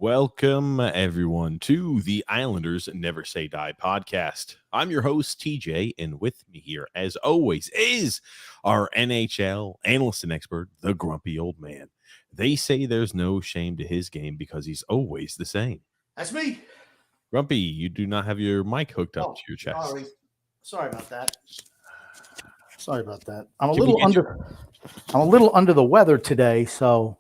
Welcome, everyone, to the Islanders Never Say Die podcast. I'm your host, TJ, and with me here, as always, is our NHL analyst and expert, the grumpy old man. They say there's no shame to his game because he's always the same. That's me. Grumpy, you do not have your mic hooked up to your chest. Sorry about that. I'm a little under the weather today, so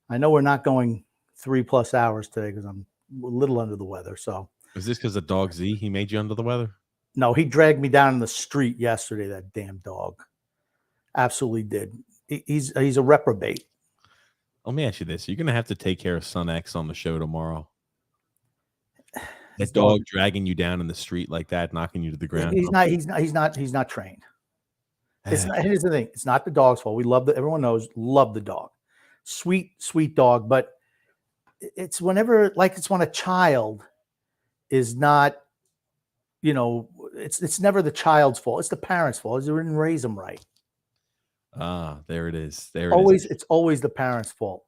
I know we're not going 3+ hours today because I'm a little under the weather. So is this because of dog Z? He made you under the weather? No, he dragged me down in the street yesterday. That damn dog, absolutely did. He's a reprobate. Let me ask you this: you're gonna have to take care of Son X on the show tomorrow. That dog dragging you down in the street like that, knocking you to the ground. He's not trained. Here's the thing: it's not the dog's fault. We love everyone knows, love the dog, sweet dog, but it's when a child is not, it's never the child's fault. It's the parents' fault. They didn't raise them right. There it is. It's always the parents' fault.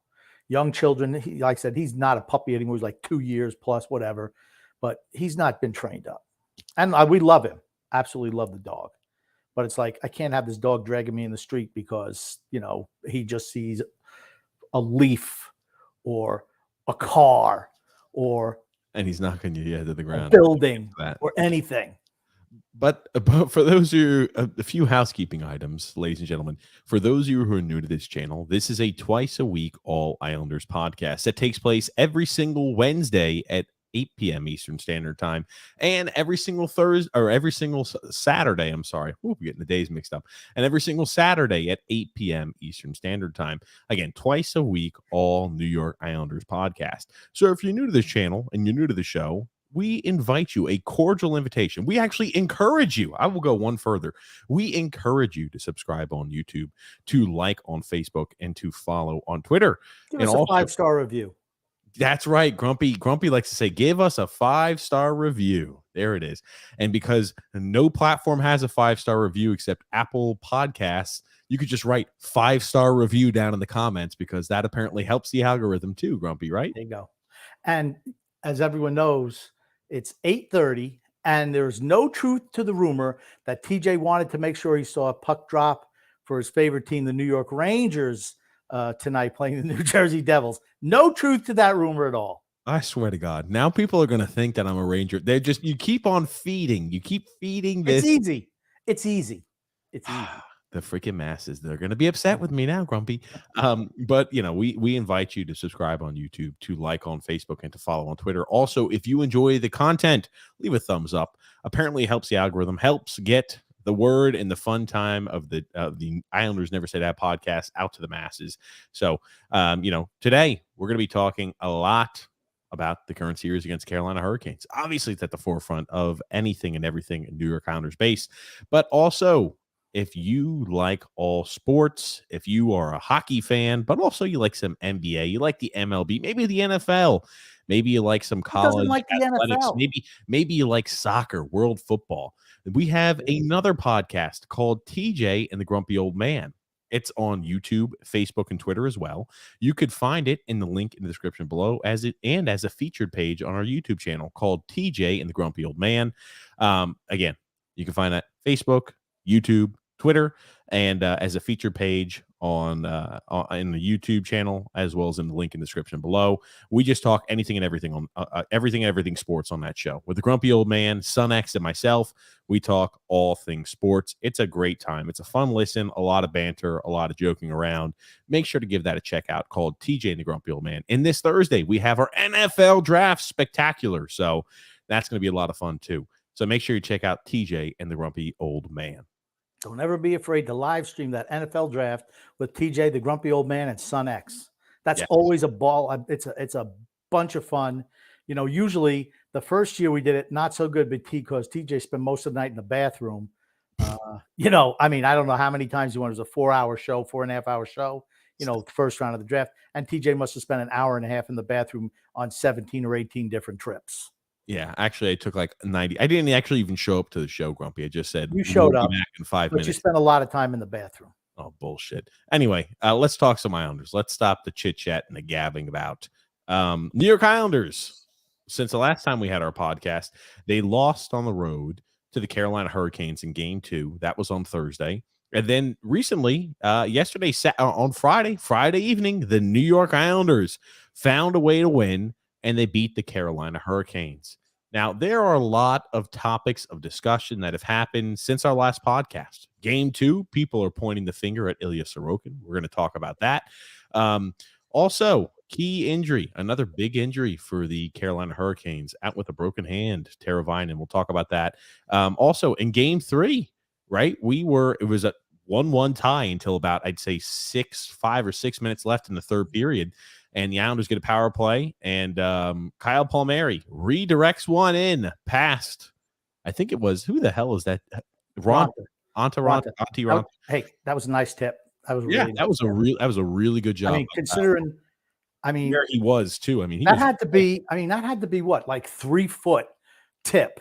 Young children, like I said, he's not a puppy anymore. He's like 2 years plus, whatever, but he's not been trained up. And we love him. Absolutely love the dog. But it's like, I can't have this dog dragging me in the street because, he just sees a leaf or a car and he's knocking you to the ground, a building or anything. But for those of you, a few housekeeping items, ladies and gentlemen, for those of you who are new to this channel, this is a twice a week All Islanders podcast that takes place every single Wednesday at 8 p.m. Eastern Standard Time, and every single Saturday. I'm sorry, we're getting the days mixed up. And every single Saturday at 8 p.m. Eastern Standard Time. Again, twice a week, all New York Islanders podcast. So if you're new to this channel and you're new to the show, we invite you, a cordial invitation. We actually encourage you. I will go one further. We encourage you to subscribe on YouTube, to like on Facebook, and to follow on Twitter. Give us a 5-star review. That's right. Grumpy likes to say, give us a 5-star review. There it is. And because no platform has a 5-star review except Apple Podcasts, you could just write 5-star review down in the comments because that apparently helps the algorithm too, Grumpy, right? There you go. And as everyone knows, it's 8:30, and there's no truth to the rumor that TJ wanted to make sure he saw a puck drop for his favorite team, the New York Rangers, tonight playing the New Jersey Devils. No truth to that rumor at all. I swear to God. Now people are going to think that I'm a Ranger. You keep on feeding. You keep feeding this. It's easy. The freaking masses. They're going to be upset with me now, Grumpy. But, we invite you to subscribe on YouTube, to like on Facebook, and to follow on Twitter. Also, if you enjoy the content, leave a thumbs up. Apparently it helps the algorithm, helps get the word and the fun time of the Islanders Never Say That podcast out to the masses. So, today we're going to be talking a lot about the current series against Carolina Hurricanes. Obviously, it's at the forefront of anything and everything in New York Islanders base. But also, if you like all sports, if you are a hockey fan, but also you like some NBA, you like the MLB, maybe the NFL, maybe you like some college athletics, maybe you like soccer, world football. We have another podcast called TJ and the Grumpy Old Man. It's on YouTube, Facebook, and Twitter as well. You could find it in the link in the description below as a featured page on our YouTube channel called TJ and the Grumpy Old Man. Again, you can find that Facebook, YouTube, Twitter, and as a featured page in the YouTube channel, as well as in the link in the description below. We just talk anything and everything on everything sports on that show. With the Grumpy Old Man, Son X, and myself, we talk all things sports. It's a great time. It's a fun listen, a lot of banter, a lot of joking around. Make sure to give that a check out, called TJ and the Grumpy Old Man. And this Thursday, we have our NFL Draft Spectacular. So that's going to be a lot of fun too. So make sure you check out TJ and the Grumpy Old Man. Don't ever be afraid to live stream that NFL draft with TJ, the Grumpy Old Man, and Son X. That's always a ball. It's a bunch of fun. Usually the first year we did it, not so good because TJ spent most of the night in the bathroom. I don't know how many times you went. It was a 4-hour show, 4.5-hour show, the first round of the draft. And TJ must have spent an hour and a half in the bathroom on 17 or 18 different trips. Yeah, actually, I took like 90. I didn't actually even show up to the show, Grumpy. I just said you showed up back in 5 minutes. But you spent a lot of time in the bathroom. Oh, bullshit. Anyway, let's talk some Islanders. Let's stop the chit chat and the gabbing about New York Islanders, since the last time we had our podcast, they lost on the road to the Carolina Hurricanes in Game 2. That was on Thursday. And then recently, yesterday, on Friday evening, the New York Islanders found a way to win, and they beat the Carolina Hurricanes. Now, there are a lot of topics of discussion that have happened since our last podcast. Game 2, people are pointing the finger at Ilya Sorokin. We're going to talk about that. Also, key injury, another big injury for the Carolina Hurricanes, out with a broken hand, Tara Vinen. We'll talk about that. Also, in Game 3, right, it was a 1-1 tie until about, I'd say, 5 or 6 minutes left in the third period. And the Islanders get a power play, and Kyle Palmieri redirects one in past, I think it was, who the hell is that? Ronta. Hey, that was a nice tip. That was really that was a really good job. I mean, considering, where he was too. I mean, had to be what, like 3 foot tip.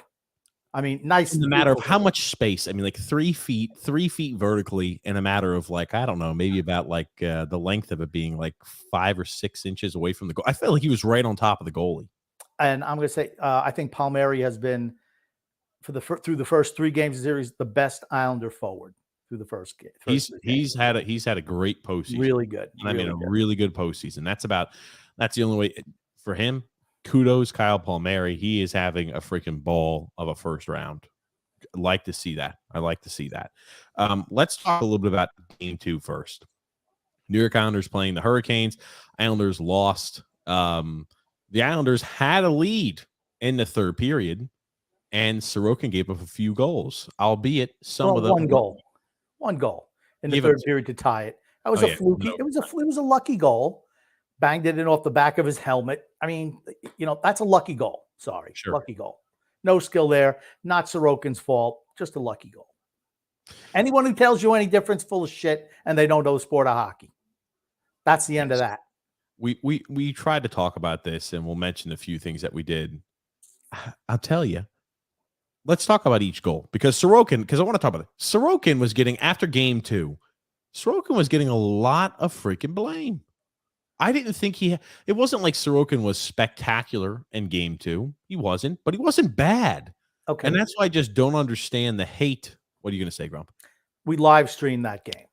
I mean, nice. In the matter of how much space. I mean, like 3 feet vertically, in a matter of, like, I don't know, maybe about like the length of it being like 5 or 6 inches away from the goal. I felt like he was right on top of the goalie. And I'm going to say, I think Palmieri has been, through the first 3 games of the series, the best Islander forward through the first game. He's had a great postseason. Really good. Really good postseason. That's the only way for him. Kudos, Kyle Palmieri. He is having a freaking ball of a first round. I like to see that. Let's talk a little bit about Game 2 first. New York Islanders playing the Hurricanes. Islanders lost. The Islanders had a lead in the third period, and Sorokin gave up a few goals, albeit some of them. One goal in the third period to tie it. That was a fluky. It was a lucky goal. Banged it in off the back of his helmet. I mean, that's a lucky goal. Sorry. Sure. Lucky goal. No skill there. Not Sorokin's fault. Just a lucky goal. Anyone who tells you any difference, full of shit, and they don't know the sport of hockey. That's the end of that. We tried to talk about this, and we'll mention a few things that we did. I'll tell you. Let's talk about each goal, because I want to talk about it. Sorokin was getting, after Game 2, Sorokin was getting a lot of freaking blame. I didn't think it wasn't like Sorokin was spectacular in Game 2. He wasn't, but he wasn't bad. Okay. And that's why I just don't understand the hate. What are you going to say, Grump? We live streamed that game.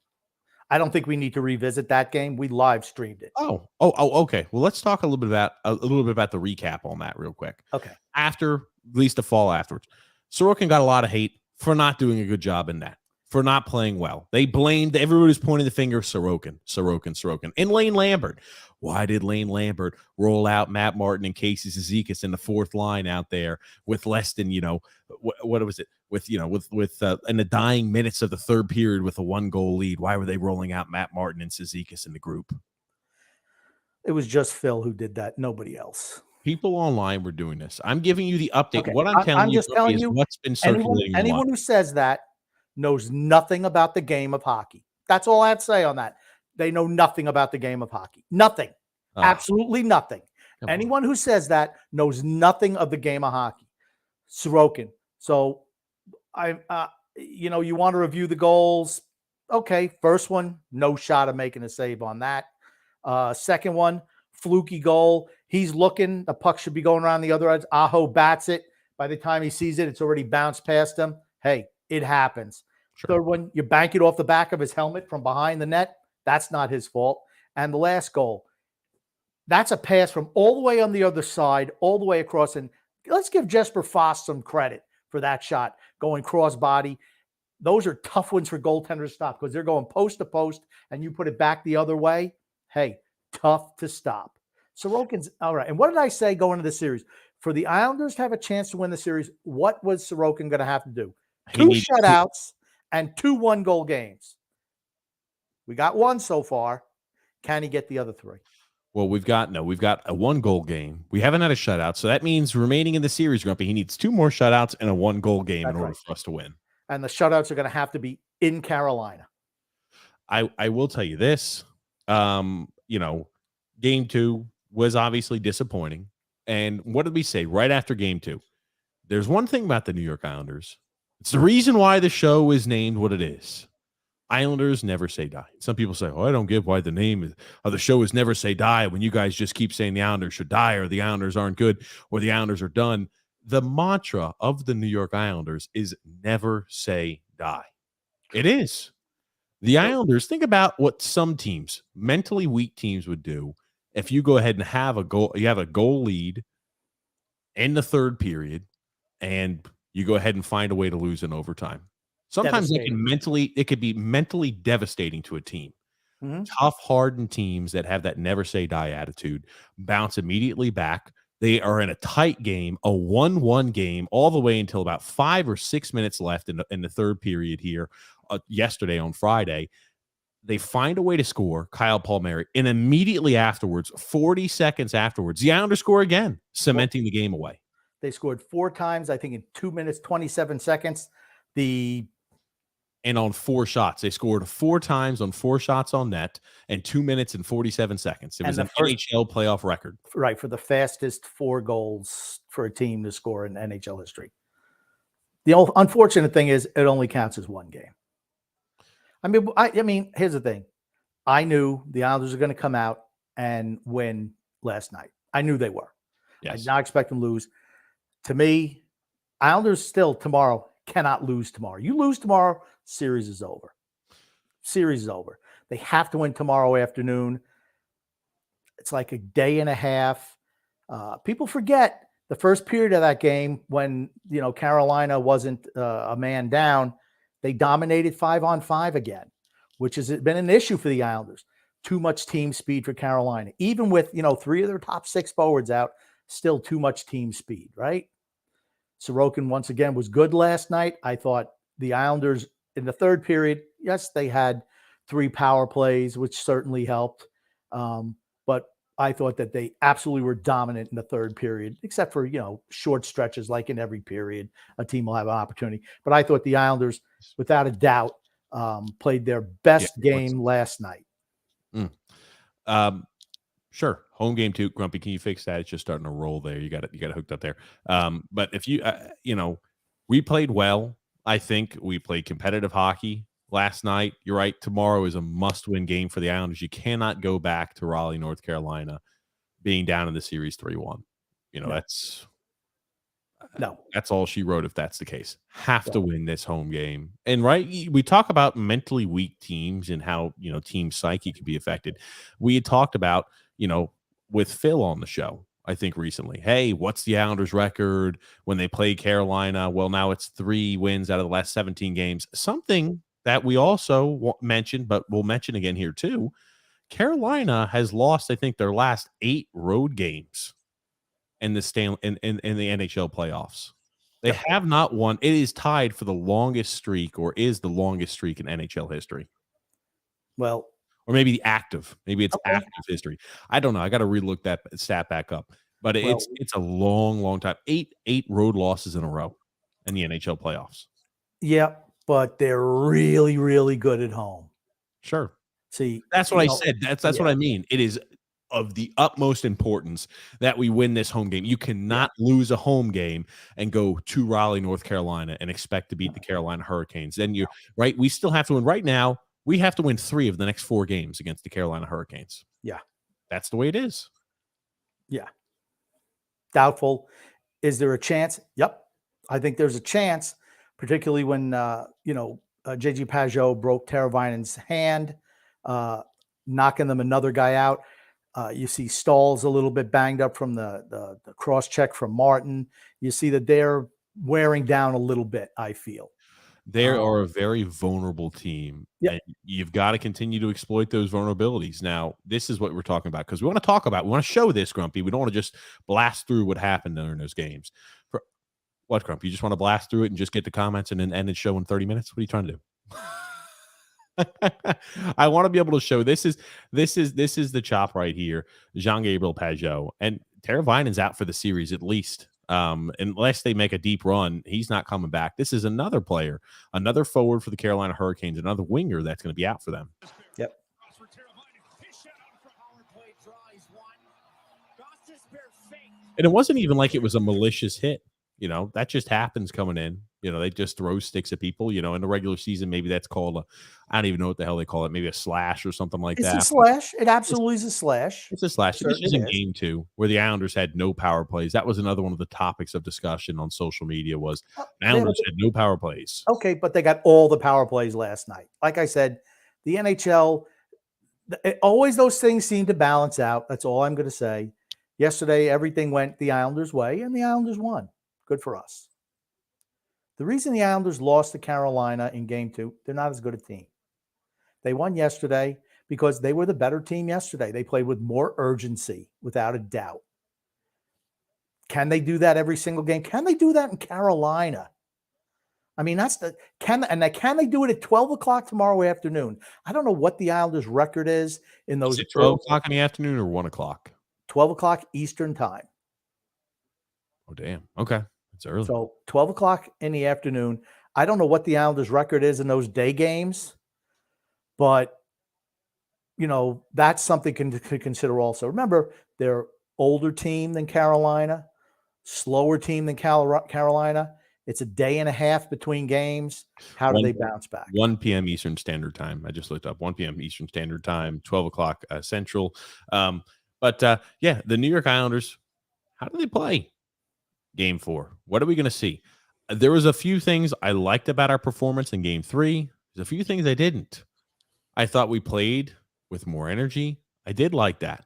I don't think we need to revisit that game. We live streamed it. Oh, okay. Well, let's talk a little bit about the recap on that real quick. Okay. After, at least the fall afterwards, Sorokin got a lot of hate for not doing a good job in that, for not playing well. Everybody was pointing the finger, Sorokin. And Lane Lambert. Why did Lane Lambert roll out Matt Martin and Casey Zizekas in the fourth line out there with less than, what was it? With in the dying minutes of the third period with a 1-goal lead? Why were they rolling out Matt Martin and Zizekas in the group? It was just Phil who did that. Nobody else. People online were doing this. I'm giving you the update. Okay. What I'm telling you is what's been circulating. Anyone who says that knows nothing about the game of hockey. That's all I have to say on that. They know nothing about the game of hockey. Nothing. Absolutely nothing. Anyone who says that knows nothing of the game of hockey. Sorokin. So you want to review the goals. Okay. First one, no shot of making a save on that. Second one, fluky goal. He's looking. The puck should be going around the other edge. Aho bats it. By the time he sees it, it's already bounced past him. Hey, it happens. Sure. Third one, you bank it off the back of his helmet from behind the net. That's not his fault. And the last goal, that's a pass from all the way on the other side, all the way across. And let's give Jesper Foss some credit for that shot, going crossbody. Those are tough ones for goaltenders to stop, because they're going post to post, and you put it back the other way. Hey, tough to stop. Sorokin's all right. And what did I say going into the series? For the Islanders to have a chance to win the series, what was Sorokin going to have to do? 2 shutouts and 2 1-goal games. We got 1 so far. Can he get the other 3? Well, we've got a 1-goal game. We haven't had a shutout. So that means remaining in the series, Grumpy, he needs 2 more shutouts and a 1-goal game in order for us to win. And the shutouts are going to have to be in Carolina. I will tell you this. Game 2 was obviously disappointing. And what did we say right after Game 2? There's one thing about the New York Islanders. It's the reason why the show is named what it is. Islanders never say die. Some people say, "Oh, I don't get why the name of the show is Never Say Die when you guys just keep saying the Islanders should die or the Islanders aren't good or the Islanders are done." The mantra of the New York Islanders is never say die. It is. The Yep. Islanders, think about what some teams, mentally weak teams, would do if you go ahead and have a goal, you have a goal lead in the third period, and you go ahead and find a way to lose in overtime. Sometimes Devastating. it could be mentally devastating to a team. Mhm. Tough, hardened teams that have that never say die attitude bounce immediately back. They are in a tight game, a 1-1 game, all the way until about 5 or 6 minutes left in the third period here yesterday on Friday. They find a way to score, Kyle Palmieri, and immediately afterwards, 40 seconds afterwards, the Islanders score again, cementing the game away. They scored 4 times, I think, in 2 minutes, 27 seconds. And on 4 shots. They scored 4 times on 4 shots on net in 2 minutes and 47 seconds. It was an NHL playoff record. Right, for the fastest 4 goals for a team to score in NHL history. The unfortunate thing is it only counts as 1 game. I mean, here's the thing. I knew the Islanders are going to come out and win last night. I knew they were. Yes. I did not expect them to lose. To me, Islanders still tomorrow cannot lose tomorrow. You lose tomorrow, series is over. Series is over. They have to win tomorrow afternoon. It's like a day and a half. People forget the first period of that game when, Carolina wasn't a man down. They dominated 5-on-5 again, which has been an issue for the Islanders. Too much team speed for Carolina. Even with, 3 of their top 6 forwards out, still too much team speed, right? Sorokin, once again, was good last night. I thought the Islanders in the third period, yes, they had 3 power plays, which certainly helped. But I thought that they absolutely were dominant in the third period, except for, short stretches, like in every period, a team will have an opportunity. But I thought the Islanders, without a doubt, played their best game last night. Sure. Home game too. Grumpy, can you fix that? It's just starting to roll there. You got it hooked up there. But if you, we played well. I think we played competitive hockey last night. You're right. Tomorrow is a must-win game for the Islanders. You cannot go back to Raleigh, North Carolina, being down in the series 3-1. That's all she wrote if that's the case. Have to win this home game. And we talk about mentally weak teams and how, team psyche can be affected. We had talked about, with Phil on the show, I think recently, hey, what's the Islanders record when they play Carolina? Well, now it's 3 wins out of the last 17 games. Something that we also mentioned, but we'll mention again here too. Carolina has lost, I think, their last 8 road games in the NHL playoffs. They have not won. It is tied for the longest streak, or is the longest streak in NHL history. Well, or maybe the active. Maybe it's active history. I don't know. I got to relook that stat back up. But it's a long, long time. 8 road losses in a row in the NHL playoffs. Yeah, but they're really, really good at home. Sure. See, that's what I said. That's what I mean. It is of the utmost importance that we win this home game. You cannot lose a home game and go to Raleigh, North Carolina, and expect to beat the Carolina Hurricanes. Then we still have to win. Right now, we have to win 3 of the next 4 games against the Carolina Hurricanes. Yeah. That's the way it is. Yeah. Doubtful. Is there a chance? Yep. I think there's a chance, particularly when, J.G. Pajot broke Teravainen's hand, knocking them another guy out. You see Stahl's a little bit banged up from the cross check from Martin. You see that they're wearing down a little bit, I feel. They are a very vulnerable team. Yep. And you've got to continue to exploit those vulnerabilities. Now, this is what we're talking about, because we want to show this, Grumpy. We don't want to just blast through what happened during those games. What, Grumpy? You just want to blast through it and just get the comments and then end the show in 30 minutes? What are you trying to do? I want to be able to show this is the chop right here. Jean-Gabriel Pajot, and Teravainen's out for the series at least. Unless they make a deep run, he's not coming back. This is another player, another forward for the Carolina Hurricanes, another winger that's going to be out for them. Yep. And it wasn't even like it was a malicious hit. That just happens coming in. They just throw sticks at people. In the regular season, maybe that's called I don't even know what the hell they call it. Maybe a slash or something like It's that. a slash. It absolutely is a slash. It's a slash. This was Certainly in is. game 2 where the Islanders had no power plays. That was another one of the topics of discussion on social media was the Islanders had no power plays. Okay, but they got all the power plays last night. Like I said, the NHL, always those things seem to balance out. That's all I'm going to say. Yesterday, everything went the Islanders' way, and the Islanders won. Good for us. The reason the Islanders lost to Carolina in game 2, they're not as good a team. They won yesterday because they were the better team yesterday. They played with more urgency, without a doubt. Can they do that every single game? Can they do that in Carolina? I mean, can they do it at 12 o'clock tomorrow afternoon? I don't know what the Islanders' record is in those. Is it 12 o'clock in the afternoon or 1 o'clock? 12 o'clock Eastern time. Oh, damn. Okay. It's early. So 12 o'clock in the afternoon. I don't know what the Islanders' record is in those day games, but, that's something to consider also. Remember, they're older team than Carolina, slower team than Carolina. It's a day and a half between games. How do they bounce back? 1 p.m. Eastern Standard Time. I just looked up 1 p.m. Eastern Standard Time, 12 o'clock Central. But the New York Islanders, how do they play game 4? What are we going to see? There was a few things I liked about our performance in game 3. There's a few things I didn't. I thought we played with more energy. I did like that.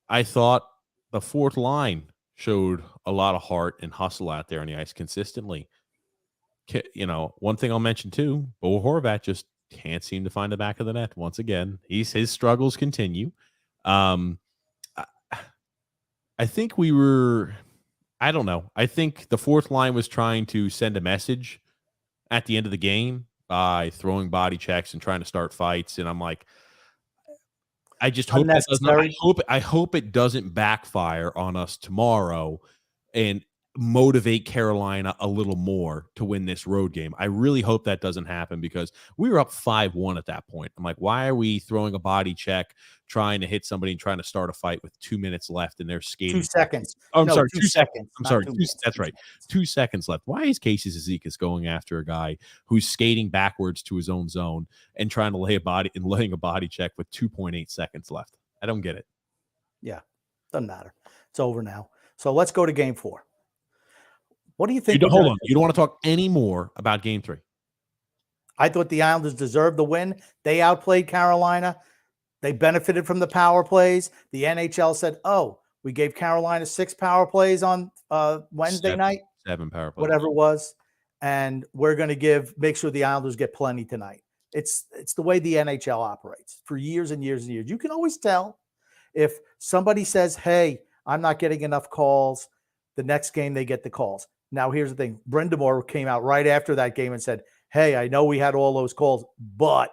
I thought the fourth line showed a lot of heart and hustle out there on the ice consistently. One thing I'll mention too, Bo Horvat just can't seem to find the back of the net once again. His struggles continue. I think I don't know. I think the fourth line was trying to send a message at the end of the game by throwing body checks and trying to start fights. And I'm like, I just hope that doesn't. I hope it doesn't backfire on us tomorrow and motivate Carolina a little more to win this road game. I really hope that doesn't happen because we were up 5-1 at that point. I'm like, why are we throwing a body check, trying to hit somebody and trying to start a fight with 2 minutes left and they're skating 2 seconds? Oh, I'm sorry, 2 seconds. I'm sorry, that's right. 2 seconds left. Why is Casey Zizekas going after a guy who's skating backwards to his own zone and trying to laying a body check with 2.8 seconds left? I don't get it. Yeah, doesn't matter. It's over now. So let's go to game 4. What do you think? Hold on. You don't want to talk any more about game 3. I thought the Islanders deserved the win. They outplayed Carolina. They benefited from the power plays. The NHL said, we gave Carolina 6 power plays on Wednesday night. 7 power plays. Whatever it was. And we're going to make sure the Islanders get plenty tonight. It's the way the NHL operates for years and years and years. You can always tell if somebody says, hey, I'm not getting enough calls, the next game they get the calls. Now, here's the thing. Brindamore came out right after that game and said, hey, I know we had all those calls, but,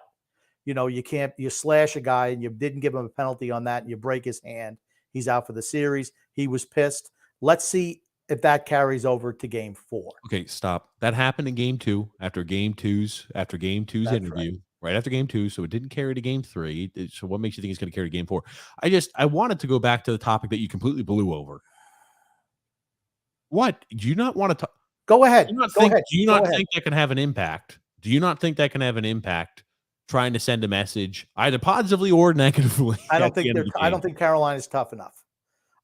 you slash a guy and you didn't give him a penalty on that and you break his hand. He's out for the series. He was pissed. Let's see if that carries over to game 4. Okay, stop. That happened in game 2 after game 2's interview. Right after game 2, so it didn't carry to game 3. So what makes you think it's going to carry to game 4? I wanted to go back to the topic that you completely blew over. What? Do you not want to talk? Go ahead. Do you not think that can have an impact? Do you not think that can have an impact trying to send a message either positively or negatively? I don't think Carolina's tough enough.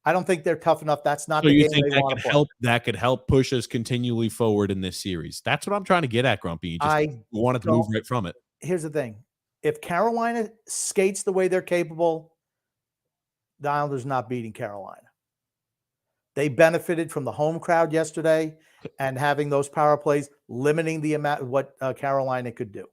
I don't think they're tough enough. That's not the game they want to play. That could help push us continually forward in this series. That's what I'm trying to get at, Grumpy. You just wanted to move right from it. Here's the thing. If Carolina skates the way they're capable, the Islanders not beating Carolina. They benefited from the home crowd yesterday and having those power plays, limiting the amount of what Carolina could do.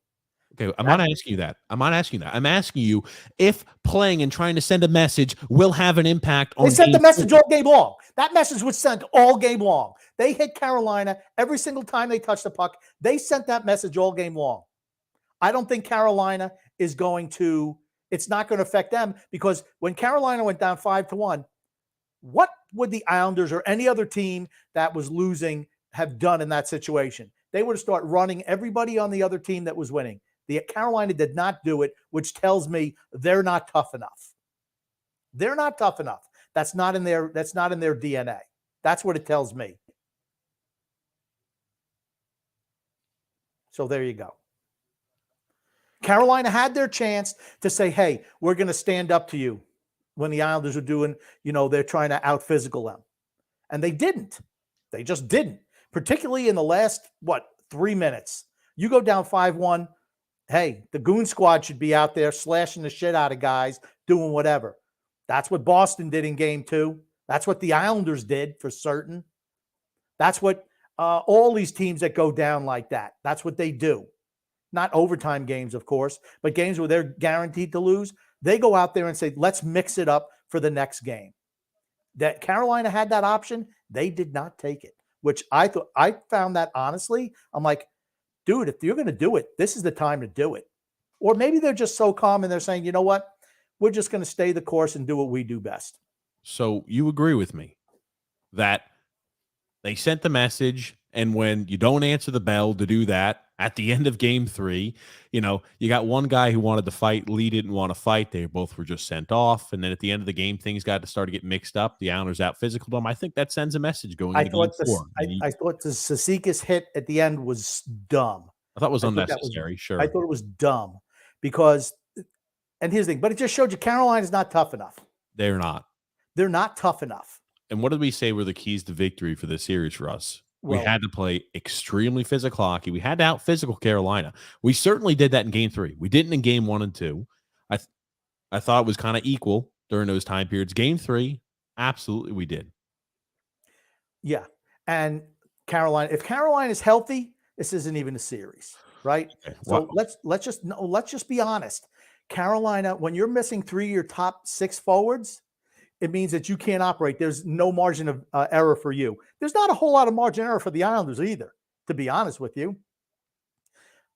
Okay, I'm not asking you that. I'm asking you if playing and trying to send a message will have an impact on. They sent the message all game long. That message was sent all game long. They hit Carolina every single time they touched the puck. They sent that message all game long. I don't think Carolina is going to. It's not going to affect them because when Carolina went down 5-1, what would the Islanders or any other team that was losing have done in that situation? They would have started running everybody on the other team that was winning. The Carolina did not do it, which tells me they're not tough enough. They're not tough enough. That's not in their DNA. That's what it tells me. So there you go. Carolina had their chance to say, hey, we're going to stand up to you when the Islanders are doing, they're trying to out-physical them. And they didn't. They just didn't, particularly in the last, 3 minutes. You go down 5-1, hey, the goon squad should be out there slashing the shit out of guys, doing whatever. That's what Boston did in game 2. That's what the Islanders did for certain. That's what all these teams that go down like that, that's what they do. Not overtime games, of course, but games where they're guaranteed to lose. They go out there and say, let's mix it up for the next game. That Carolina had that option. They did not take it, which I found that honestly, I'm like, dude, if you're going to do it, this is the time to do it. Or maybe they're just so calm and they're saying, you know what? We're just going to stay the course and do what we do best. So you agree with me that they sent the message, and when you don't answer the bell to do that at the end of game 3, you got one guy who wanted to fight, Lee didn't want to fight. They both were just sent off. And then at the end of the game, things got to start to get mixed up. The Islanders out physical them. I think that sends a message going into game 4. I thought the Cizikas hit at the end was dumb. I thought it was unnecessary. Sure. I thought it was dumb because, and here's the thing, but it just showed you Carolina's not tough enough. They're not. They're not tough enough. And what did we say were the keys to victory for this series for us? We had to play extremely physical hockey. We had to out physical Carolina. We certainly did that in game 3. We didn't in game 1 and 2. I thought it was kind of equal during those time periods. Game 3, absolutely we did. Yeah. And Carolina, if Carolina is healthy, this isn't even a series, right? Okay. So let's just be honest. Carolina, when you're missing 3 of your top 6 forwards, it means that you can't operate. There's no margin of error for you. There's not a whole lot of margin of error for the Islanders either, to be honest with you.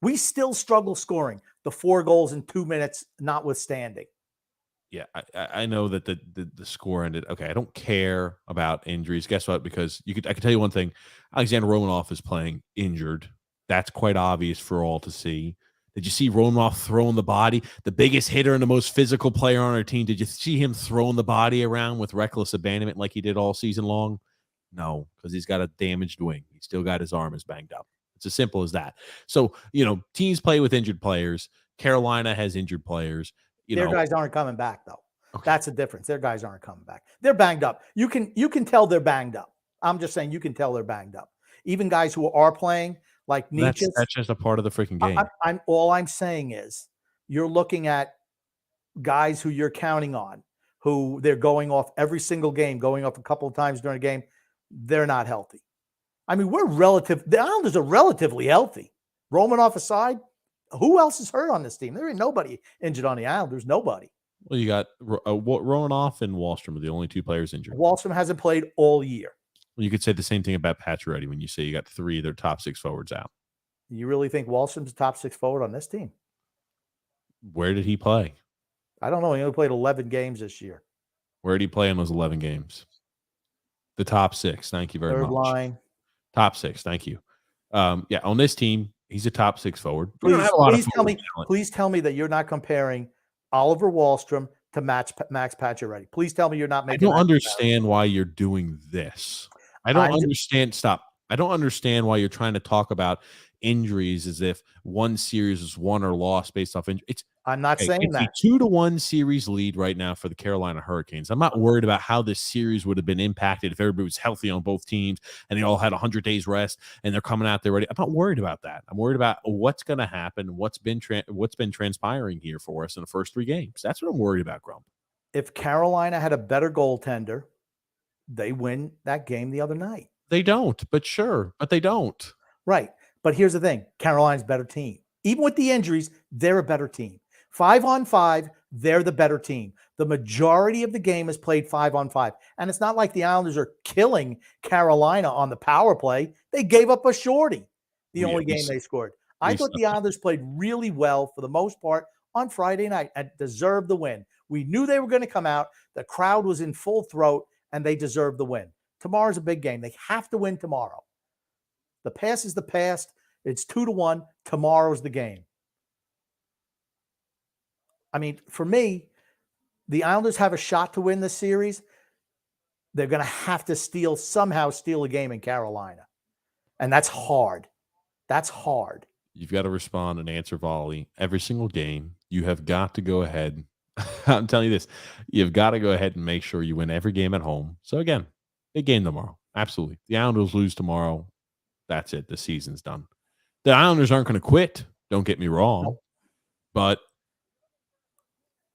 We still struggle scoring, the 4 goals in 2 minutes notwithstanding. Yeah, I know that the score ended. Okay, I don't care about injuries. Guess what? Because I can tell you one thing. Alexander Romanov is playing injured. That's quite obvious for all to see. Did you see Romanov throwing the body? The biggest hitter and the most physical player on our team. Did you see him throwing the body around with reckless abandonment like he did all season long? No, because he's got a damaged wing. He's still got his arm is banged up. It's as simple as that. So, teams play with injured players. Carolina has injured players. Their guys aren't coming back, though. Okay. That's the difference. Their guys aren't coming back. They're banged up. You can tell they're banged up. I'm just saying you can tell they're banged up. Even guys who are playing, like Nietzsche. That's just a part of the freaking game. All I'm saying is you're looking at guys who you're counting on, who they're going off every single game, going off a couple of times during a game. They're not healthy. I mean, the Islanders are relatively healthy. Romanov aside, who else is hurt on this team? There ain't nobody injured on the Islanders. Nobody. Well, you got Romanov and Wahlstrom are the only 2 players injured. Wahlstrom hasn't played all year. Well, you could say the same thing about Pacioretty when you say you got 3 of their top 6 forwards out. You really think Wahlstrom's a top 6 forward on this team? Where did he play? I don't know. He only played 11 games this year. Where did he play in those 11 games? The top 6. Thank you very much. Third line. Top 6. Thank you. Yeah, on this team, he's a top 6 forward. Please tell me that you're not comparing Oliver Wahlstrom to Max Pacioretty. Please tell me you're not making. I don't understand why you're doing this. I don't understand. Stop. I don't understand why you're trying to talk about injuries as if one series is won or lost based off injury. I'm not saying that. It's a 2-1 series lead right now for the Carolina Hurricanes. I'm not worried about how this series would have been impacted if everybody was healthy on both teams and they all had 100 days rest and they're coming out there ready. I'm not worried about that. I'm worried about what's going to happen, what's been transpiring here for us in the first 3 games. That's what I'm worried about, Grump. If Carolina had a better goaltender, they win that game the other night. They don't, but sure, but they don't. Right. But here's the thing. Carolina's a better team. Even with the injuries, they're a better team. 5-on-5, they're the better team. The majority of the game is played 5-on-5. And it's not like the Islanders are killing Carolina on the power play. They gave up a shorty the only game they scored. I thought the Islanders played really well for the most part on Friday night and deserved the win. We knew they were going to come out. The crowd was in full throat, and they deserved the win. Tomorrow's a big game. They have to win tomorrow. The past is the past. It's 2-1. Tomorrow's the game. I mean, for me, the Islanders have a shot to win this series. They're going to have to somehow steal a game in Carolina. And that's hard. That's hard. You've got to respond and answer volley every single game. You have got to go ahead. I'm telling you this. You've got to go ahead and make sure you win every game at home. So again, big game tomorrow. Absolutely. The Islanders lose tomorrow. That's it. The season's done. The Islanders aren't going to quit. Don't get me wrong. But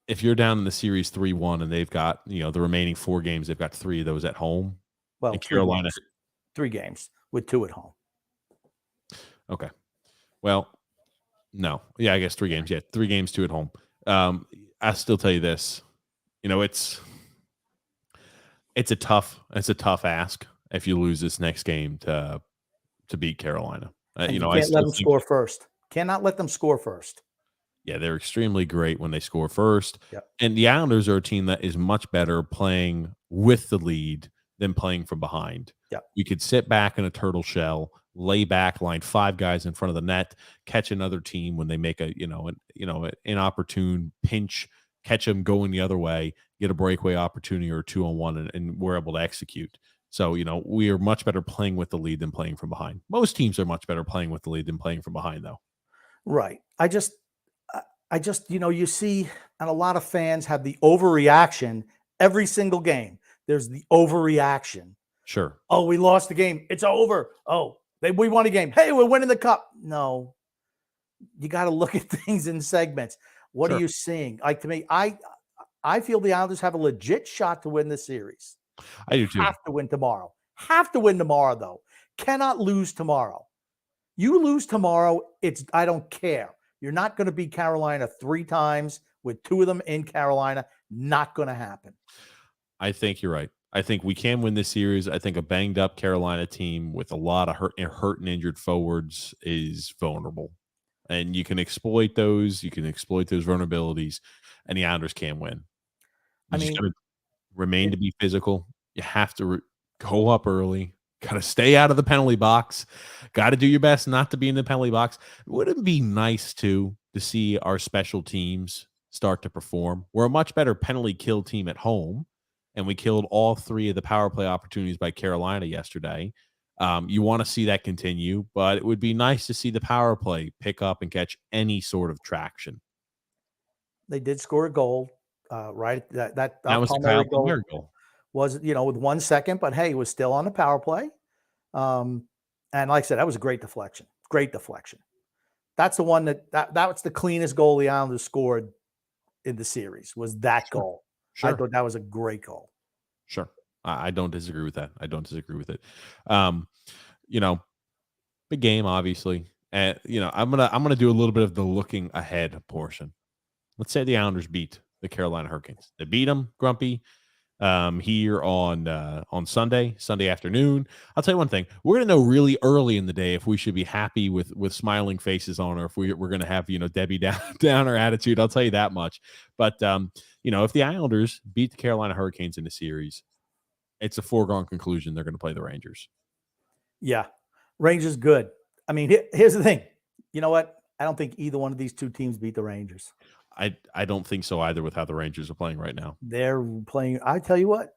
if you're down in the series 3-1 and they've got, the remaining 4 games, they've got 3 of those at home. Well, Carolina. 3 games with 2 at home. Okay. Well, no. Yeah, I guess 3 games. Yeah, 3 games, 2 at home. I still tell you this. It's a tough ask if you lose this next game to beat Carolina. You can't let them score first. Cannot let them score first. Yeah, they're extremely great when they score first. Yep. And the Islanders are a team that is much better playing with the lead than playing from behind. Yep. You could sit back in a turtle shell, lay back, line 5 guys in front of the net, catch another team when they make an inopportune pinch, catch them going the other way, get a breakaway opportunity or 2-on-1, and we're able to execute. So, we are much better playing with the lead than playing from behind. Most teams are much better playing with the lead than playing from behind, though. Right. I just, you see, and a lot of fans have the overreaction every single game. There's the overreaction. Sure. Oh, we lost the game. It's over. Oh, we won a game. Hey, we're winning the cup. No, you got to look at things in segments. What are you seeing? Like, to me, I feel the Islanders have a legit shot to win the series. I do too. Have to win tomorrow. Have to win tomorrow, though. Cannot lose tomorrow. You lose tomorrow, I don't care. You're not going to beat Carolina 3 times with 2 of them in Carolina. Not going to happen. I think you're right. I think we can win this series. I think a banged up Carolina team with a lot of hurt and injured forwards is vulnerable. And you can exploit those. You can exploit those vulnerabilities, and the Islanders can win. You just got to remain to be physical. You have to go up early. Got to stay out of the penalty box. Got to do your best not to be in the penalty box. Wouldn't it be nice, too, to see our special teams start to perform? We're a much better penalty kill team at home, and we killed all 3 of the power play opportunities by Carolina yesterday. You want to see that continue, but it would be nice to see the power play pick up and catch any sort of traction. They did score a goal, right? That was a Kyle Palmieri goal. Was, with 1 second, but hey, it was still on the power play. And like I said, that was a great deflection. Great deflection. That's the one that was the cleanest goal the Islanders scored in the series, was that goal. Sure. I thought that was a great goal. Sure. I don't disagree with that. I don't disagree with it. Big game, obviously. And I'm gonna do a little bit of the looking ahead portion. Let's say the Islanders beat the Carolina Hurricanes. They beat them, Grumpy, here on Sunday afternoon. I'll tell you one thing. We're gonna know really early in the day if we should be happy with smiling faces on, or if we're gonna have Debbie downer attitude. I'll tell you that much. But if the Islanders beat the Carolina Hurricanes in the series, it's a foregone conclusion they're going to play the Rangers. Yeah. Rangers good. I mean, here's the thing. You know what? I don't think either one of these 2 teams beat the Rangers. I don't think so either with how the Rangers are playing right now. They're playing. I tell you what,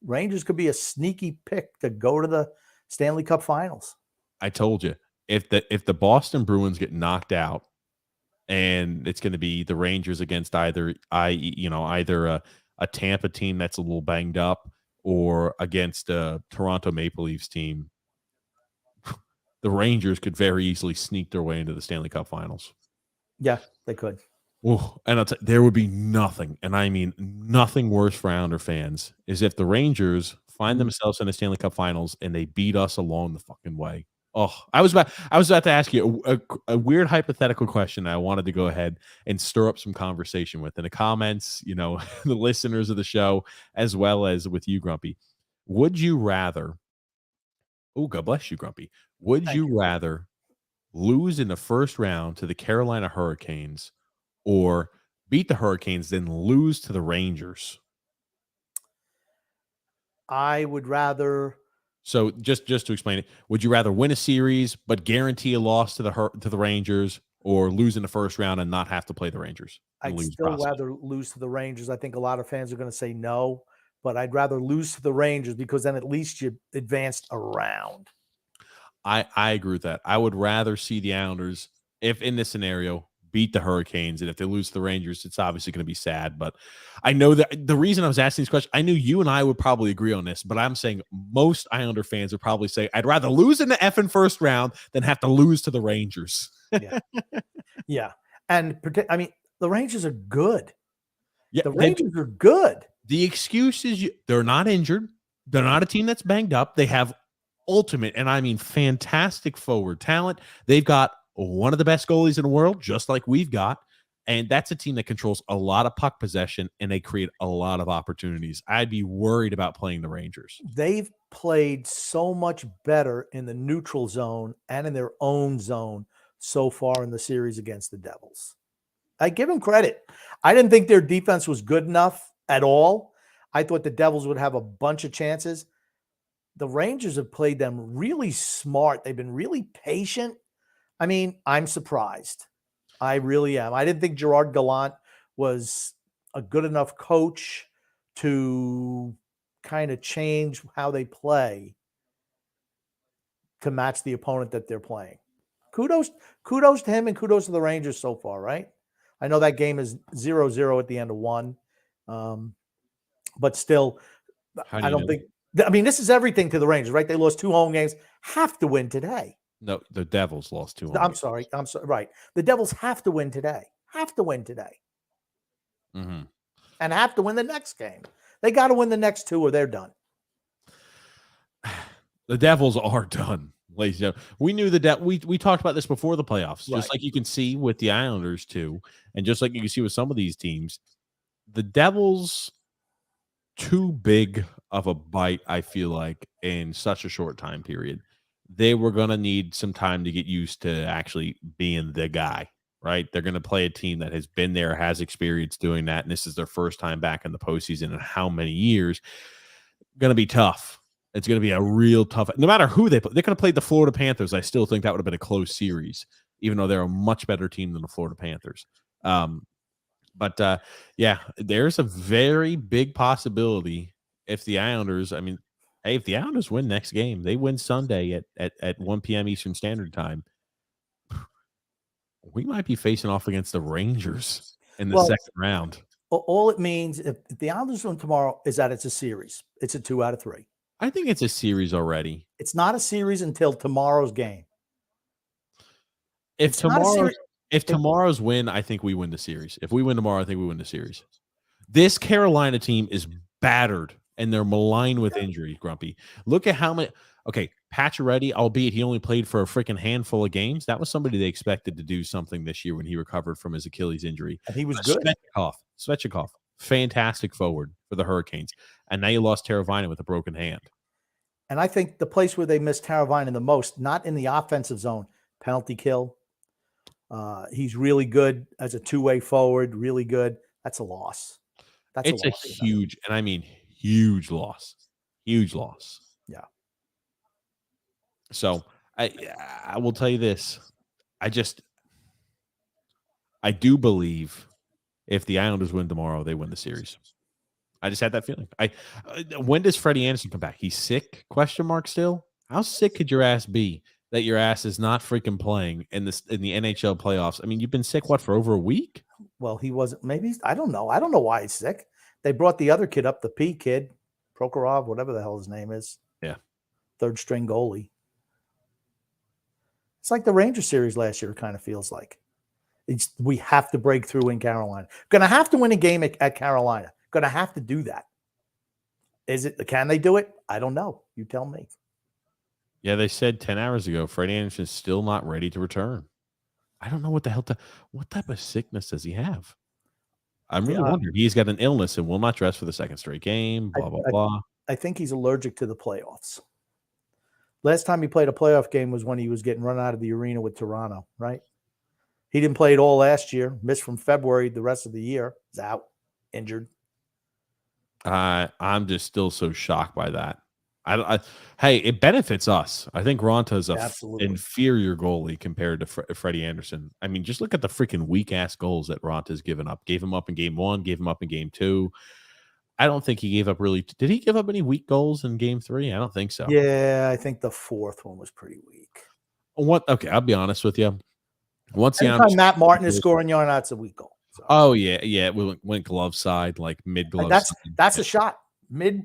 Rangers could be a sneaky pick to go to the Stanley Cup Finals. I told you, if the Boston Bruins get knocked out, and it's going to be the Rangers against either a Tampa team that's a little banged up, or against a Toronto Maple Leafs team, the Rangers could very easily sneak their way into the Stanley Cup Finals. Yeah, they could. Oh, and there would be nothing, and I mean nothing worse for Islander fans, is if the Rangers find themselves in the Stanley Cup Finals and they beat us along the fucking way. Oh, I was about to ask you a weird hypothetical question I wanted to go ahead and stir up some conversation with in the comments, the listeners of the show, as well as with you, Grumpy. Would you rather – oh, God bless you, Grumpy. Would you rather lose in the first round to the Carolina Hurricanes or beat the Hurricanes then lose to the Rangers? I would rather – so just to explain it, would you rather win a series but guarantee a loss to the Rangers, or lose in the first round and not have to play the Rangers? I'd still rather lose to the Rangers. I think a lot of fans are going to say no, but I'd rather lose to the Rangers because then at least you advanced a round. I agree with that. I would rather see the Islanders if in this scenario, beat the Hurricanes. And if they lose to the Rangers, it's obviously going to be sad. But I know that the reason I was asking these questions, I knew you and I would probably agree on this, but I'm saying most Islander fans would probably say, I'd rather lose in the effing first round than have to lose to the Rangers. Yeah. Yeah. And I mean, the Rangers are good. Yeah, the Rangers are good. The excuse is they're not injured. They're not a team that's banged up. They have ultimate, and I mean fantastic forward talent. They've got one of the best goalies in the world, just like we've got. And that's a team that controls a lot of puck possession, and they create a lot of opportunities. I'd be worried about playing the Rangers. They've played so much better in the neutral zone and in their own zone so far in the series against the Devils. I give them credit. I didn't think their defense was good enough at all. I thought the Devils would have a bunch of chances. The Rangers have played them really smart. They've been really patient. I mean, I'm surprised. I really am. I didn't think Gerard Gallant was a good enough coach to kind of change how they play to match the opponent that they're playing. Kudos to him and kudos to the Rangers so far, right? I know that game is 0-0 at the end of one. But still, I don't think – I mean, this is everything to the Rangers, right? They lost 2 home games. Have to win today. No, the Devils lost 2 home I'm games. sorry. Right. The Devils have to win today. Have to win today. Mm-hmm. And have to win the next game. They got to win the next 2 or they're done. The Devils are done, ladies and gentlemen. We knew we talked about this before the playoffs, Right. just like you can see with the Islanders too, and just like you can see with some of these teams. The Devils too big of a bite, I feel like, in such a short time period. They were going to need some time to get used to actually being the guy, right? They're going to play a team that has been there, has experience doing that, and this is their first time back in the postseason in how many years. Going to be tough. It's going to be a real tough. No matter who they play, they could have played the Florida Panthers. I still think that would have been a close series, even though they're a much better team than the Florida Panthers. But yeah, there's a very big possibility if the Islanders, I mean, hey, if the Islanders win next game, they win Sunday at 1 p.m. Eastern Standard Time, we might be facing off against the Rangers in the second round. All it means, if the Islanders win tomorrow, is that it's a series. It's a 2 out of 3. I think it's a series already. It's not a series until tomorrow's game. If tomorrow's win, I think we win the series. If we win tomorrow, I think we win the series. This Carolina team is battered, and they're maligned with injury, Grumpy. Look at how many – okay, Pacioretty, albeit he only played for a freaking handful of games, that was somebody they expected to do something this year when he recovered from his Achilles injury. And he was good. Svechnikov, fantastic forward for the Hurricanes. And now you lost Teravainen with a broken hand. And I think the place where they missed Teravainen the most, not in the offensive zone, penalty kill. He's really good as a 2-way forward, really good. That's a loss. It's a huge, and I mean huge loss. Huge loss. Yeah. So I will tell you this. I do believe if the Islanders win tomorrow, they win the series. I just had that feeling. When does Freddie Anderson come back? He's sick? ? Still. How sick could your ass be that your ass is not freaking playing in the NHL playoffs? I mean, you've been sick for over a week. Well, he wasn't. Maybe I don't know. I don't know why he's sick. They brought the other kid up, the P kid, Prokhorov, whatever the hell his name is. Yeah, 3rd string goalie. It's like the Ranger series last year. It kind of feels like we have to break through in Carolina. Going to have to win a game at Carolina. Going to have to do that. Can they do it? I don't know. You tell me. Yeah, they said 10 hours ago, Freddie Anderson's still not ready to return. I don't know what the hell. What type of sickness does he have? I'm really wondering. He's got an illness and will not dress for the second straight game, blah, blah, blah. I think he's allergic to the playoffs. Last time he played a playoff game was when he was getting run out of the arena with Toronto, right? He didn't play at all last year. Missed from February the rest of the year. He's out, injured. I'm just still so shocked by that. Hey, it benefits us. I think Ronta's an inferior goalie compared to Freddie Anderson. I mean, just look at the freaking weak-ass goals that Ronta's given up. Gave him up in game 1, gave him up in game 2. I don't think he gave up really – did he give up any weak goals in game 3? I don't think so. Yeah, I think the 4th one was pretty weak. Okay, I'll be honest with you. Once the Anytime Islanders, Matt Martin is scoring yards, that's a weak goal. So. oh yeah, we went glove side, like mid glove. That's a shot. Mid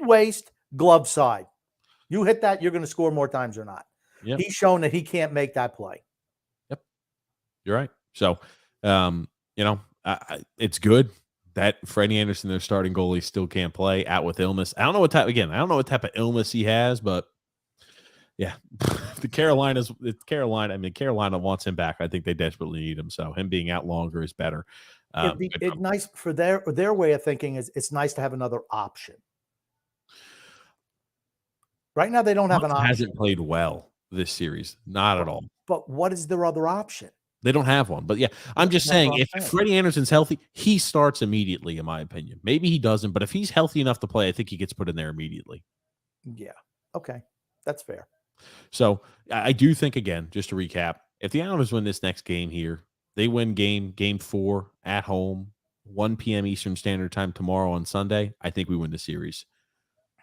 waist glove side. You hit that, you're going to score more times or not. Yep. He's shown that he can't make that play. Yep, you're right. So, it's good that Freddie Anderson, their starting goalie, still can't play, out with illness. I don't know what type of illness he has, but yeah, Carolina. I mean, Carolina wants him back. I think they desperately need him. So him being out longer is better. It'd be nice for their way of thinking. Is it's nice to have another option. Right now, they don't have an option. Hasn't played well this series, not at all. But what is their other option? They don't have one. But yeah, I'm just saying, if Freddie Anderson's healthy, he starts immediately, in my opinion. Maybe he doesn't, but if he's healthy enough to play, I think he gets put in there immediately. Yeah. Okay. That's fair. So I do think, again, just to recap, if the Islanders win this next game here, they win game 4 at home, 1 p.m. Eastern Standard Time tomorrow on Sunday, I think we win the series.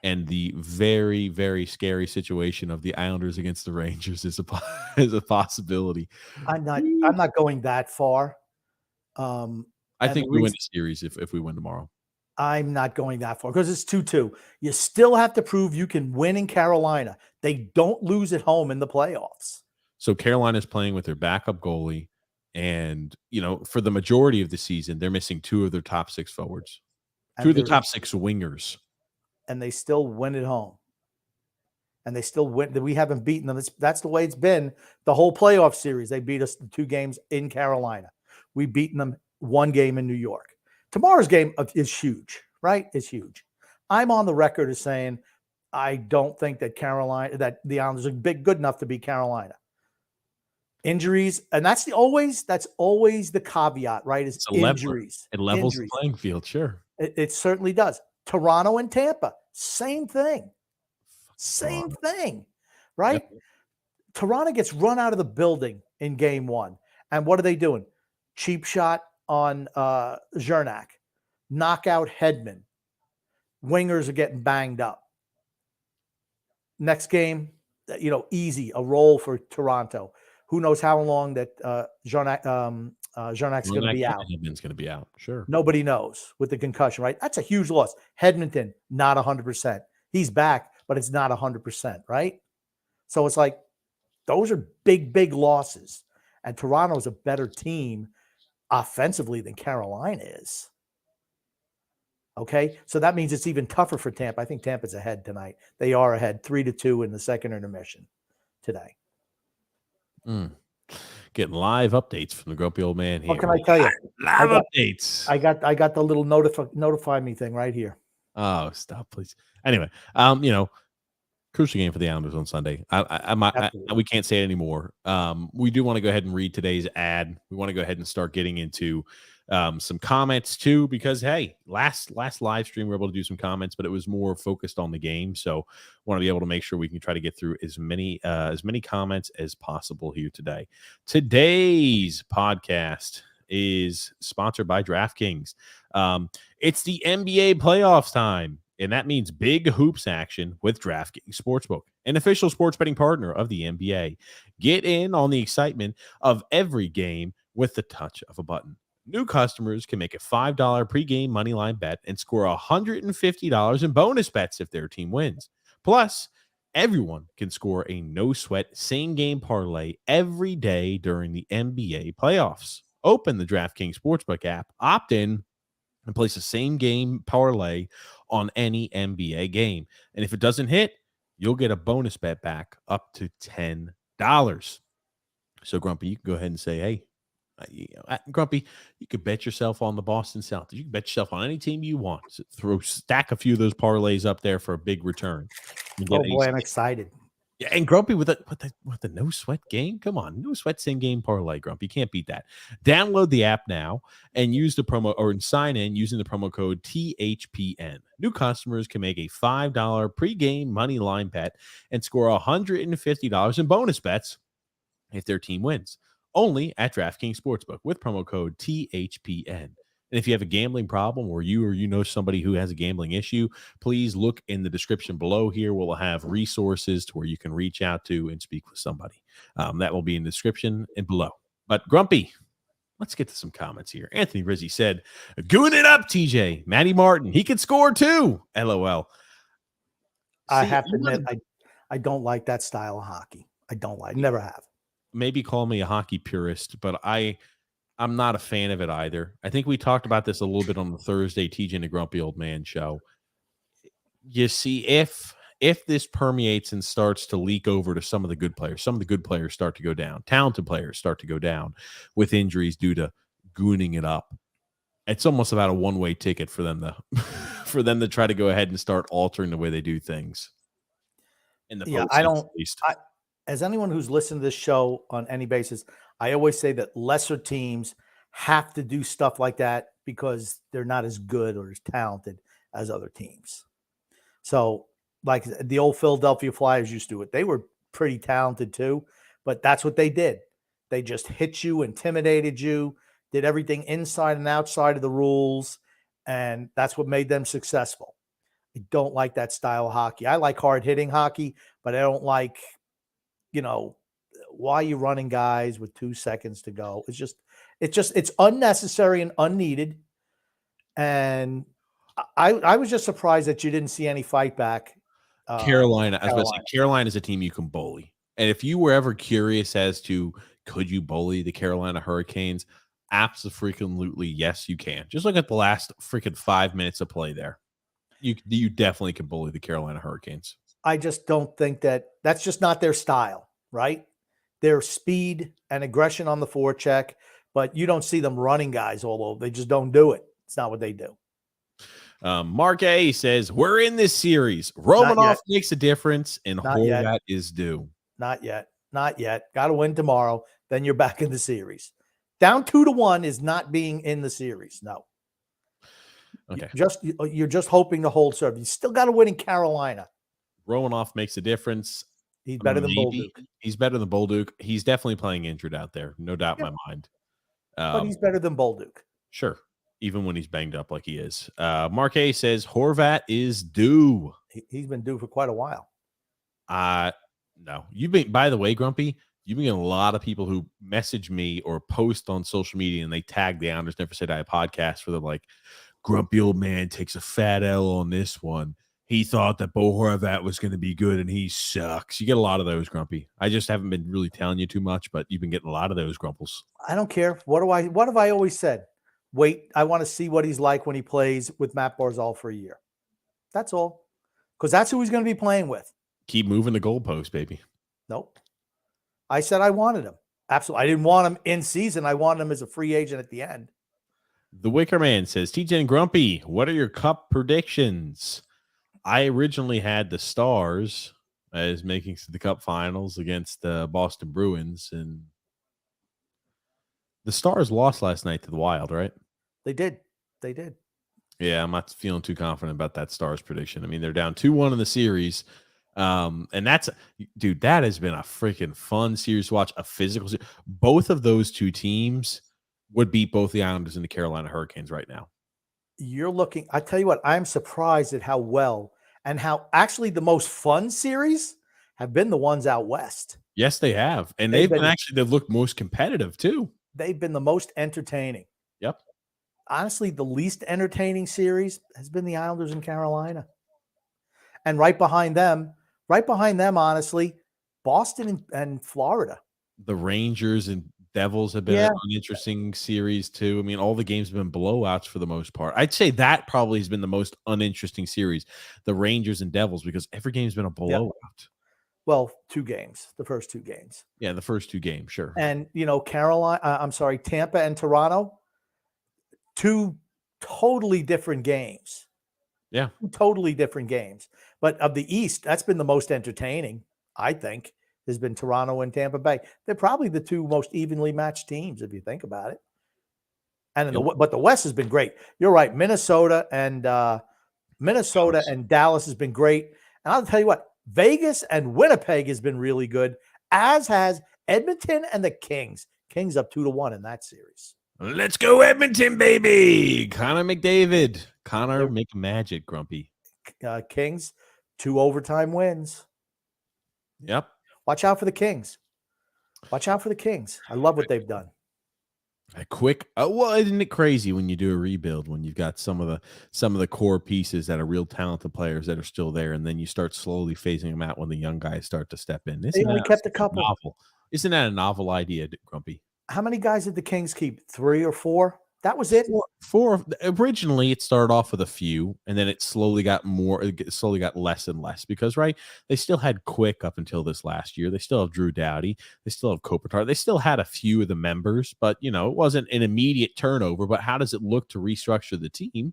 And the very, very scary situation of the Islanders against the Rangers is a possibility. I'm not going that far. I think we win the series if we win tomorrow. I'm not going that far because it's 2-2. You still have to prove you can win in Carolina. They don't lose at home in the playoffs. So Carolina's playing with their backup goalie, and for the majority of the season, they're missing 2 of their top 6 forwards, 2 of the top 6 wingers. And they still win at home. And they still win. We haven't beaten them. That's the way it's been the whole playoff series. They beat us the 2 games in Carolina. We've beaten them 1 game in New York. Tomorrow's game is huge, right? It's huge. I'm on the record as saying I don't think that the Islanders are good enough to beat Carolina. Injuries, and that's always the caveat, right? Is injuries. It levels the playing field, sure. It certainly does. Toronto and Tampa, same thing. Same thing, right? Yep. Toronto gets run out of the building in game 1. And what are they doing? Cheap shot on Zernak. Knockout Hedman. Wingers are getting banged up. Next game, easy, a roll for Toronto. Who knows how long that Zernak's going to be out. Hedman's going to be out, sure. Nobody knows with the concussion, right? That's a huge loss. Hedmonton, not 100%. He's back, but it's not 100%, right? So it's like those are big, big losses. And Toronto's a better team offensively than Carolina is. Okay, so that means it's even tougher for Tampa. I think Tampa's ahead tonight. They are ahead 3-2 in the second intermission today. Getting live updates from the grumpy old man here. What can I tell you? Live updates. I got the little notify me thing right here. Oh, stop, please. Anyway, crucial game for the Islanders on Sunday. We can't say it anymore. We do want to go ahead and read today's ad. We want to go ahead and start getting into some comments too, because hey, last live stream we were able to do some comments, but it was more focused on the game. So want to be able to make sure we can try to get through as many comments as possible here today. Today's podcast is sponsored by DraftKings. It's the NBA playoffs time, and that means big hoops action with DraftKings Sportsbook, an official sports betting partner of the NBA. Get in on the excitement of every game with the touch of a button. New customers can make a $5 pregame moneyline bet and score $150 in bonus bets if their team wins. Plus, everyone can score a no-sweat same-game parlay every day during the NBA playoffs. Open the DraftKings Sportsbook app, opt in, and place a same-game parlay on any NBA game. And if it doesn't hit, you'll get a bonus bet back up to $10. So, Grumpy, you can go ahead and say, hey, Grumpy, you could bet yourself on the Boston Celtics. You can bet yourself on any team you want. So stack a few of those parlays up there for a big return. Oh boy, I'm excited. Yeah, and Grumpy with the no sweat game. Come on, no sweat same game parlay, Grumpy. You can't beat that. Download the app now and use the promo or sign in using the promo code THPN. New customers can make a $5 pregame money line bet and score $150 in bonus bets if their team wins. Only at DraftKings Sportsbook with promo code THPN. And if you have a gambling problem or you know somebody who has a gambling issue, please look in the description below here. We'll have resources to where you can reach out to and speak with somebody. That will be in the description and below. But Grumpy, let's get to some comments here. Anthony Rizzi said, "Goon it up, TJ. Matty Martin, he could score too." LOL. I See, have to admit, I don't like that style of hockey. I don't like. Never have. maybe call me a hockey purist, but I'm not a fan of it either. I think we talked about this a little bit on the Thursday TJ and the Grumpy Old Man show. You see, if this permeates and starts to leak over to some of the good players start to go down. Talented players start to go down with injuries due to gooning it up. It's almost about a one-way ticket for them to for them to try to go ahead and start altering the way they do things. In the I postseason, don't. at least. As anyone who's listened to this show on any basis, I always say that lesser teams have to do stuff like that because they're not as good or as talented as other teams. So, like the old Philadelphia Flyers used to do it. They were pretty talented too, but that's what they did. They just hit you, intimidated you, did everything inside and outside of the rules, and that's what made them successful. I don't like that style of hockey. I like hard-hitting hockey, but I don't like, why are you running guys with 2 seconds to go? It's unnecessary and unneeded. And I was just surprised that you didn't see any fight back. Carolina, I was going to say, Carolina is a team you can bully. And if you were ever curious as to could you bully the Carolina Hurricanes, absolutely yes, you can. Just look at the last freaking 5 minutes of play there. You definitely can bully the Carolina Hurricanes. I just don't think that's just not their style, right? Their speed and aggression on the forecheck, but you don't see them running guys all over. They just don't do it. It's not what they do. Mark A says, "We're in this series. Romanov makes a difference, and Horvat is due." Not yet. Got to win tomorrow. Then you're back in the series. Down 2-1 is not being in the series. No. Okay. You're just hoping to hold serve. You still got to win in Carolina. Romanov makes a difference. He's better than Bolduc. He's better than Bolduc. He's definitely playing injured out there. No doubt in my mind. But he's better than Bolduc. Sure. Even when he's banged up like he is. Mark A says Horvat is due. He's been due for quite a while. No. By the way, Grumpy, you've been getting a lot of people who message me or post on social media and they tag the Islanders Never Say Die podcast for the like, Grumpy Old Man takes a fat L on this one. He thought that Bo Horvat was going to be good and he sucks. You get a lot of those, Grumpy. I just haven't been really telling you too much, but you've been getting a lot of those, Grumples. I don't care. What have I always said? Wait, I want to see what he's like when he plays with Matt Barzal for a year. That's all. Because that's who he's going to be playing with. Keep moving the goalpost, baby. Nope. I said I wanted him. Absolutely. I didn't want him in season. I wanted him as a free agent at the end. The Wicker Man says, TJ and Grumpy, what are your cup predictions? I originally had the Stars as making the cup finals against the Boston Bruins, and the Stars lost last night to the Wild, right? They did. Yeah, I'm not feeling too confident about that Stars prediction. I mean, they're down 2-1 in the series. And that has been a freaking fun series to watch, a physical series. Both of those two teams would beat both the Islanders and the Carolina Hurricanes right now. I tell you what, I'm surprised at how well and how actually the most fun series have been the ones out west. Yes, they have. And they've looked most competitive too. They've been the most entertaining. Yep. Honestly, the least entertaining series has been the Islanders in Carolina. And right behind them, honestly, Boston and Florida. The Rangers and Devils have been an uninteresting series too. I mean, all the games have been blowouts for the most part. I'd say that probably has been the most uninteresting series, the Rangers and Devils, because every game's been a blowout. Yep. Well, 2 games, the first 2 games. Yeah, the first 2 games, sure. And, Tampa and Toronto, 2 totally different games. Yeah. 2 totally different games. But of the East, that's been the most entertaining, I think, has been Toronto and Tampa Bay. They're probably the 2 most evenly matched teams, if you think about it. And but the West has been great. You're right. Minnesota and Dallas has been great. And I'll tell you what, Vegas and Winnipeg has been really good, as has Edmonton and the Kings. Kings up 2-1 in that series. Let's go Edmonton, baby. Connor McDavid. Connor McMagic, Grumpy. Kings, 2 overtime wins. Yep. Watch out for the Kings. I love what they've done. A quick, well, isn't it crazy when you do a rebuild when you've got some of the core pieces that are real talented players that are still there, and then you start slowly phasing them out when the young guys start to step in. They Isn't only that kept a such a couple. novel? Isn't that a novel idea, Grumpy? How many guys did the Kings keep? 3 or 4? That was it? Four. Originally, it started off with a few, and then it slowly got more. It slowly got less and less because, right, they still had Quick up until this last year. They still have Drew Doughty. They still have Kopitar. They still had a few of the members, but it wasn't an immediate turnover. But how does it look to restructure the team?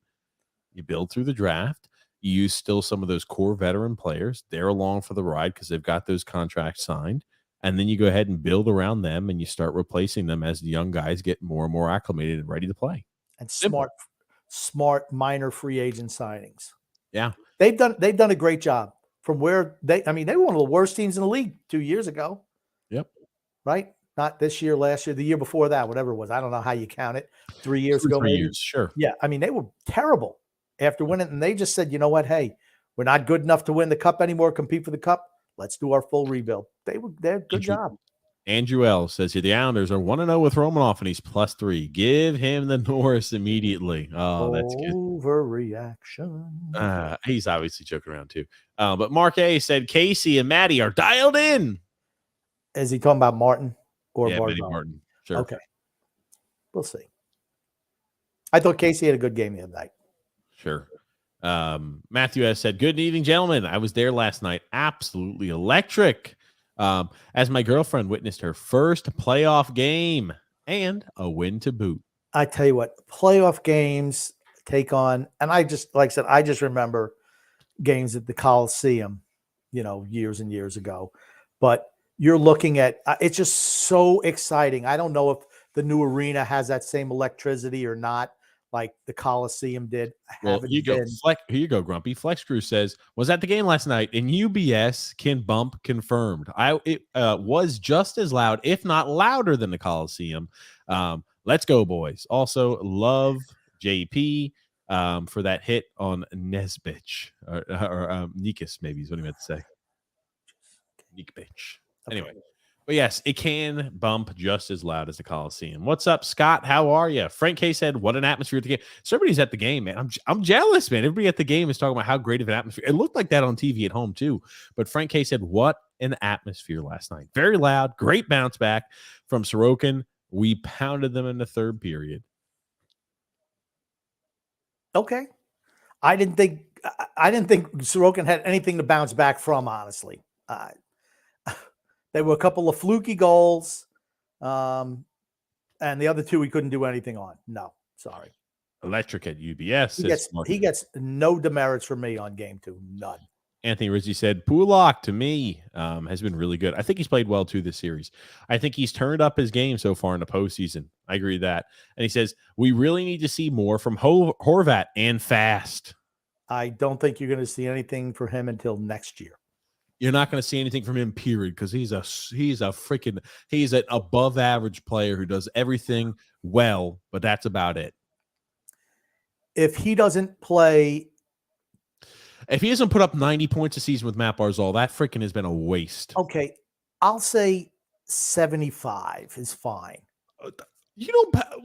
You build through the draft. You use still some of those core veteran players. They're along for the ride because they've got those contracts signed. And then you go ahead and build around them and you start replacing them as the young guys get more and more acclimated and ready to play. And Simple. smart minor free agent signings. Yeah. They've done a great job from where they were one of the worst teams in the league 2 years ago. Yep. Right? Not this year, last year, the year before that, whatever it was. I don't know how you count it. 3 years ago, 3 maybe. years, sure. Yeah. I mean, they were terrible after winning, and they just said, you know what? Hey, we're not good enough to win the cup anymore, compete for the cup. Let's do our full rebuild. They're good job. Andrew L says here the Islanders are 1-0 with Romanoff, and he's +3. Give him the Norris immediately. Oh, that's good. Overreaction. He's obviously joking around too. But Mark A said Casey and Maddie are dialed in. Is he talking about Martin or Matty Martin? Sure. Okay. We'll see. I thought Casey had a good game the other night. Sure. Matthew S said, good evening, gentlemen. I was there last night. Absolutely electric. As my girlfriend witnessed her first playoff game and a win to boot. I tell you what, playoff games take on, and I just, like I said, I just remember games at the Coliseum, years and years ago. But you're looking at, it's just so exciting. I don't know if the new arena has that same electricity or not, like the Coliseum did. Well, here you go, Grumpy. Flex Crew says, was at the game last night, and UBS can bump confirmed. It was just as loud, if not louder than the Coliseum. Let's go, boys. Also, love JP for that hit on Nesbitch or Nikas, maybe is what he meant to say. Nikbitch. Anyway. But yes, it can bump just as loud as the Coliseum. What's up, Scott? How are you? Frank K said, what an atmosphere at the game. So everybody's at the game, man. I'm jealous, man. Everybody at the game is talking about how great of an atmosphere. It looked like that on TV at home, too. But Frank K said, what an atmosphere last night. Very loud. Great bounce back from Sorokin. We pounded them in the third period. Okay. I didn't think Sorokin had anything to bounce back from, honestly. There were a couple of fluky goals, and the other two we couldn't do anything on. No, sorry. Electric at UBS. He gets no demerits from me on game 2. None. Anthony Rizzi said, Pulak, to me, has been really good. I think he's played well, too, this series. I think he's turned up his game so far in the postseason. I agree with that. And he says, we really need to see more from Horvat and fast. I don't think you're going to see anything for him until next year. You're not going to see anything from him, period, because he's an above average player who does everything well, but that's about it. If he doesn't play, if he doesn't put up 90 points a season with Matt Barzal, that freaking has been a waste. Okay, I'll say 75 is fine.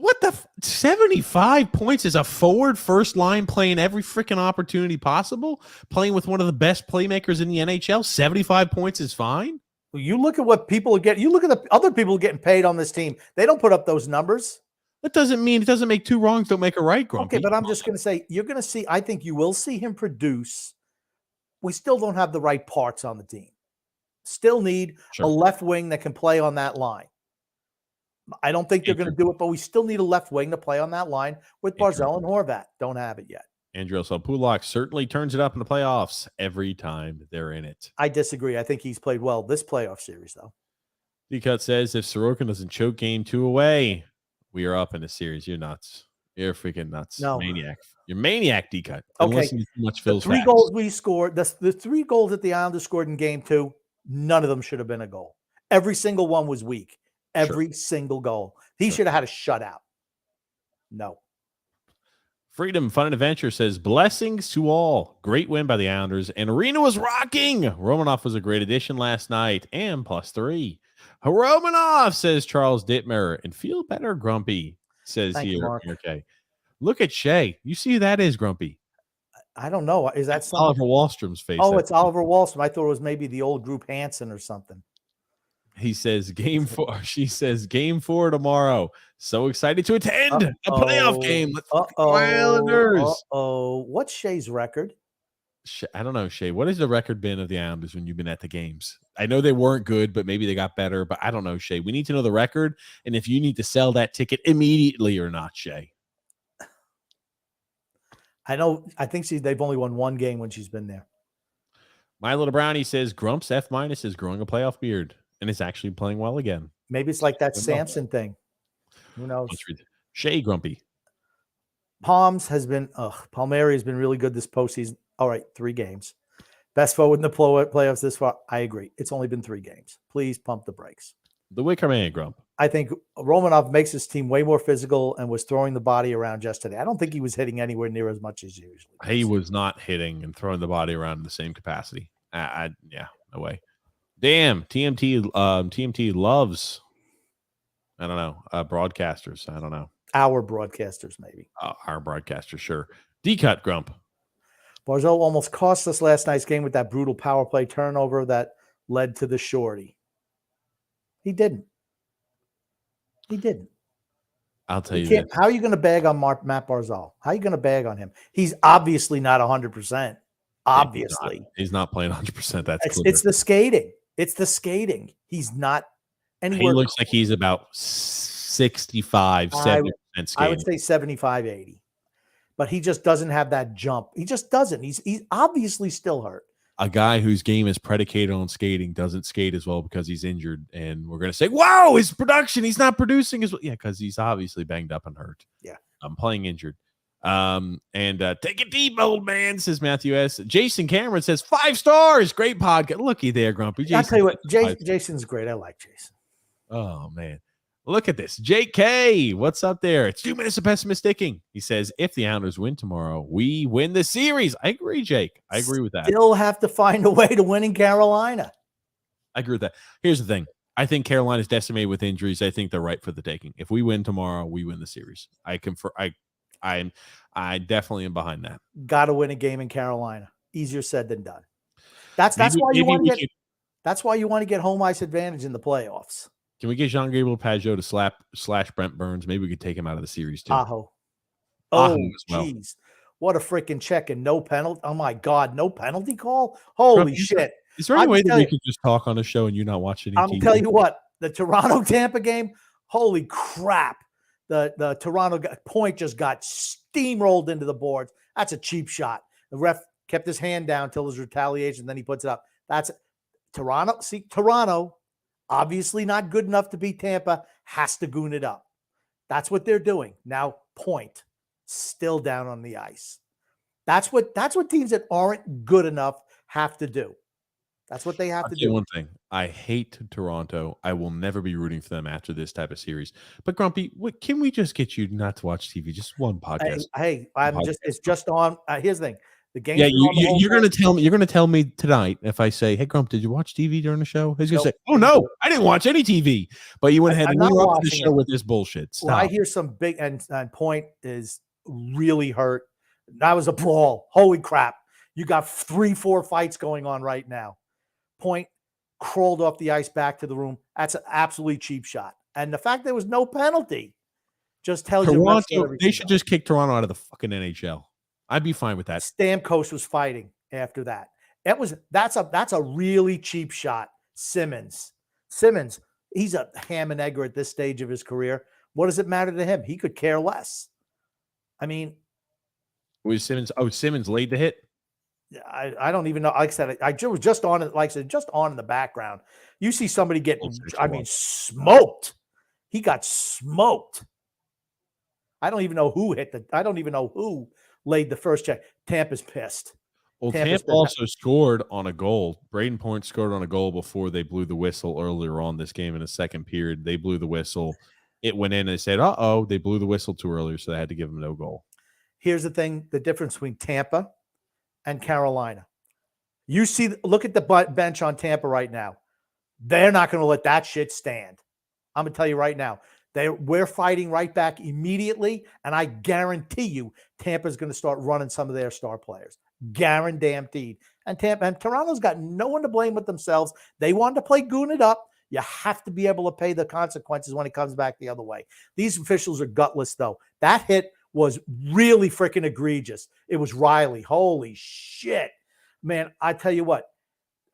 What the 75 points is a forward first line playing every freaking opportunity possible, playing with one of the best playmakers in the NHL. 75 points is fine. You look at what people are getting. You look at the other people getting paid on this team. They don't put up those numbers. That doesn't mean it doesn't make two wrongs don't make a right, Grumpy. Okay, but I'm just going to say you're going to see. I think you will see him produce. We still don't have the right parts on the team. Still need a left wing that can play on that line. I don't think they're going to do it, but we still need a left wing to play on that line with Barzal and Horvat. Don't have it yet. Andrew Pulak certainly turns it up in the playoffs every time they're in it. I disagree. I think he's played well this playoff series, though. D-Cut says if Sorokin doesn't choke game 2 away, we are up in the series. You're nuts. You're freaking nuts. No. Maniac. You're maniac, D-Cut. Okay. Too much Phil's the 3 goals we scored, the 3 goals that the Islanders scored in game 2, none of them should have been a goal. Every single one was weak. Every single goal. He should have had a shutout. No. Freedom Fun and Adventure says, blessings to all. Great win by the Islanders. And Arena was rocking. Romanoff was a great addition last night. And +3. Romanoff, says Charles Dittmer. And feel better, Grumpy. says Thank you, here. Mark. Okay. Look at Shay. You see who that is, Grumpy? I don't know. Is that That's Oliver Wallstrom's face? Oh, it's Oliver Wallstrom. I thought it was maybe the old group Hansen or something. He says game 4. She says game 4 tomorrow. So excited to attend a playoff game. Let's go Islanders. What's Shay's record? I don't know, Shay. What has the record been of the Islanders when you've been at the games? I know they weren't good, but maybe they got better. But I don't know, Shay. We need to know the record and if you need to sell that ticket immediately or not, Shay. I think they've only won one game when she's been there. My Little Brownie says Grumps F- is growing a playoff beard and is actually playing well again. Maybe it's like that Samson thing. Who knows? Shay Grumpy. Palmieri has been really good this postseason. All right, 3 games. Best forward in the playoffs this far. I agree. It's only been 3 games. Please pump the brakes. The Wicker Man, Grump. I think Romanov makes his team way more physical and was throwing the body around just today. I don't think he was hitting anywhere near as much as usually. He was not hitting and throwing the body around in the same capacity. Yeah, no way. Damn, TMT loves, I don't know, broadcasters. I don't know. Our broadcasters, maybe. Our broadcasters, sure. D-cut, Grump. Barzal almost cost us last night's game with that brutal power play turnover that led to the shorty. He didn't. I'll tell you this. How are you going to bag on Matt Barzal? How are you going to bag on him? He's obviously not 100%. Obviously. He's not playing 100%. It's the skating. It's the skating. He's not anywhere. He looks like he's about 65, 70% skating. I would say 75, 80. But he just doesn't have that jump. He just doesn't. He's obviously still hurt. A guy whose game is predicated on skating doesn't skate as well because he's injured. And we're going to say, wow, his production, he's not producing as well. Yeah, because he's obviously banged up and hurt. Yeah. I'm playing injured. And take it deep, old man, says Matthew S. Jason Cameron says 5 stars. Great podcast. Looky there, Grumpy. Jason, I'll tell you what, Jason's great. I like Jason. Oh, man. Look at this. JK, what's up there? It's 2 minutes of pessimisticking. He says, if the Islanders win tomorrow, we win the series. I agree, Jake. I agree with that. Still have to find a way to win in Carolina. I agree with that. Here's the thing. I think Carolina's decimated with injuries. I think they're right for the taking. If we win tomorrow, we win the series. I definitely am behind that. Got to win a game in Carolina. Easier said than done. That's why you want to get. That's why you want to get home ice advantage in the playoffs. Can we get Jean-Gabriel Pageau to slash Brent Burns? Maybe we could take him out of the series too. Oh, jeez. What a freaking check and no penalty. Oh, my God. No penalty call? Holy shit. Is there any way that we could just talk on the show and you not watch any TV? I'll tell you what. The Toronto-Tampa game, holy crap. The Toronto point just got steamrolled into the boards. That's a cheap shot. The ref kept his hand down until his retaliation, then he puts it up. That's Toronto. See, Toronto, obviously not good enough to beat Tampa, has to goon it up. That's what they're doing. Now, point, still down on the ice. That's what teams that aren't good enough have to do. That's what they have to do. One thing, I hate Toronto. I will never be rooting for them after this type of series. But Grumpy, can we just get you not to watch TV? Just one podcast. It's just on. Here's the thing. The game. Yeah, you're going to tell me. You're going to tell me tonight if I say, "Hey, Grump, did you watch TV during the show?" He's going to say, "Oh no, I didn't watch any TV." But you went ahead and interrupted the show with this bullshit. Stop. Well, I hear some big and point is really hurt. That was a brawl. Holy crap! You got 3-4 fights going on right now. Point crawled off the ice back to the room. That's an absolutely cheap shot. And the fact there was no penalty just tells Toronto, you they should just kick Toronto out of the fucking NHL. I'd be fine with that. Stamkos was fighting after that. That's a really cheap shot. Simmons, he's a ham and egger at this stage of his career. What does it matter to him? He could care less. I mean, was Simmons? Oh, Simmons laid the hit. I don't even know. Like I said, I was just on it. Like I said, just on in the background. You see somebody get, smoked. He got smoked. I don't even know who laid the first check. Tampa's pissed. Well, Tampa also scored on a goal. Braden Point scored on a goal before they blew the whistle earlier on this game in the second period. They blew the whistle. It went in and they said, uh-oh, they blew the whistle too early, so they had to give them no goal. Here's the thing, the difference between Tampa and Carolina. Look at the bench on Tampa right now. They're not going to let that shit stand. I'm going to tell you right now. We're fighting right back immediately, and I guarantee you Tampa's going to start running some of their star players. Guaranteed. And Toronto's got no one to blame but themselves. They wanted to play goon it up. You have to be able to pay the consequences when it comes back the other way. These officials are gutless, though. That hit was really freaking egregious. It was Riley. Holy shit. Man, I tell you what,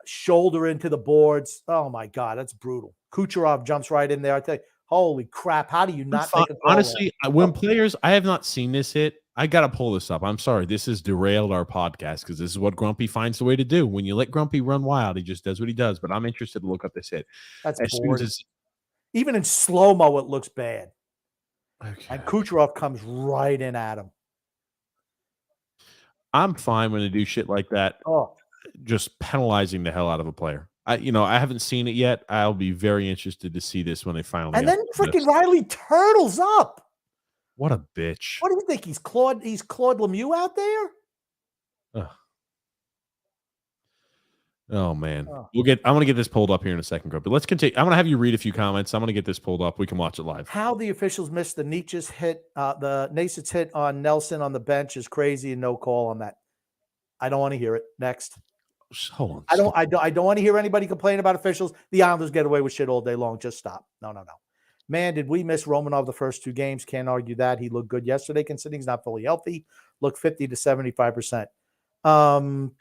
shoulder into the boards. Oh, my God, that's brutal. Kucherov jumps right in there. I tell you, holy crap. How do you not take a call? Honestly, when players, I have not seen this hit. I got to pull this up. I'm sorry. This has derailed our podcast because this is what Grumpy finds the way to do. When you let Grumpy run wild, he just does what he does. But I'm interested to look up this hit. That's bored. Even in slow-mo, it looks bad. Okay. And Kucherov comes right in at him. I'm fine when they do shit like that. Oh, just penalizing the hell out of a player. I haven't seen it yet. I'll be very interested to see this when they finally. And then freaking Riley turtles up. What a bitch! What do you think? He's Claude Lemieux out there? Ugh. Oh man, I'm gonna get this pulled up here in a second, but let's continue. I'm gonna have you read a few comments. I'm gonna get this pulled up. We can watch it live. How the officials missed the Nietzsche's hit, the Nasic's hit on Nelson on the bench is crazy, and no call on that. I don't want to hear it. Next. Hold on. I don't want to hear anybody complain about officials. The Islanders get away with shit all day long. Just stop. No. Man, did we miss Romanov the first 2 games? Can't argue that. He looked good yesterday, considering he's not fully healthy. Looked 50 to 75%.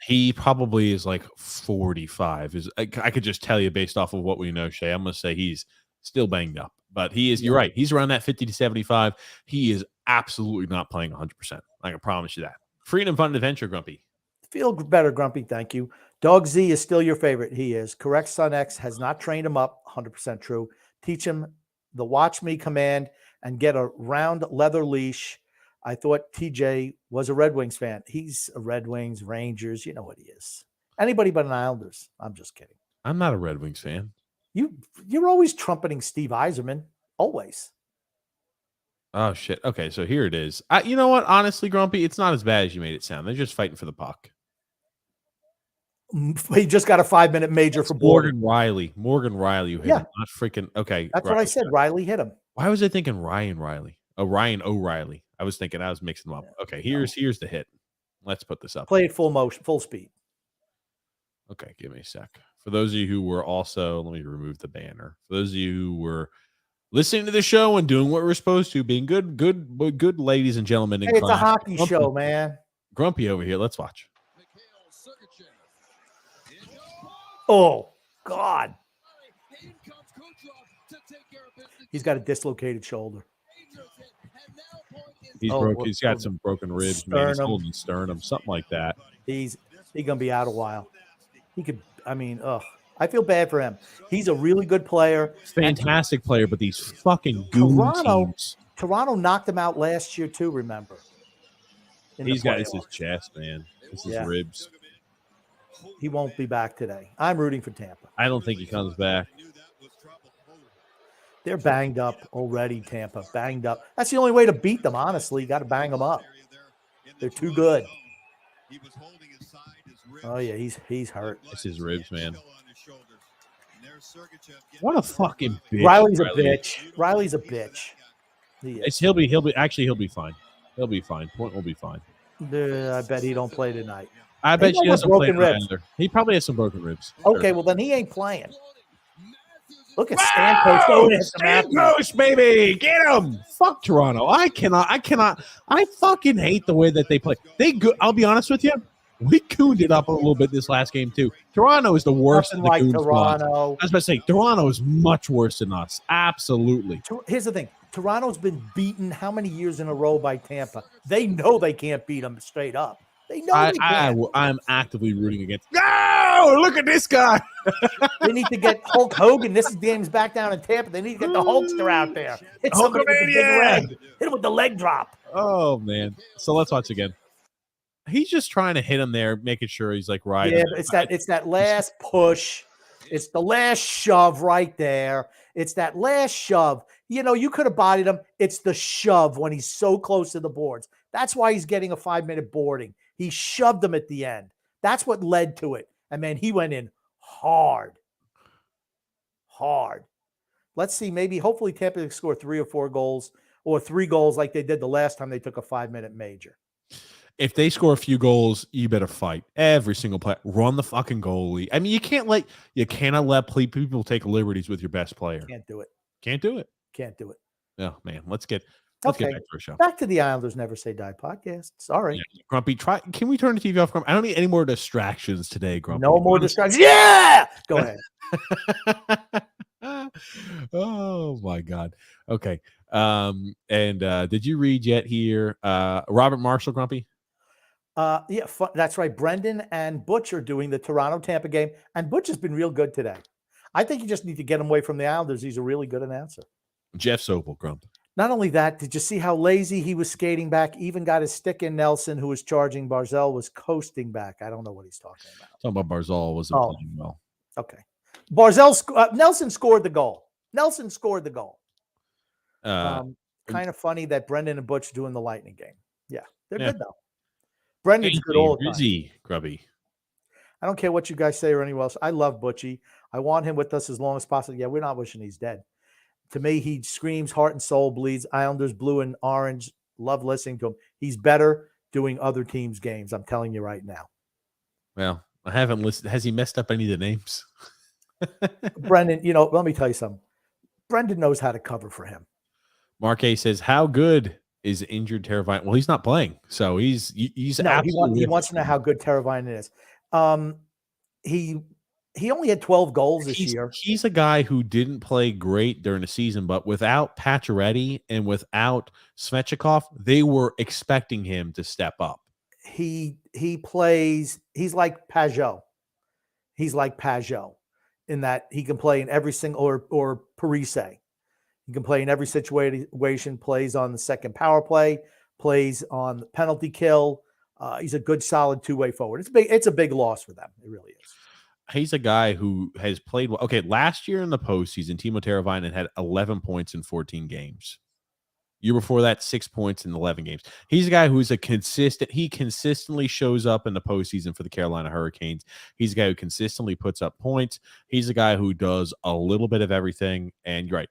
He probably is like 45. I could just tell you based off of what we know, Shay. I'm going to say he's still banged up, but he is. You're right. He's around that 50 to 75. He is absolutely not playing 100%. I can promise you that. Freedom, fun, adventure, Grumpy. Feel better, Grumpy. Thank you. Dog Z is still your favorite. He is. Correct. Son X has not trained him up. 100% true. Teach him the watch me command and get a round leather leash. I thought TJ was a Red Wings fan. He's a Red Wings, Rangers. You know what he is. Anybody but an Islanders. I'm just kidding. I'm not a Red Wings fan. You're always trumpeting Steve Yzerman. Always. Oh, shit. Okay, so here it is. You know what? Honestly, Grumpy, it's not as bad as you made it sound. They're just fighting for the puck. He just got a 5-minute major for Morgan Riley. Morgan Riley who hit him. Not freaking. Okay. That's what I said. Riley hit him. Why was I thinking Ryan Riley? Oh, Ryan O'Reilly. I was mixing them up. Okay, here's the hit. Let's put this up. Play it full motion, full speed. Okay, give me a sec. For those of you who were also, let me remove the banner. For those of you who were listening to the show and doing what we're supposed to, being good ladies and gentlemen. Hey, it's a hockey show, man. Grumpy over here. Let's watch. Oh, God. He's got a dislocated shoulder. He's broke. He's got some broken ribs. Maybe he's holding sternum, something like that. He's gonna be out a while. He could. I mean, I feel bad for him. He's a really good player, fantastic player. But these fucking goon teams. Toronto knocked him out last year too. Remember? He's got his chest, man. It's his ribs. He won't be back today. I'm rooting for Tampa. I don't think he comes back. They're banged up already, Tampa. Banged up. That's the only way to beat them, honestly. You got to bang them up. They're too good. Oh, yeah, he's hurt. It's his ribs, man. What a fucking bitch. Riley's a bitch. Riley's a bitch. He'll be fine. He'll be fine. Point will be fine. I bet he don't play tonight. I bet he has broken ribs. He probably has some broken ribs. Okay, well then he ain't playing. Look at Stamkos. Stamkos, baby, get him! Fuck Toronto. I fucking hate the way that they play. I'll be honest with you. We cooned it up a little bit this last game too. Toronto is the worst in the coon squad. I was about to say Toronto is much worse than us. Absolutely. Here's the thing. Toronto's been beaten how many years in a row by Tampa? They know they can't beat them straight up. They know they can't. I'm actively rooting against. No, look at this guy. They need to get Hulk Hogan. This game's back down in Tampa. They need to get the Hulkster out there. Hit somebody with the big leg. Hit him with the leg drop. Oh man. So let's watch again. He's just trying to hit him there, making sure he's like right. Yeah, it's that last push. It's the last shove right there. It's that last shove. You know, you could have bodied him. It's the shove when he's so close to the boards. That's why he's getting a 5-minute boarding. He shoved him at the end. That's what led to it. And man, he went in hard. Let's see. Maybe, hopefully, Tampa can score 3 or 4 goals or 3 goals like they did the last time they took a 5-minute major. If they score a few goals, you better fight every single play. Run the fucking goalie. I mean, you cannot let people take liberties with your best player. Can't do it. Can't do it. Can't do it. Oh man, let's get Okay. back to our show. Back to the Islanders Never Say Die podcast. Sorry. Yeah. Grumpy, can we turn the TV off, Grumpy? I don't need any more distractions today, Grumpy. No more distractions. Yeah. Go ahead. Oh my God. Okay. Did you read yet here? Robert Marshall, Grumpy? Yeah, that's right. Brendan and Butch are doing the Toronto-Tampa game, and Butch has been real good today. I think you just need to get him away from the Islanders. He's a really good announcer. Jeff Sobel, Grump. Not only that, did you see how lazy he was skating back? Even got his stick in. Nelson, who was charging Barzal, was coasting back. I don't know what he's talking about. Talking about Barzal wasn't playing well. Okay. Nelson scored the goal. Nelson scored the goal. Kind of funny that Brendan and Butch doing the Lightning game. Yeah, they're good though. Brendan's good all the time. Grubby. I don't care what you guys say or anyone else. I love Butchie. I want him with us as long as possible. Yeah, we're not wishing he's dead. To me, he screams, heart and soul bleeds. Islanders blue and orange. Love listening to him. He's better doing other teams' games. I'm telling you right now. Well, I haven't listened. Has he messed up any of the names? Brendan, let me tell you something. Brendan knows how to cover for him. Mark A says, how good is injured Teravainen? Well, he's not playing. So he's absolutely. He wants to know how good Teravainen is. He only had 12 goals this year. He's a guy who didn't play great during the season, but without Pacioretty and without Svechnikov, they were expecting him to step up. He plays. He's like Pajot. He's like Pajot in that he can play in every single or Parise. He can play in every situation. Plays on the second power play. Plays on the penalty kill. He's a good, solid two-way forward. It's a big loss for them. It really is. He's a guy who has played well. Okay, last year in the postseason, Timo Teravainen had 11 points in 14 games. Year before that, 6 points in 11 games. He's a guy who's he consistently shows up in the postseason for the Carolina Hurricanes. He's a guy who consistently puts up points. He's a guy who does a little bit of everything. And you're right,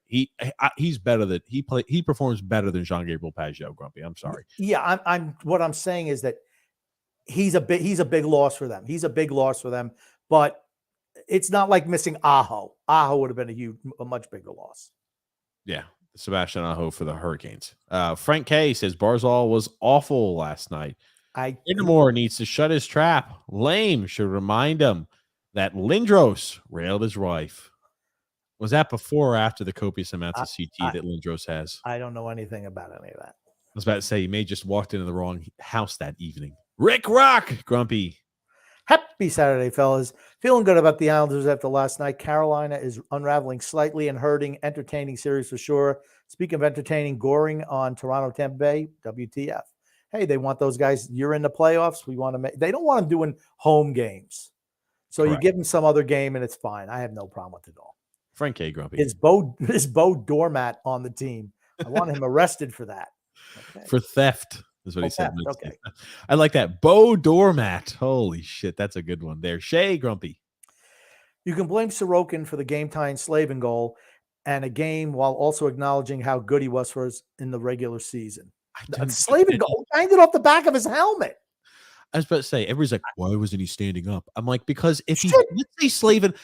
he's better than he performs better than Jean-Gabriel Pajot, Grumpy. I'm sorry. Yeah, what I'm saying is that he's a big loss for them. He's a big loss for them, but it's not like missing Aho. Aho would have been a much bigger loss. Yeah. Sebastian Aho for the Hurricanes. Frank K says Barzal was awful last night. Indemore needs to shut his trap. Lame should remind him that Lindros railed his wife. Was that before or after the copious amounts of CT that Lindros has? I don't know anything about any of that. I was about to say, you may just walked into the wrong house that evening. Rick Rock, Grumpy. Happy Saturday, fellas. Feeling good about the Islanders after last night. Carolina is unraveling slightly and hurting. Entertaining series for sure. Speaking of entertaining, Goring on Toronto, Tampa Bay, WTF. Hey, they want those guys. You're in the playoffs. They don't want them doing home games. So Correct. You give them some other game and it's fine. I have no problem with it all. Frank K. Grumpy. Is Bo Doormat on the team? I want him arrested for that. Okay. For theft. Is what he said. Okay. I like that. Bo Doormat. Holy shit. That's a good one there. Shay Grumpy. You can blame Sorokin for the game-tying Slavin goal and a game while also acknowledging how good he was for us in the regular season. Slavin goal banged it off the back of his helmet. I was about to say, everybody's like, why wasn't he standing up? I'm like, because if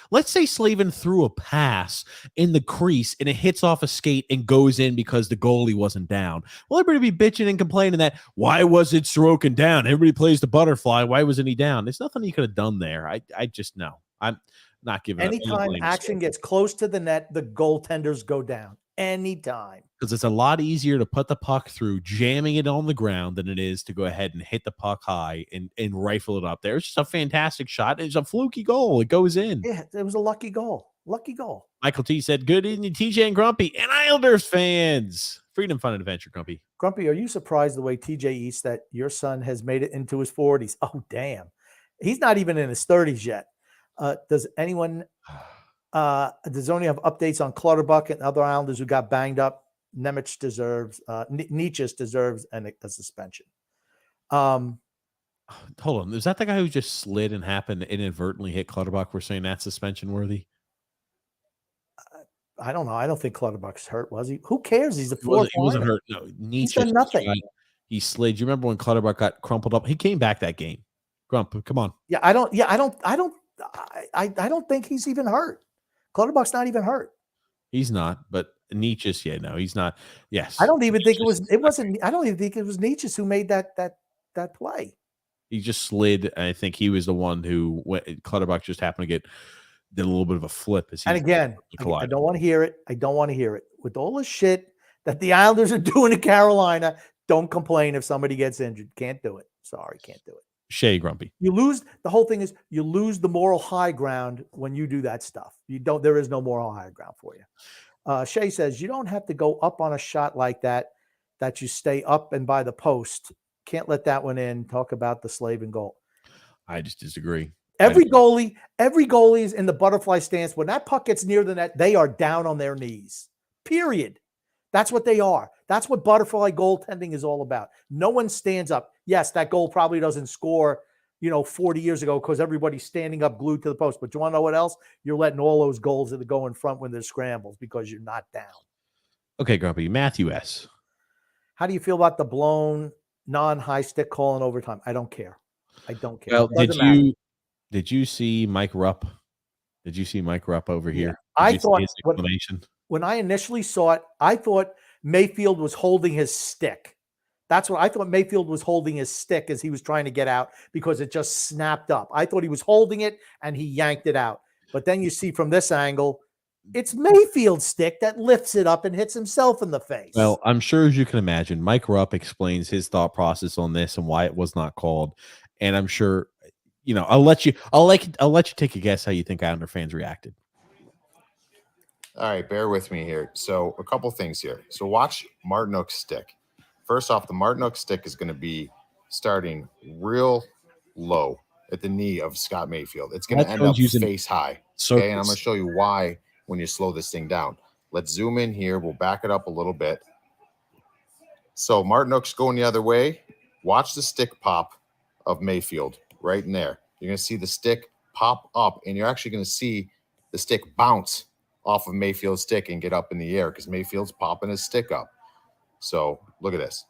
let's say Slavin threw a pass in the crease and it hits off a skate and goes in because the goalie wasn't down. Well, everybody be bitching and complaining that why wasn't Sorokin down? Everybody plays the butterfly. Why wasn't he down? There's nothing he could have done there. I just know. I'm not giving up. Anytime action gets close to the net, the goaltenders go down. Anytime. Because it's a lot easier to put the puck through, jamming it on the ground, than it is to go ahead and hit the puck high and rifle it up there. It's just a fantastic shot. It's a fluky goal. It goes in. Yeah, it was a lucky goal. Lucky goal. Michael T said, good evening, TJ and Grumpy and Islanders fans. Freedom, fun, and adventure, Grumpy. Grumpy, are you surprised the way TJ eats that your son has made it into his 40s? Oh, damn. He's not even in his 30s yet. Does anyone... does only have updates on Clutterbuck and other Islanders who got banged up? Nemec deserves, Nietzsche deserves a suspension. Hold on. Is that the guy who just slid and happened to inadvertently hit Clutterbuck? We're saying that's suspension worthy? I don't know. I don't think Clutterbuck's hurt, was he? Who cares? He's the He wasn't, fourth he wasn't liner. hurt. No, He's Nietzsche done nothing. he slid. You remember when Clutterbuck got crumpled up? He came back that game. Grump, come on. Yeah, I don't think he's even hurt. Clutterbuck's not even hurt. He's not, but Nietzsche, yeah, no, he's not. Yes. I don't even think it wasn't I don't even think it was Nietzsche who made that play. He just slid, and I think he was the one who Clutterbuck just happened to did a little bit of a flip. And again, I don't want to hear it. I don't want to hear it. With all the shit that the Islanders are doing to Carolina, don't complain if somebody gets injured. Can't do it. Sorry, can't do it. Shea Grumpy. You lose. The whole thing is you lose the moral high ground when you do that stuff. There is no moral high ground for you. Shea says you don't have to go up on a shot like that you stay up and by the post. Can't let that one in. Talk about the slave and goal. I just disagree. Every goalie is in the butterfly stance. When that puck gets near the net, they are down on their knees. Period. That's what they are. That's what butterfly goaltending is all about. No one stands up. Yes, that goal probably doesn't score, 40 years ago because everybody's standing up glued to the post. But you want to know what else? You're letting all those goals that go in front when there's scrambles because you're not down. Okay, Grumpy. Matthew S. How do you feel about the blown non-high stick call in overtime? I don't care. I don't care. Well, did you see Mike Rupp? Did you see Mike Rupp over here? I thought when I initially saw it, I thought Mayfield was holding his stick. That's what I thought. Mayfield was holding his stick as he was trying to get out because it just snapped up. I thought he was holding it and he yanked it out. But then you see from this angle, it's Mayfield's stick that lifts it up and hits himself in the face. Well, I'm sure as you can imagine, Mike Rupp explains his thought process on this and why it was not called. And I'm sure, I'll let you take a guess how you think Islander fans reacted. All right, bear with me here. So a couple things here. So watch Martinook's stick. First off, the Martinook stick is going to be starting real low at the knee of Scott Mayfield. It's going to end up face high. Okay, and I'm going to show you why when you slow this thing down. Let's zoom in here. We'll back it up a little bit. So Martinook's going the other way. Watch the stick pop of Mayfield right in there. You're going to see the stick pop up, and you're actually going to see the stick bounce off of Mayfield's stick and get up in the air because Mayfield's popping his stick up. So look at this.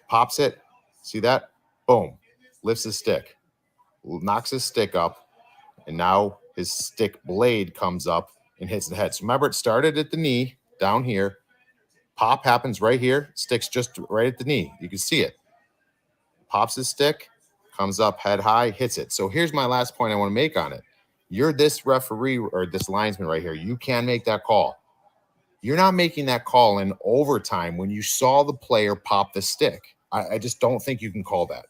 Pops it. See that? Boom. Lifts his stick. Knocks his stick up. And now his stick blade comes up and hits the head. So remember, it started at the knee down here. Pop happens right here. Stick's just right at the knee. You can see it. Pops his stick. Comes up head high. Hits it. So here's my last point I want to make on it. You're this referee or this linesman right here. You can make that call. You're not making that call in overtime when you saw the player pop the stick. I just don't think you can call that.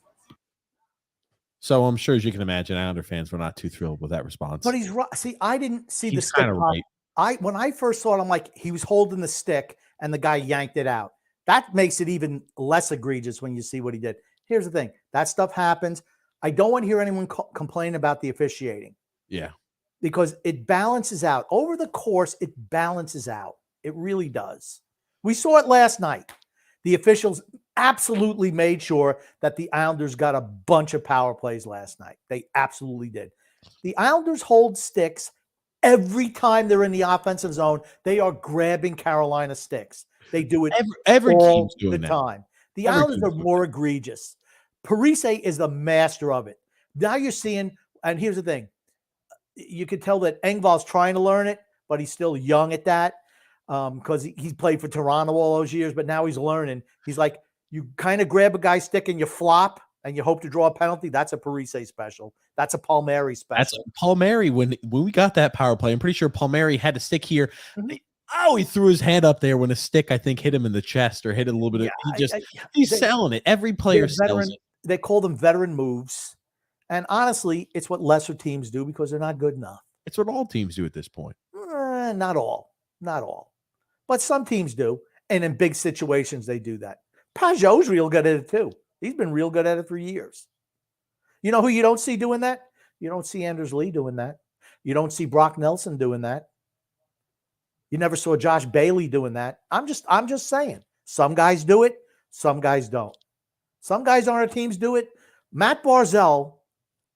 So I'm sure, as you can imagine, Islander fans were not too thrilled with that response. But he's right. See, I didn't see the stick pop. Right. When I first saw it, I'm like, he was holding the stick and the guy yanked it out. That makes it even less egregious when you see what he did. Here's the thing. That stuff happens. I don't want to hear anyone complain about the officiating. Yeah. Because it balances out. Over the course, it balances out. It really does. We saw it last night. The officials absolutely made sure that the Islanders got a bunch of power plays last night. They absolutely did. The Islanders hold sticks every time they're in the offensive zone. They are grabbing Carolina sticks. They do it every all team's doing the that. time. The Islanders are more egregious. Parise is the master of it. Now you're seeing, and here's the thing. You could tell that Engvall's trying to learn it, but he's still young at that because he's played for Toronto all those years, but now he's learning. He's like, you kind of grab a guy's stick and you flop and you hope to draw a penalty. That's a Parise special. That's a Palmieri special. That's Palmieri. When we got that power play, I'm pretty sure Palmieri had a stick here. Mm-hmm. He threw his hand up there when a stick, I think, hit him in the chest or hit it a little bit. He's selling it. Every player sells it. They call them veteran moves. And honestly, it's what lesser teams do because they're not good enough. It's what all teams do at this point. Not all. But some teams do. And in big situations, they do that. Pajot's real good at it too. He's been real good at it for years. You know who you don't see doing that? You don't see Anders Lee doing that. You don't see Brock Nelson doing that. You never saw Josh Bailey doing that. I'm just saying. Some guys do it. Some guys don't. Some guys on our teams do it. Matt Barzell,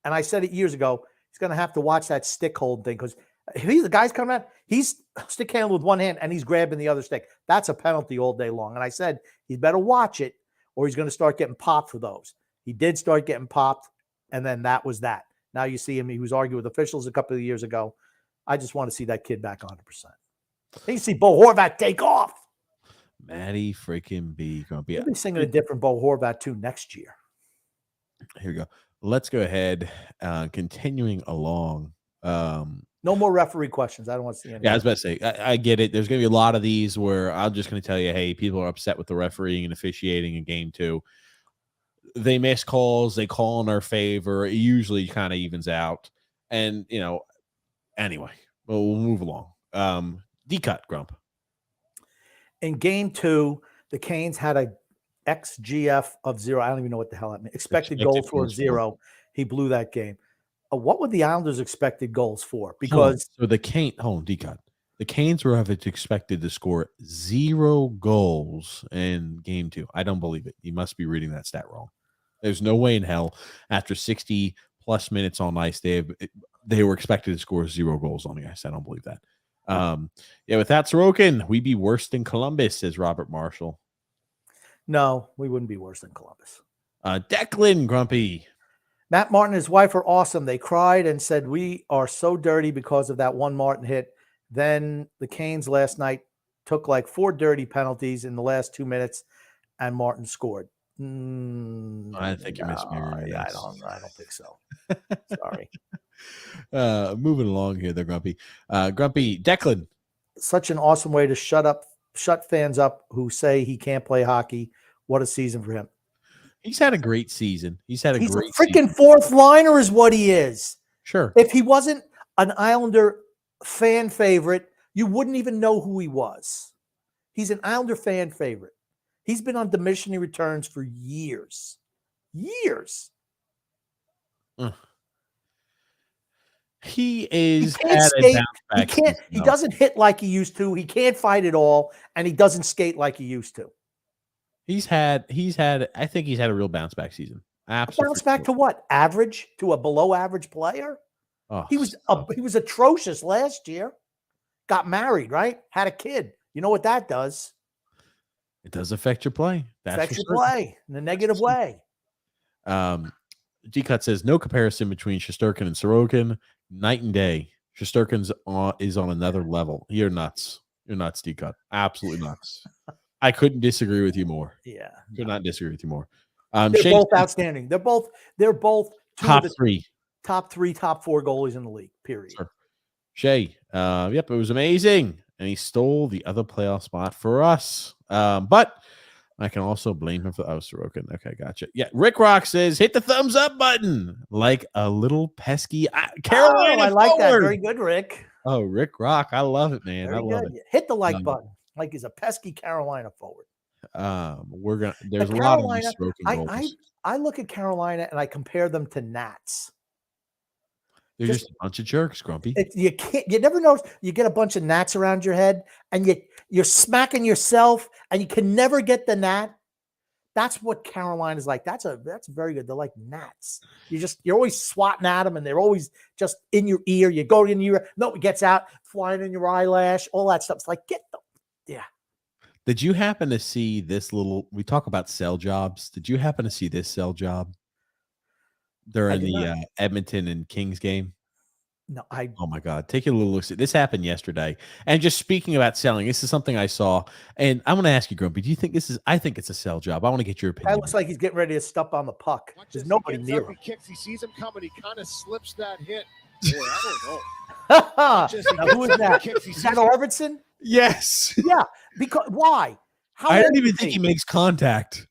and I said it years ago, he's going to have to watch that stick hold thing because if the guy's coming out, He's stick handled with one hand and he's grabbing the other stick. That's a penalty all day long. And I said, he's better watch it or he's going to start getting popped for those. He did start getting popped, and then that was that. Now you see him. He was arguing with officials a couple of years ago. I just want to see that kid back 100%. You see Bo Horvat take off. Matty freaking B. Grumpy. We'll be singing a different Bo Horvat too next year. Here we go. Let's go ahead. Continuing along. No more referee questions. I don't want to see any. Yeah, I was about to say, I get it. There's going to be a lot of these where I'm just going to tell you, hey, people are upset with the refereeing and officiating in game 2. They miss calls. They call in our favor. It usually kind of evens out. And, anyway, we'll move along. D-cut, Grump. In game 2, the Canes had a XGF of 0. I don't even know what the hell that means. Expected goals for 0. He blew that game. What were the Islanders expected goals for? Because D-cut. The Canes were expected to score 0 goals in game 2. I don't believe it. You must be reading that stat wrong. There's no way in hell after 60 plus minutes on ice they were expected to score 0 goals on the ice. I don't believe that. Without Sorokin, we'd be worse than Columbus, says Robert Marshall. No, we wouldn't be worse than Columbus. Declan, Grumpy. Matt Martin and his wife are awesome. They cried and said, we are so dirty because of that one Martin hit. Then the Canes last night took like 4 dirty penalties in the last 2 minutes, and Martin scored. I think you misread. I don't think so. Sorry. Moving along here, there, Grumpy. Grumpy, Declan. Such an awesome way to shut fans up who say he can't play hockey. What a season for him. He's had a great season. He's a freaking fourth liner is what he is. Sure. If he wasn't an Islander fan favorite, you wouldn't even know who he was. He's an Islander fan favorite. He's been on diminishing returns for years. Years. He is. He can't skate. He doesn't hit like he used to. He can't fight at all, and he doesn't skate like he used to. I think he's had a real bounce back season. Absolutely. Bounce back to what? Average? To a below average player? Oh, he was atrocious last year. Got married, right? Had a kid. You know what that does? It does affect your play. Affects your play in a negative way. G-Cut says, no comparison between Shesterkin and Sorokin. Night and day. Shesterkin's is on another level. You're nuts. You're nuts, D-Cut. Absolutely nuts. I couldn't disagree with you more. Yeah. Could not disagree with you more. They're both outstanding. They're both top 3. Top 3, top 4 goalies in the league, period. Sure. Shay, it was amazing. And he stole the other playoff spot for us. But I can also blame him for Sorokin. Okay, gotcha. Yeah, Rick Rock says, hit the thumbs up button like a little pesky Carolina. I like that. Very good, Rick. Oh, Rick Rock. I love it, man. I love it. Hit the like button like he's a pesky Carolina forward. There's a lot of these Sorokin goals. I look at Carolina and I compare them to Gnats. They're just a bunch of jerks, Grumpy. You never notice you get a bunch of gnats around your head and you're smacking yourself and you can never get the gnat. That's what Carolina is like. That's very good. They're like gnats. You're always swatting at them and they're always just in your ear. You go in your ear. No, it gets out, flying in your eyelash, all that stuff. It's like, yeah. Did you happen to see this we talk about cell jobs. Did you happen to see this cell job during the Edmonton and Kings game? No, oh my God. Take a little look. This happened yesterday. And just speaking about selling, this is something I saw. And I'm going to ask you, Grumpy, do you think I think it's a sell job. I want to get your opinion. That looks like he's getting ready to step on the puck. There's nobody near him. He sees him coming. He kind of slips that hit. Boy, I don't know. Now, who is that? Is that Arvidsson? Yes. Yeah. Because why? I don't even think he makes contact.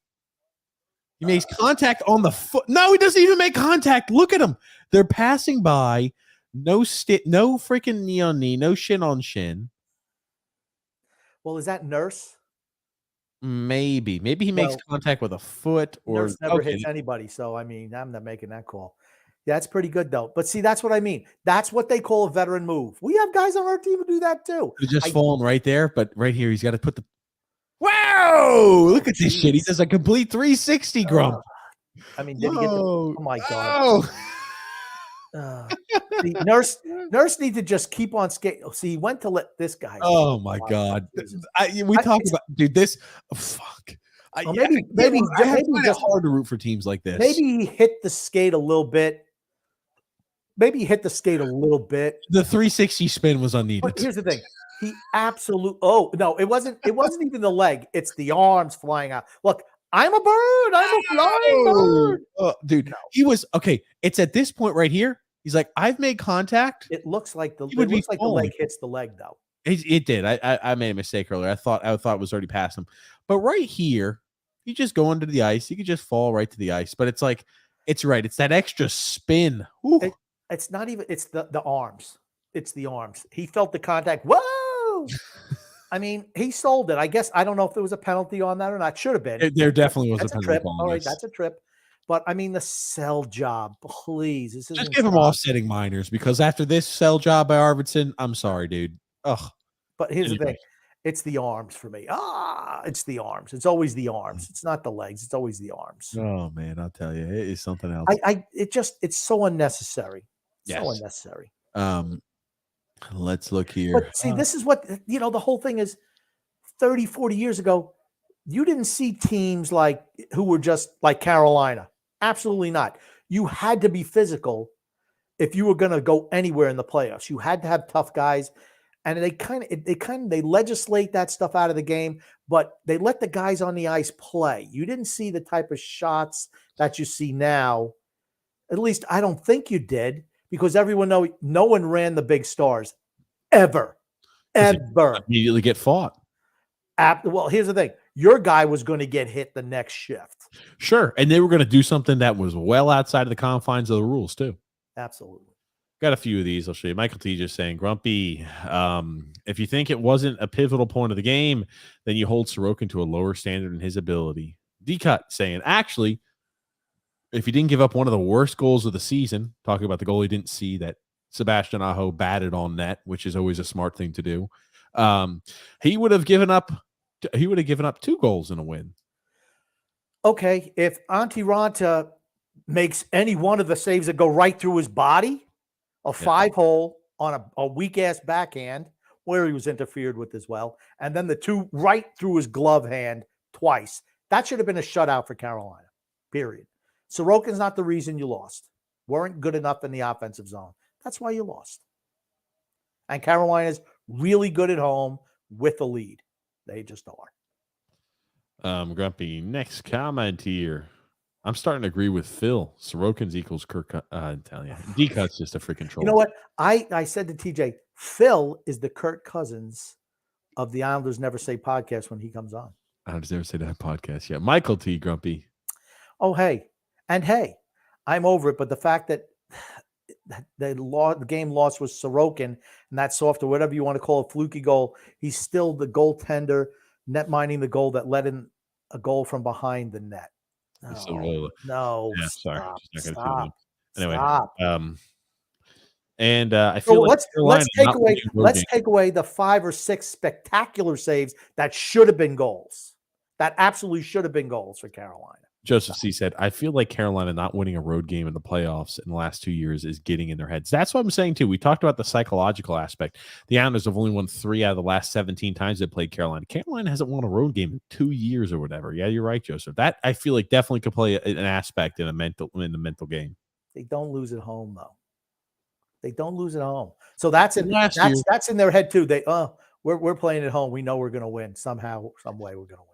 He makes contact on the foot. No, he doesn't even make contact. Look at him. They're passing by. No freaking knee on knee. No shin on shin. Well, is that Nurse? Maybe he makes contact with a foot or Nurse never hits anybody. So, I mean, I'm not making that call. Yeah, that's pretty good, though. But see, that's what I mean. That's what they call a veteran move. We have guys on our team who do that, too. They're just falling right there. But right here, he's got to put the wow! Look at this shit. He does a complete 360, Grump. I mean, did he get the oh my God. See, Nurse need to just keep on skating. See, he went to let this guy. Oh my God. We talk about, dude, this. Oh, fuck. Well, maybe find it just hard to root for teams like this. maybe he hit the skate a little bit. Maybe he hit the skate a little bit. The 360 spin was unneeded. But here's the thing. He absolutely. Oh no, it wasn't even the leg. It's the arms flying out. Look, I'm a bird. I'm a flying bird. Dude, No. he was okay. It's at this point right here. He's like, I've made contact. It looks like the He would be the leg hits the leg though. It did. I made a mistake earlier. I thought it was already past him. But right here, you just go under the ice. You could just fall right to the ice. But it's like, it's right. It's that extra spin. It's not even. It's the arms. It's the arms. He felt the contact. Whoa! I mean, he sold it. I guess I don't know if there was a penalty on that or not. Should have been. There definitely was That's a penalty. trip. All right, that's a trip. But I mean, the sell job, please. This Just give him offsetting minors, because after this sell job by Arvidsson, I'm sorry, dude. Ugh. But here's the thing. It's the arms for me. It's the arms. It's always the arms. It's not the legs. It's always the arms. Oh man, I'll tell you, it is something else. It's so unnecessary. Yes. So unnecessary. Let's look here. But see, this is what, the whole thing is 30, 40 years ago. You didn't see teams who were just like Carolina. Absolutely not. You had to be physical if you were going to go anywhere in the playoffs. You had to have tough guys. And they legislate that stuff out of the game, but they let the guys on the ice play. You didn't see the type of shots that you see now. At least I don't think you did, because no one ran the big stars ever. Immediately get fought. Well, here's the thing. Your guy was going to get hit the next shift. Sure. And they were going to do something that was well outside of the confines of the rules too. Absolutely. Got a few of these. I'll show you. Michael T just saying, Grumpy, if you think it wasn't a pivotal point of the game, then you hold Sorokin to a lower standard in his ability. D-Cut saying, actually, if he didn't give up one of the worst goals of the season, talking about the goal he didn't see that Sebastian Aho batted on net, which is always a smart thing to do, he would have given up 2 goals in a win. Okay, if Antti Ranta makes any one of the saves that go right through his body, a 5-hole on a weak-ass backhand where he was interfered with as well, and then the 2 right through his glove hand twice. That should have been a shutout for Carolina, period. Sorokin's not the reason you lost. Weren't good enough in the offensive zone. That's why you lost. And Carolina's really good at home with a lead. They just are. Grumpy, next comment here. I'm starting to agree with Phil. Sorokin's equals Kirk. D-Cut's just a freaking troll. You know what? I said to TJ, Phil is the Kirk Cousins of the Islanders Never Say podcast when he comes on. Islanders Never Say that podcast. Yeah. Michael T. Grumpy. Oh, hey. And hey, I'm over it. But the fact that the game lost was Sorokin, and that soft, or whatever you want to call it, fluky goal, he's still the goaltender, net minding the goal that led in a goal from behind the net. No, yeah, sorry. Stop. Anyway, Stop. and I feel let's take away the 5 or 6 spectacular saves that should have been goals. That absolutely should have been goals for Carolina. Joseph C. said, I feel like Carolina not winning a road game in the playoffs in the last 2 years is getting in their heads. That's what I'm saying, too. We talked about the psychological aspect. The Islanders have only won 3 out of the last 17 times they played Carolina. Carolina hasn't won a road game in 2 years or whatever. Yeah, you're right, Joseph. That, I feel like, definitely could play an aspect in the mental game. They don't lose at home, though. They don't lose at home. So that's in their head, too. We're playing at home. We know we're going to win. Somehow, some way we're going to win.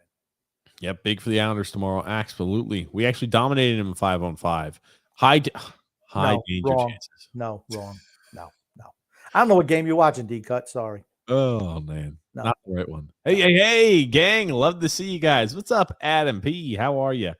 Yep, big for the Islanders tomorrow. Absolutely. We actually dominated them in 5-on-5. High danger chances. No, wrong. No. I don't know what game you're watching, D-Cut. Sorry. Oh, man. No. Not the right one. Hey, gang. Love to see you guys. What's up, Adam P? How are you?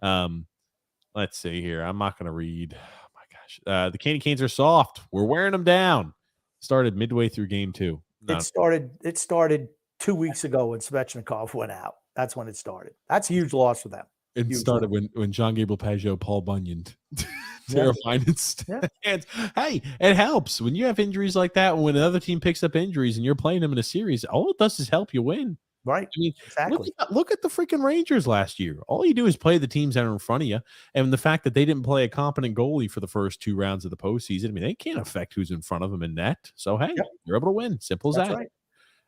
Let's see here. I'm not going to read. Oh, my gosh. The Candy Canes are soft. We're wearing them down. Started midway through game 2. No. It started 2 weeks ago when Svechnikov went out. That's when it started. That's a huge loss for them. It started when John Gabriel Pageau, Paul Bunyan, terrifying hands. Hey, it helps when you have injuries like that. When another team picks up injuries and you're playing them in a series, all it does is help you win. Right. I mean, Exactly. look at the freaking Rangers last year. All you do is play the teams that are in front of you, and the fact that they didn't play a competent goalie for the first 2 rounds of the postseason, I mean, they can't affect who's in front of them in net. So hey, Yep. you're able to win. Simple as That's that.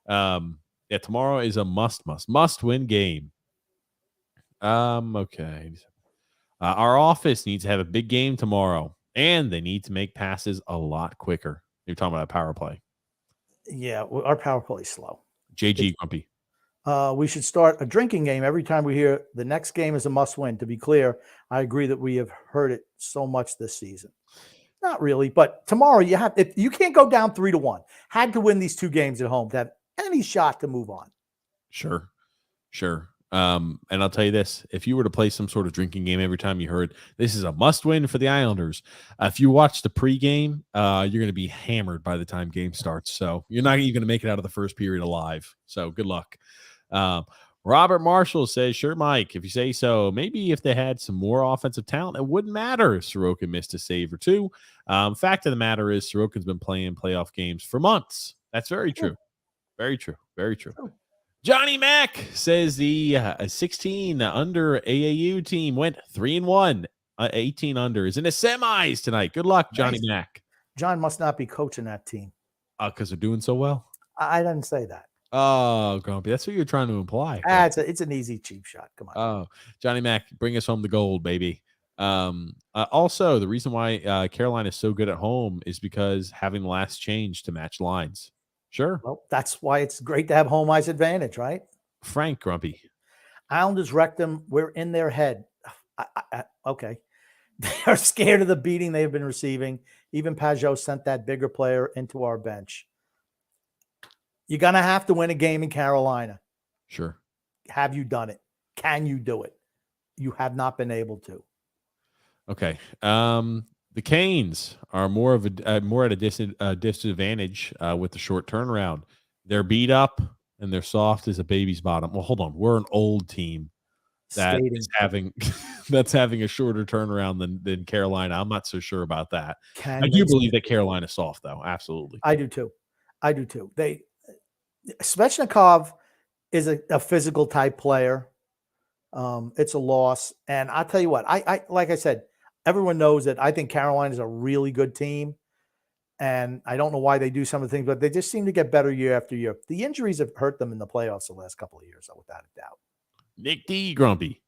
right. Yeah, tomorrow is a must win game. Okay. Our office needs to have a big game tomorrow, and they need to make passes a lot quicker. You're talking about a power play. Yeah. Our power play is slow. JG Grumpy. We should start a drinking game every time we hear the next game is a must win. To be clear, I agree that we have heard it so much this season. Not really, but tomorrow if you can't go down 3-1. Had to win these 2 games at home to have any shot to move on. Sure. And I'll tell you this: if you were to play some sort of drinking game every time you heard this is a must-win for the Islanders, if you watch the pregame, you're going to be hammered by the time game starts. So you're not even going to make it out of the first period alive. So good luck. Robert Marshall says, "Sure, Mike. If you say so, maybe if they had some more offensive talent, it wouldn't matter if Sorokin missed a save or 2. Fact of the matter is, Sorokin's been playing playoff games for months. That's very true. Very true. Very true." Johnny Mack says the 16 under AAU team went 3-1. 18 under is in the semis tonight. Good luck, Johnny Mack. John must not be coaching that team. Because they're doing so well. I didn't say that. Oh, Grumpy, that's what you're trying to imply. It's an easy cheap shot. Come on. Oh, Johnny Mack, bring us home the gold, baby. Also, the reason why Carolina is so good at home is because having the last change to match lines. Sure. Well, that's why it's great to have home ice advantage, right? Frank Grumpy. Islanders wrecked them. We're in their head. Okay. They are scared of the beating they've been receiving. Even Pajot sent that bigger player into our bench. You're going to have to win a game in Carolina. Sure. Have you done it? Can you do it? You have not been able to. Okay. The Canes are more at a disadvantage with the short turnaround. They're beat up and they're soft as a baby's bottom. Well, hold on. We're an old team that is having that's having a shorter turnaround than Carolina. I'm not so sure about that. I do believe that Carolina's soft, though. Absolutely. I do too. Svechnikov is a physical type player. It's a loss. And I'll tell you what, I like I said, everyone knows that I think Carolina is a really good team. And I don't know why they do some of the things, but they just seem to get better year after year. The injuries have hurt them in the playoffs the last couple of years, without a doubt. Nick D. Grumpy.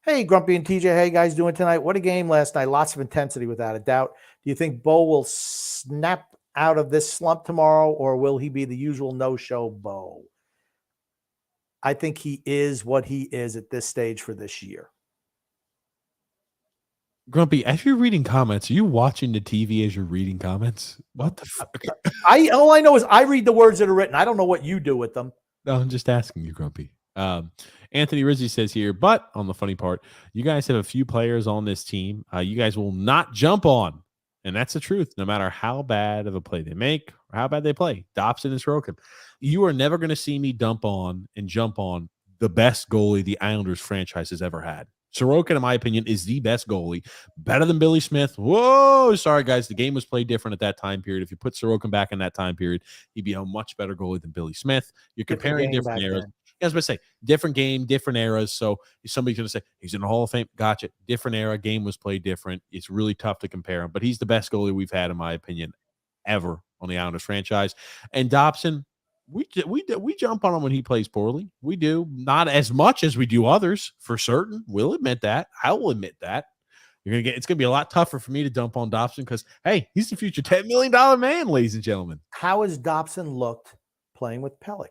Hey, Grumpy and TJ, how you guys doing tonight? What a game last night. Lots of intensity, without a doubt. Do you think Bo will snap out of this slump tomorrow, or will he be the usual no-show Bo? I think he is what he is at this stage for this year. Grumpy, as you're reading comments, are you watching the TV as you're reading comments? What the fuck? All I know is I read the words that are written. I don't know what you do with them. No, I'm just asking you, Grumpy. Anthony Rizzi says here, but on the funny part, you guys have a few players on this team you guys will not jump on. And that's the truth, no matter how bad of a play they make or how bad they play. Dobson and Sorokin. You are never going to see me jump on the best goalie the Islanders franchise has ever had. Sorokin, in my opinion, is the best goalie. Better than Billy Smith. Whoa, sorry, guys. The game was played different at that time period. If you put Sorokin back in that time period, he'd be a much better goalie than Billy Smith. You're comparing different eras. I was going to say, different game, different eras. So somebody's going to say, he's in the Hall of Fame. Gotcha. Different era. Game was played different. It's really tough to compare him. But he's the best goalie we've had, in my opinion, ever on the Islanders franchise. And Dobson, we jump on him when he plays poorly. We do. Not as much as we do others, for certain. We'll admit that. I will admit that. It's gonna be a lot tougher for me to dump on Dobson because, hey, he's the future $10 million man, ladies and gentlemen. How has Dobson looked playing with Pelech?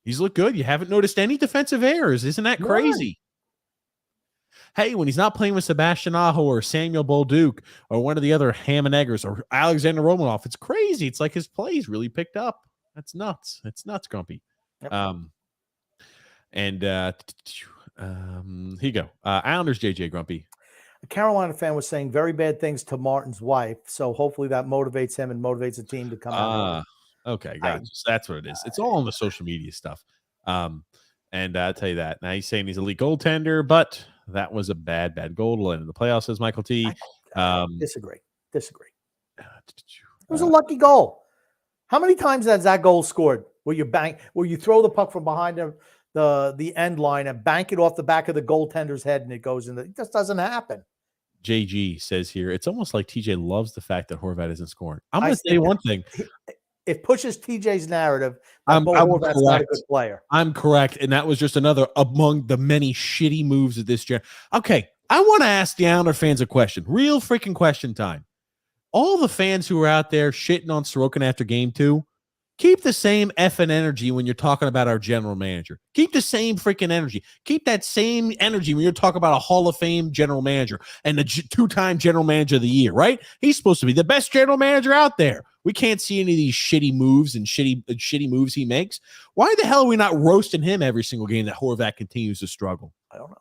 He's looked good. You haven't noticed any defensive errors. Isn't that crazy? Hey, when he's not playing with Sebastian Aho or Samuel Bolduc or one of the other Ham and Eggers or Alexander Romanov, it's crazy. It's like his plays really picked up. That's nuts. It's nuts, Grumpy. Yep. Here you go. Islanders, JJ Grumpy. A Carolina fan was saying very bad things to Martin's wife, so hopefully that motivates him and motivates the team to come out. Okay, gotcha. So that's what it is. It's all on the social media stuff. And I'll tell you that. Now he's saying he's elite goaltender, but that was a bad goal to land in the playoffs, says Michael T. Disagree. It was a lucky goal. How many times has that goal scored where you throw the puck from behind the end line and bank it off the back of the goaltender's head and it goes in. It just doesn't happen. JG says here, it's almost like TJ loves the fact that Horvat isn't scoring. I'm I going to say one thing. It pushes TJ's narrative that I'm Horvat's not a correct. good player. I'm correct. And that was just another among the many shitty moves of this gen. Okay. I want to ask the Islander fans a question. Real freaking question time. All the fans who are out there shitting on Sorokin after game 2, keep the same effing energy when you're talking about our general manager. Keep the same freaking energy. Keep that same energy when you're talking about a Hall of Fame general manager and the 2-time general manager of the year, right? He's supposed to be the best general manager out there. We can't see any of these shitty moves and shitty moves he makes. Why the hell are we not roasting him every single game that Horvat continues to struggle? I don't know.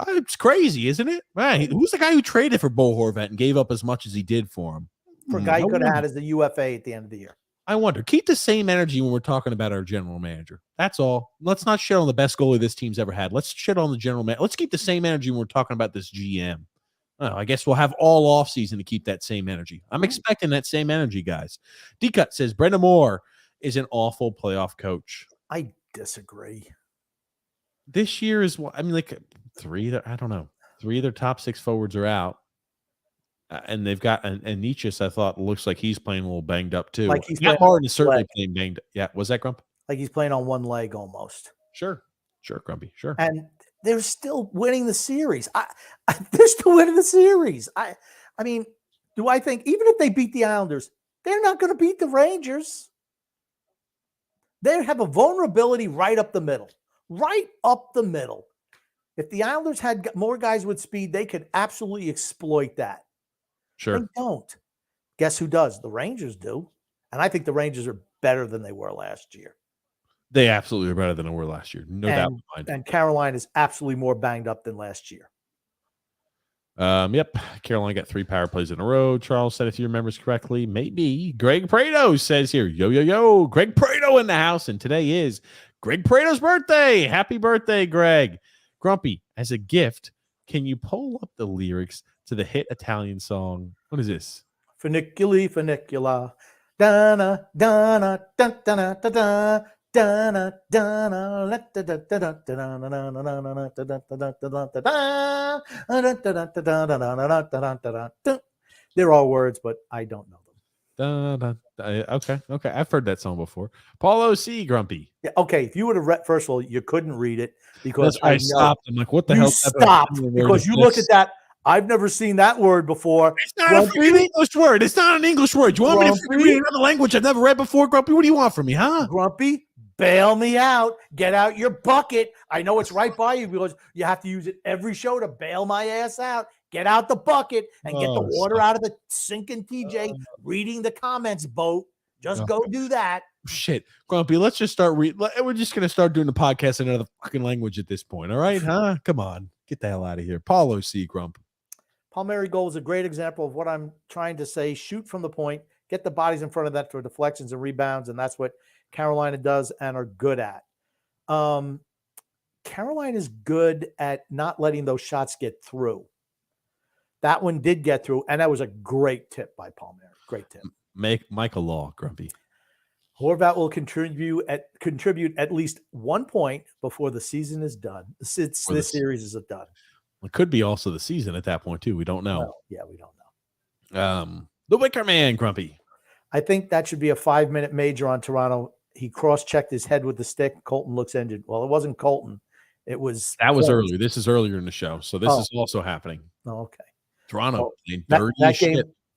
It's crazy, isn't it? Right. Who's the guy who traded for Bo Horvat and gave up as much as he did for him? For a guy he could have had as the UFA at the end of the year. I wonder. Keep the same energy when we're talking about our general manager. That's all. Let's not shit on the best goalie this team's ever had. Let's shit on the general manager. Let's keep the same energy when we're talking about this GM. I guess we'll have all offseason to keep that same energy. I'm expecting that same energy, guys. D-Cut says Brendan Moore is an awful playoff coach. I disagree. This year is, I mean, like 3, I don't know. 3 of their top 6 forwards are out. And they've got and Nietzsche, I thought, looks like he's playing a little banged up too. Like he's Matt Martin is certainly playing banged up. Yeah, was that Grump? Like he's playing on one leg almost. Sure, Grumpy, sure. And they're still winning the series. They're still winning the series. I mean, do I think even if they beat the Islanders, they're not going to beat the Rangers? They have a vulnerability right up the middle. Right up the middle. If the Islanders had more guys with speed, they could absolutely exploit that. Sure. They don't. Guess who does? The Rangers do. And I think the Rangers are better than they were last year. They absolutely are better than they were last year. No doubt in my mind. And Carolina is absolutely more banged up than last year. Yep. Carolina got 3 power plays in a row. Charles said, if he remembers correctly, maybe. Greg Prado says here, yo. Greg Prado in the house. And today is Greg Prado's birthday. Happy birthday, Greg. Grumpy, as a gift, can you pull up the lyrics to the hit Italian song? What is this? Funiculi, funicula. Dana, dana, dana, dana, dana, dana, dana. They're all words, but I don't know them. Okay. I've heard that song before. Paulo C. Grumpy. Yeah, okay, if you would have read, first of all, you couldn't read it because I stopped. I'm like, what the hell? Stopped because you look at that. I've never seen that word before. It's not an English word. It's not an English word. You want me to read another language I've never read before, Grumpy? What do you want from me, huh? Grumpy, bail me out. Get out your bucket. I know it's right by you because you have to use it every show to bail my ass out. Get out the bucket and get the water out of the sinking TJ reading the comments boat. Just go do that. Shit, Grumpy, let's just start we're just going to start doing the podcast in another fucking language at this point, all right? Huh? Come on. Get the hell out of here. Paulo C. Grump. Palmieri goal is a great example of what I'm trying to say. Shoot from the point, get the bodies in front of that for deflections and rebounds, and that's what Carolina does and are good at. Carolina is good at not letting those shots get through. That one did get through, and that was a great tip by Palmieri. Great tip. Make Michael Law, Grumpy. Horvat will contribute at least 1 point before the season is done. This series is done. It could be also the season at that point, too. We don't know. Well, yeah, we don't know. The Wicker Man, Grumpy. I think that should be a 5-minute major on Toronto. He cross-checked his head with the stick. Colton looks injured. Well, it wasn't Colton. That was earlier. This is earlier in the show. So this is also happening. Oh, okay. Toronto.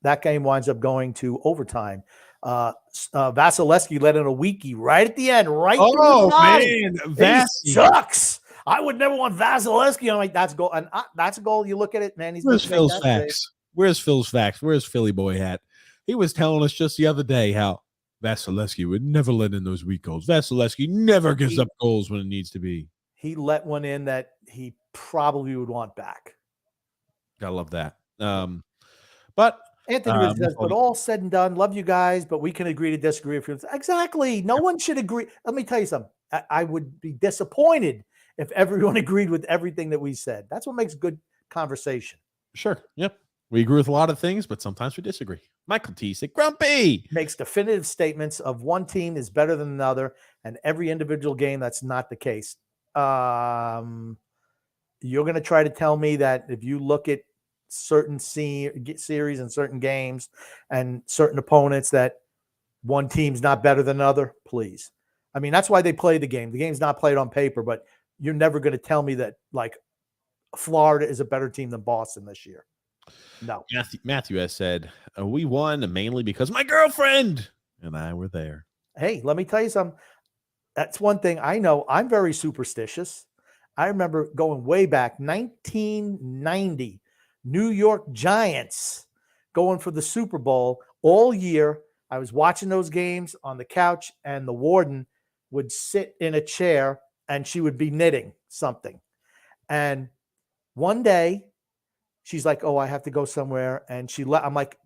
That game winds up going to overtime. Vasilevsky let in a weakie right at the end. Man. That sucks. I would never want Vasilevsky. I'm like, that's a goal. And that's a goal. You look at it, man. Where's Phil's facts? Where's Phil's facts? Where's Philly boy hat? He was telling us just the other day how Vasilevsky would never let in those weak goals. Vasilevsky never gives up goals when it needs to be. He let one in that he probably would want back. Gotta love that. But Anthony says, but all said and done, love you guys, but we can agree to disagree. Exactly. No one should agree. Let me tell you something. I would be disappointed if everyone agreed with everything that we said. That's what makes good conversation. Sure. Yep. We agree with a lot of things, but sometimes we disagree. Michael T. said, Grumpy makes definitive statements of one team is better than another, and every individual game, that's not the case. You're going to try to tell me that if you look at certain series and certain games and certain opponents that one team's not better than another? Please. I mean, that's why they play the game. The game's not played on paper, but you're never going to tell me that like Florida is a better team than Boston this year. No. Matthew has said, we won mainly because my girlfriend and I were there. Hey, let me tell you something. That's one thing I know. I'm very superstitious. I remember going way back, 1990, New York Giants going for the Super Bowl all year. I was watching those games on the couch, and the warden would sit in a chair, and she would be knitting something. And one day, she's like, oh, I have to go somewhere. And I'm like,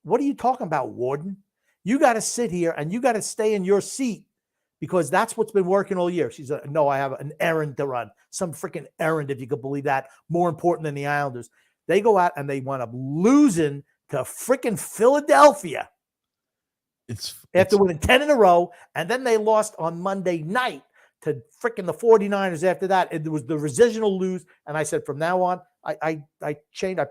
what are you talking about, warden? You got to sit here, and you got to stay in your seat because that's what's been working all year. She's like, no, I have an errand to run. Some freaking errand, if you could believe that, more important than the Islanders. They go out, and they wind up losing to freaking Philadelphia. After winning 10 in a row, and then they lost on Monday night to freaking the 49ers after that. It was the residual lose, and I said from now on, I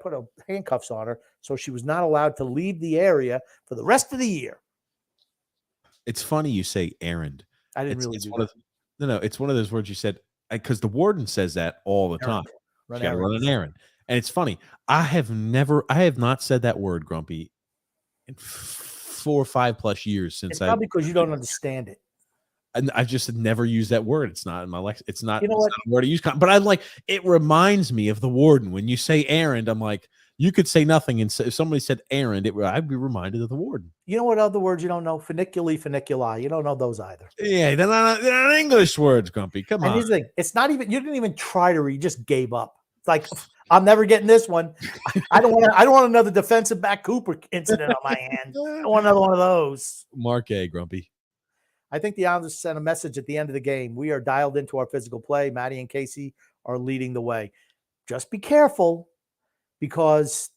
put handcuffs on her, so she was not allowed to leave the area for the rest of the year. It's funny you say errand. I didn't really do that. No, it's one of those words you said, because the warden says that all the time. You got to run an errand. And it's funny. I have not said that word, Grumpy, in 4 or 5 plus years since. It's probably because you don't understand it. And I just never used that word. It's not in my lex. It's not, not a word I use. But I'm like, it reminds me of the warden. When you say errand, I'm like, you could say nothing. And if somebody said errand, I'd be reminded of the warden. You know what other words you don't know? Funiculi. You don't know those either. Yeah, they're not English words, Grumpy. Come on. And here's the thing. It's not even, you didn't even try to read. You just gave up. It's like, I'm never getting this one. I don't want another defensive back Cooper incident on my hand. I don't want another one of those. Mark A, Grumpy. I think the Islanders sent a message at the end of the game. We are dialed into our physical play. Matty and Casey are leading the way. Just be careful, because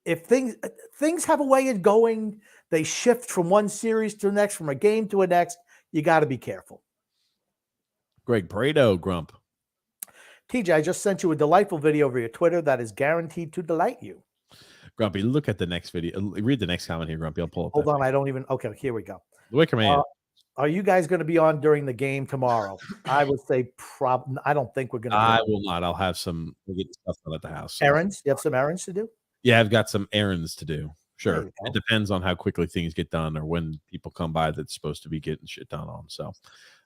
if things have a way of going, they shift from one series to the next, from a game to the next. You got to be careful. Greg Prado, Grump. TJ, I just sent you a delightful video via Twitter that is guaranteed to delight you. Grumpy, look at the next video. Read the next comment here, Grumpy. I'll pull up. Hold on. I don't even. Okay, here we go. The Wicker Man. Are you guys going to be on during the game tomorrow? I would say I don't think we're going to. I will not. I'll have some. We'll get stuff done at the house. So. Errands? You have some errands to do? Yeah, I've got some errands to do. Sure. It depends on how quickly things get done or when people come by that's supposed to be getting shit done on. So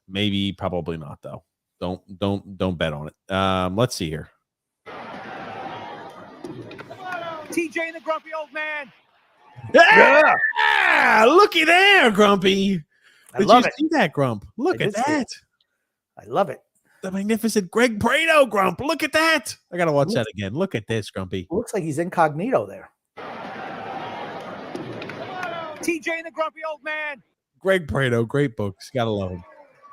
maybe, probably not, though. Don't bet on it. Let's see here. TJ and the grumpy old man. Yeah! Looky there, Grumpy. Did you see that, Grump? Look at that. I love it. The magnificent Greg Prado, Grump. Look at that. I got to watch that again. Look at this, Grumpy. Looks like he's incognito there. TJ and the grumpy old man. Greg Prado, great books. Got to love him.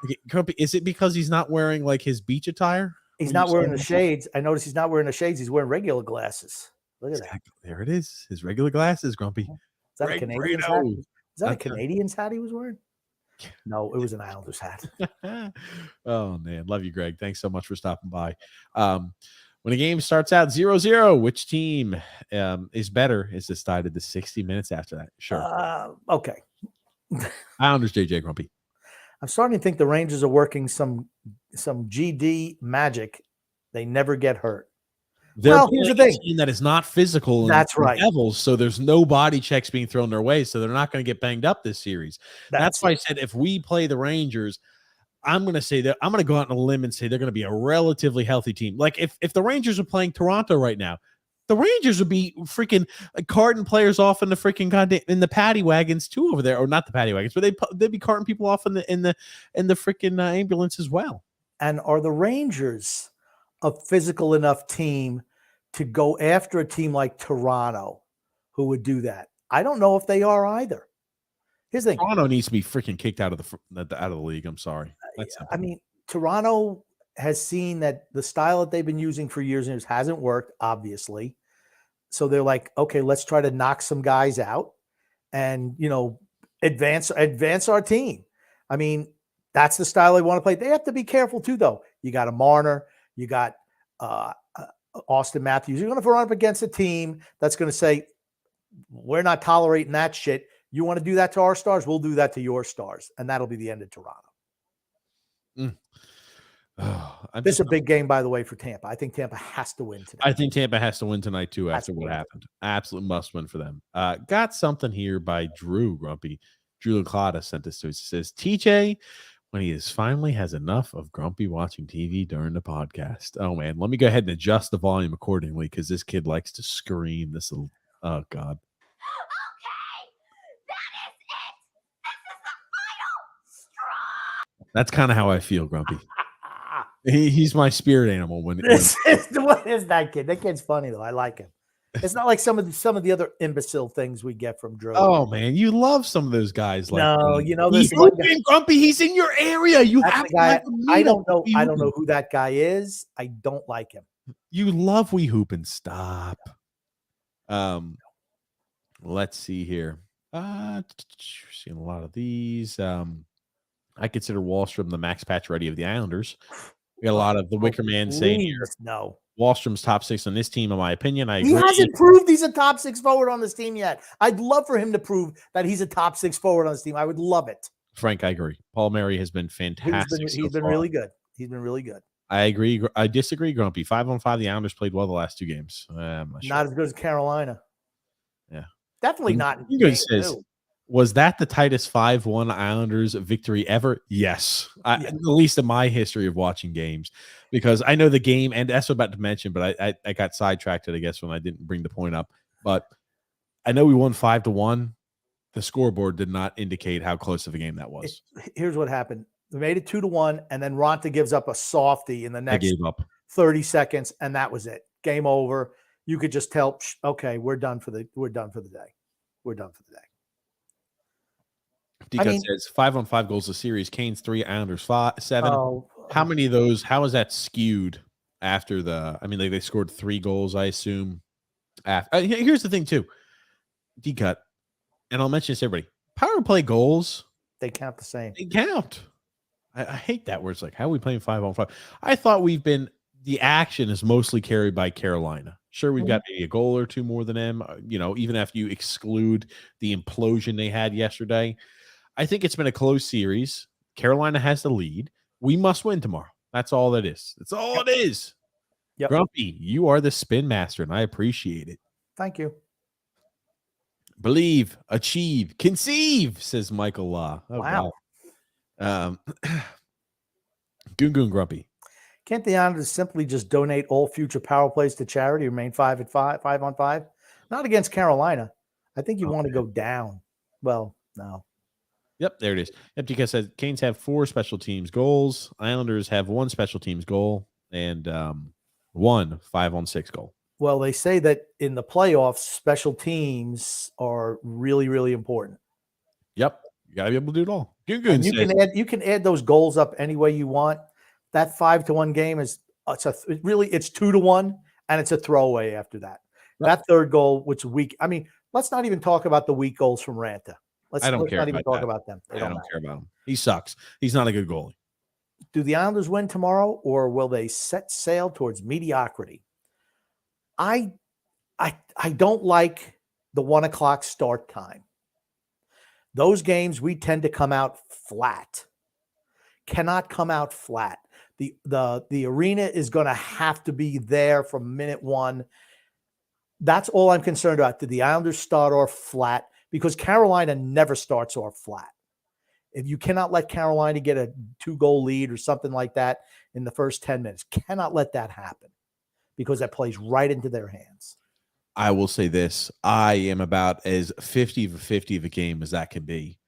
Okay, Grumpy, is it because he's not wearing like his beach attire? He's not wearing the shades. I noticed he's not wearing the shades. He's wearing regular glasses. Look at that. There it is. His regular glasses, Grumpy. Is that a Canadian's hat? Is that a Canadian's hat he was wearing? No, it was an Islanders hat. Oh, man. Love you, Greg. Thanks so much for stopping by. When a game starts out 0-0, which team is better is decided the 60 minutes after that. Sure. Okay. Islanders, JJ, Grumpy. I'm starting to think the Rangers are working some GD magic. They never get hurt. Well, here's the thing. Team that is not physical. That's right. Devils, so there's no body checks being thrown their way, so they're not going to get banged up this series. That's why I said if we play the Rangers, I'm going to say that I'm going to go out on a limb and say they're going to be a relatively healthy team. Like if the Rangers are playing Toronto right now, the Rangers would be freaking carting players off in the freaking goddamn in the paddy wagons too over there, or not the paddy wagons, but they'd be carting people off in the freaking ambulance as well. And are the Rangers a physical enough team to go after a team like Toronto who would do that? I don't know if they are either. Here's the thing. Toronto needs to be freaking kicked out of the league. I'm sorry. I mean, Toronto has seen that the style that they've been using for years and years hasn't worked, obviously. So they're like, okay, let's try to knock some guys out and, advance our team. I mean, That's the style they want to play. They have to be careful too, though. You got a Marner, you got Austin Matthews. You're going to run up against a team that's going to say, we're not tolerating that shit. You want to do that to our stars? We'll do that to your stars. And that'll be the end of Toronto. This is a big game, by the way, for Tampa. I think Tampa has to win today. I think Tampa has to win tonight, too, after what happened. Absolute must win for them. Got something here by Drew Grumpy. Drew Licata sent this to us. It says, TJ, when he finally has enough of Grumpy watching TV during the podcast. Oh, man. Let me go ahead and adjust the volume accordingly because this kid likes to scream. This little, oh, God. That's kind of how I feel, Grumpy. He's my spirit animal. What is that kid? That kid's funny though. I like him. It's not like some of the other imbecile things we get from Drew. Oh man, you love some of those guys. Like no, you know this Grumpy. He's in your area. You have to. I don't know. I don't know who that guy is. I don't like him. You love We Hoop and stop. Let's see here. Seeing a lot of these. I consider Wallstrom the Max Pacioretty of the Islanders. We got a lot of the Wicker Man saying here. No. Wallstrom's top 6 on this team, in my opinion. I agree. He hasn't proved he's a top 6 forward on this team yet. I'd love for him to prove that he's a top 6 forward on this team. I would love it. Frank, I agree. Paul Mary has been fantastic. He's been really good. He's been really good. I agree. I disagree, Grumpy. 5-on-5, the Islanders played well the last 2 games. Not as good as Carolina. Yeah. Definitely not. Says, was that the tightest 5-1 Islanders victory ever? Yes. At least in my history of watching games, because I know the game, and that's what I'm about to mention, but I got sidetracked, I guess, when I didn't bring the point up. But I know we won 5-1. The scoreboard did not indicate how close of a game that was. Here's what happened. We made it 2-1, and then Ronta gives up a softie in the next 30 seconds, and that was it. Game over. You could just tell, okay, we're done for the day. We're done for the day. Deacon says 5-on-5 goals a series. Canes 3, Islanders 7. How many of those? How is that skewed after the? I mean, they scored 3 goals, I assume. Here's the thing too, D-cut, and I'll mention this to everybody. Power play goals, they count the same. They count. I hate that word. It's like, how are we playing 5-on-5? I thought the action is mostly carried by Carolina. Sure, we've got maybe a goal or 2 more than them. Even after you exclude the implosion they had yesterday. I think it's been a close series. Carolina has the lead. We must win tomorrow. That's all that is. That's all it is. Yep. Grumpy, you are the spin master, and I appreciate it. Thank you. Believe, achieve, conceive, says Michael Law. Oh, wow. Goon Grumpy. Can't the Islanders simply just donate all future power plays to charity, remain 5-on-5? Not against Carolina. I think you want to go down. Well, no. Yep, there it is. Eptica says Canes have 4 special teams goals. Islanders have 1 special teams goal and 1 5-on-6 goal. Well, they say that in the playoffs, special teams are really, really important. Yep, you got to be able to do it all. You can add those goals up any way you want. That 5-1 game it's 2-1, and it's a throwaway after that. Yep. That third goal, which weak. I mean, let's not even talk about the weak goals from Ranta. I don't care. Not even talk about them. I don't care about him. He sucks. He's not a good goalie. Do the Islanders win tomorrow, or will they set sail towards mediocrity? I don't like the 1:00 start time. Those games we tend to come out flat. Cannot come out flat. The arena is going to have to be there from minute 1. That's all I'm concerned about. Did the Islanders start off flat? Because Carolina never starts off flat. If you cannot let Carolina get a 2-goal lead or something like that in the first 10 minutes, cannot let that happen because that plays right into their hands. I will say this. I am about as 50-50 of a game as that can be.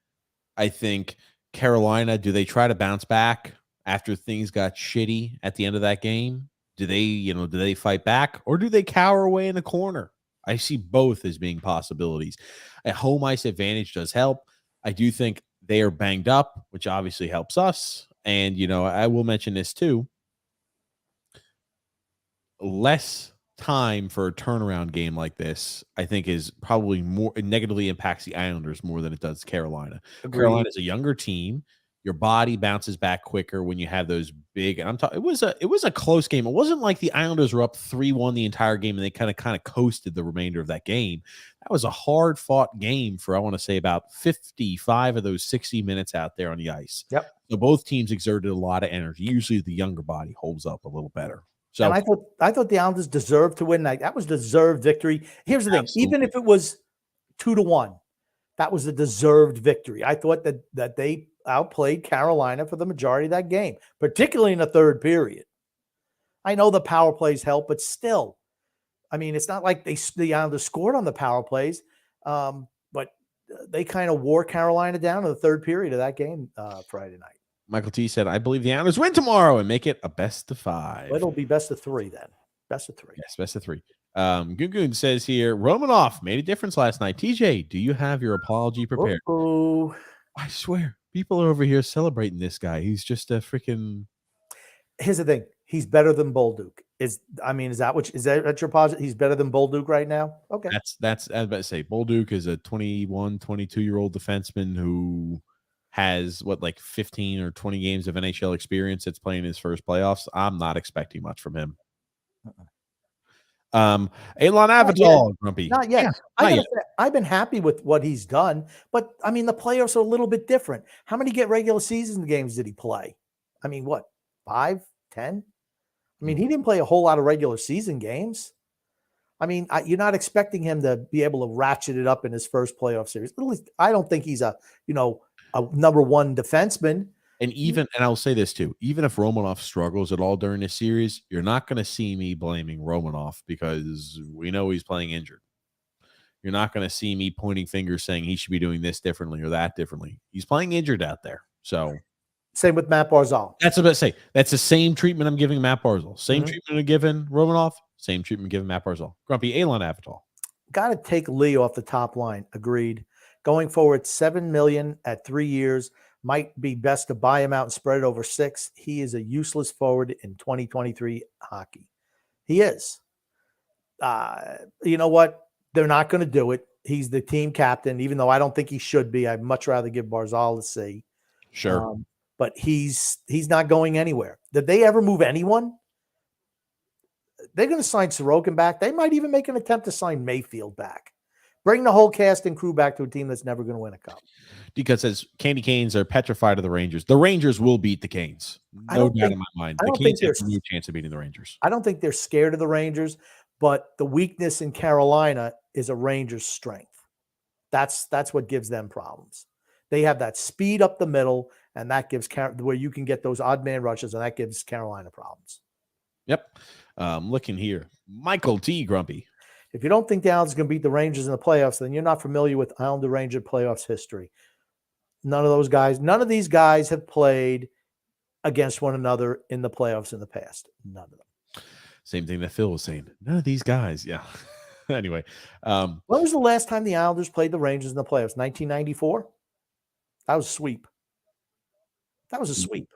I think Carolina, do they try to bounce back after things got shitty at the end of that game? Do they fight back, or do they cower away in a corner? I see both as being possibilities. A home ice advantage does help. I do think they are banged up, which obviously helps us. And, I will mention this too. Less time for a turnaround game like this, I think, is probably more negatively impacts the Islanders more than it does Carolina. Agreed. Carolina is a younger team. Your body bounces back quicker when you have those big. And I'm talking. It was a close game. It wasn't like the Islanders were up 3-1 the entire game and they kind of coasted the remainder of that game. That was a hard fought game for I want to say about 55 of those 60 minutes out there on the ice. Yep. So both teams exerted a lot of energy. Usually the younger body holds up a little better. So and I thought the Islanders deserved to win that. That was deserved victory. Here's the thing: Absolutely. even if it was 2-1, that was a deserved victory. I thought that they outplayed Carolina for the majority of that game, particularly in the third period. I know the power plays help, but still, I mean, it's not like the Islanders scored on the power plays, but they kind of wore Carolina down in the third period of that game Friday night. Michael T said, I believe the Islanders win tomorrow and make it a best of 5. Well, it'll be best of 3 then. Best of 3. Yes, best of 3. Gungun says here, Romanoff made a difference last night. TJ, do you have your apology prepared? Oh, I swear, people are over here celebrating this guy. He's just a freaking. Here's the thing: he's better than Bolduc. Is that your positive? He's better than Bolduc right now. Okay, That's I was about to say. Bolduc is a 21, 22-year-old defenseman who has like 15 or 20 games of NHL experience. That's playing his first playoffs. I'm not expecting much from him. Elon Avatar, Grumpy. Not yet. Yeah, I've been happy with what he's done, but I mean, the playoffs are a little bit different. How many regular season games did he play? I mean, what, 5, 10? I mean, he didn't play a whole lot of regular season games. I mean, you're not expecting him to be able to ratchet it up in his first playoff series. At least I don't think he's a number one defenseman. And I'll say this too, even if Romanoff struggles at all during this series, you're not going to see me blaming Romanoff because we know he's playing injured. You're not going to see me pointing fingers saying he should be doing this differently or that differently. He's playing injured out there. So same with Matt Barzal. That's what I say. That's the same treatment I'm giving Matt Barzal. Same treatment I'm giving Romanoff. Same treatment giving Matt Barzal. Grumpy, Elon Avatar. Got to take Lee off the top line. Agreed. Going forward, $7 million at 3 years. Might be best to buy him out and spread it over 6. He is a useless forward in 2023 hockey. He is. You know what? They're not going to do it. He's the team captain, even though I don't think he should be. I'd much rather give Barzal a C. Sure. But he's not going anywhere. Did they ever move anyone? They're going to sign Sorokin back. They might even make an attempt to sign Mayfield back. Bring the whole cast and crew back to a team that's never going to win a cup. Because as Candy Canes are petrified of the Rangers. The Rangers will beat the Canes. No doubt in my mind. The Canes have no chance of beating the Rangers. I don't think they're scared of the Rangers, but the weakness in Carolina is a Rangers' strength. That's what gives them problems. They have that speed up the middle, and that gives where you can get those odd man rushes, and that gives Carolina problems. Yep. Looking here. Michael T. Grumpy. If you don't think the Islanders are going to beat the Rangers in the playoffs, then you're not familiar with Islander Ranger playoffs history. None of these guys have played against one another in the playoffs in the past. None of them. Same thing that Phil was saying. None of these guys. Yeah. Anyway. When was the last time the Islanders played the Rangers in the playoffs? 1994? That was a sweep.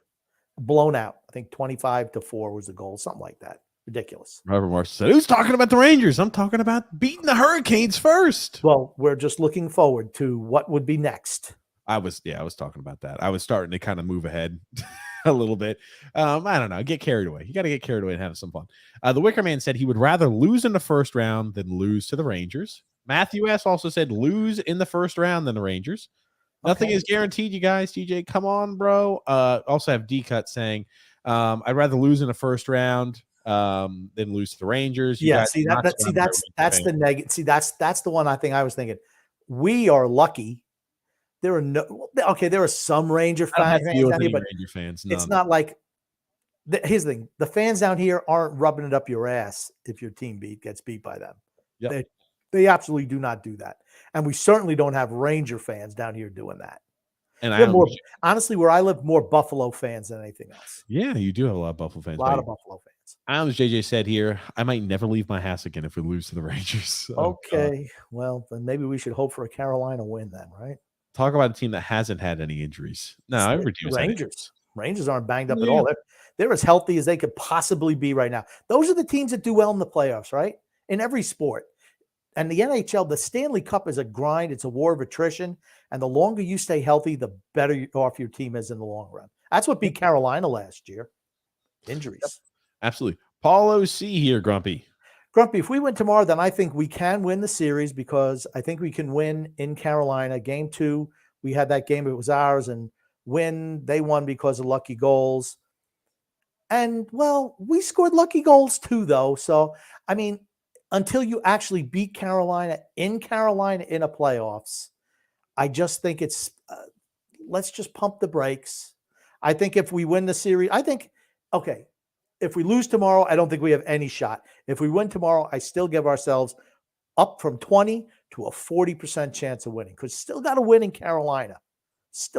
Blown out. I think 25-4 was the goal. Something like that. Ridiculous. Robert Marsh said, who's talking about the Rangers? I'm talking about beating the Hurricanes first. Well, we're just looking forward to what would be next. I was talking about that. I was starting to kind of move ahead a little bit. I don't know. Get carried away. You got to get carried away and have some fun. The Wicker Man said he would rather lose in the first round than lose to the Rangers. Matthew S. also said lose in the first round than the Rangers. Nothing is guaranteed, you guys. TJ, come on, bro. Also have D-Cut saying, I'd rather lose in the first round than lose to the Rangers. That's the negative. See, that's the one I was thinking. We are lucky. There are some Ranger fans down here, but it's not like. Here's the thing: the fans down here aren't rubbing it up your ass if your team gets beat by them. Yep. They absolutely do not do that, and we certainly don't have Ranger fans down here doing that. And honestly, where I live, more Buffalo fans than anything else. Yeah, you do have a lot of Buffalo fans. A lot of Buffalo fans. As JJ said here, I might never leave my house again if we lose to the Rangers. So, well, then maybe we should hope for a Carolina win then, right? Talk about a team that hasn't had any injuries. No, every team. Rangers aren't banged up at all. They're as healthy as they could possibly be right now. Those are the teams that do well in the playoffs, right? In every sport. and the NHL, the Stanley Cup is a grind. It's a war of attrition. And the longer you stay healthy, the better off your team is in the long run. That's what beat Carolina last year. Injuries. Yep. Absolutely. Paulo C here, Grumpy. Grumpy, if we win tomorrow, then I think we can win the series because I think we can win in Carolina. Game 2, we had that game. It was ours. And they won because of lucky goals. And, well, we scored lucky goals too, though. So, I mean, until you actually beat Carolina in a playoffs, I just think it's let's just pump the brakes. I think if we win the series, if we lose tomorrow, I don't think we have any shot. If we win tomorrow, I still give ourselves up from 20 to a 40% chance of winning because still got to win in Carolina. It's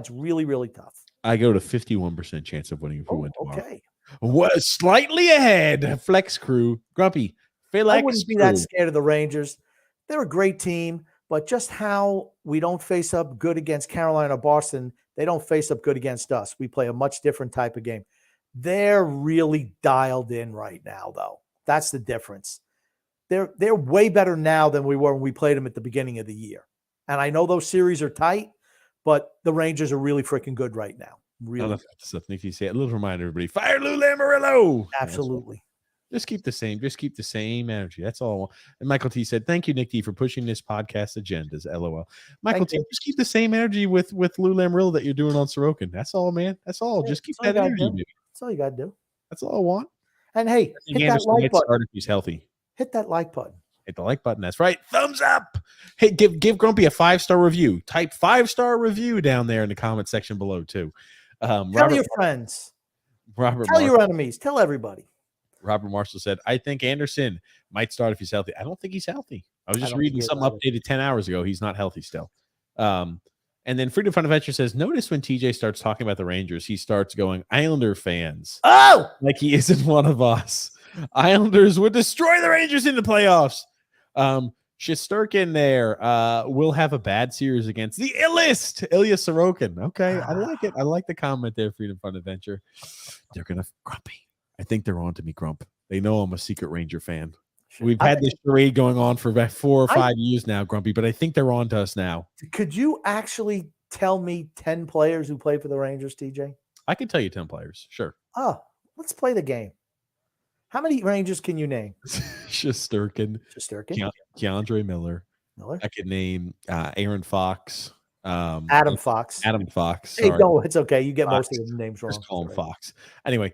really, really tough. I go to 51% chance of winning if we win tomorrow. Okay. What, slightly ahead. Flex crew. Grumpy. I wouldn't be that scared of the Rangers. They're a great team, but just how we don't face up good against Carolina or Boston, they don't face up good against us. We play a much different type of game. They're really dialed in right now, though. That's the difference. They're way better now than we were when we played them at the beginning of the year. And I know those series are tight, but the Rangers are really freaking good right now. Really. Stuff Nikki said. A little reminder, everybody. Fire Lou Lamoriello. Absolutely. Just keep the same energy. That's all I want. And Michael T said, thank you, Nick D, for pushing this podcast agendas. LOL. Michael T, just keep the same energy with Lou Lamoriello that you're doing on Sorokin. That's all, man. That's all. Just keep that energy. That's all you got to do. That's all I want. And hey, hit that like button. If he's healthy. Hit that like button. Hit the like button. That's right. Thumbs up. Hey, give Grumpy a 5-star review. Type 5-star review down there in the comment section below, too. Tell your friends. Tell your enemies. Tell everybody. Robert Marshall said, I think Anderson might start if he's healthy. I don't think he's healthy. I was just reading something updated 10 hours ago. He's not healthy still. And then Freedom Fun Adventure says, notice when TJ starts talking about the Rangers, he starts going, Islander fans. Oh! Like he isn't one of us. Islanders would destroy the Rangers in the playoffs. Shesterkin there will have a bad series against the illest Ilya Sorokin. Okay, I like it. I like the comment there, Freedom Fun Adventure. They're going to Grumpy. I think they're on to me, Grump. They know I'm a secret Ranger fan. We've had this charade going on for about 4 or 5 years now, Grumpy, but I think they're on to us now. Could you actually tell me 10 players who play for the Rangers, TJ? I can tell you 10 players. Sure. Oh, let's play the game. How many Rangers can you name? Shesterkin. Keandre Miller. I could name Aaron Fox. Adam Fox. Sorry. Hey, no, it's okay. You get most of the names wrong. Just call him Fox. Anyway,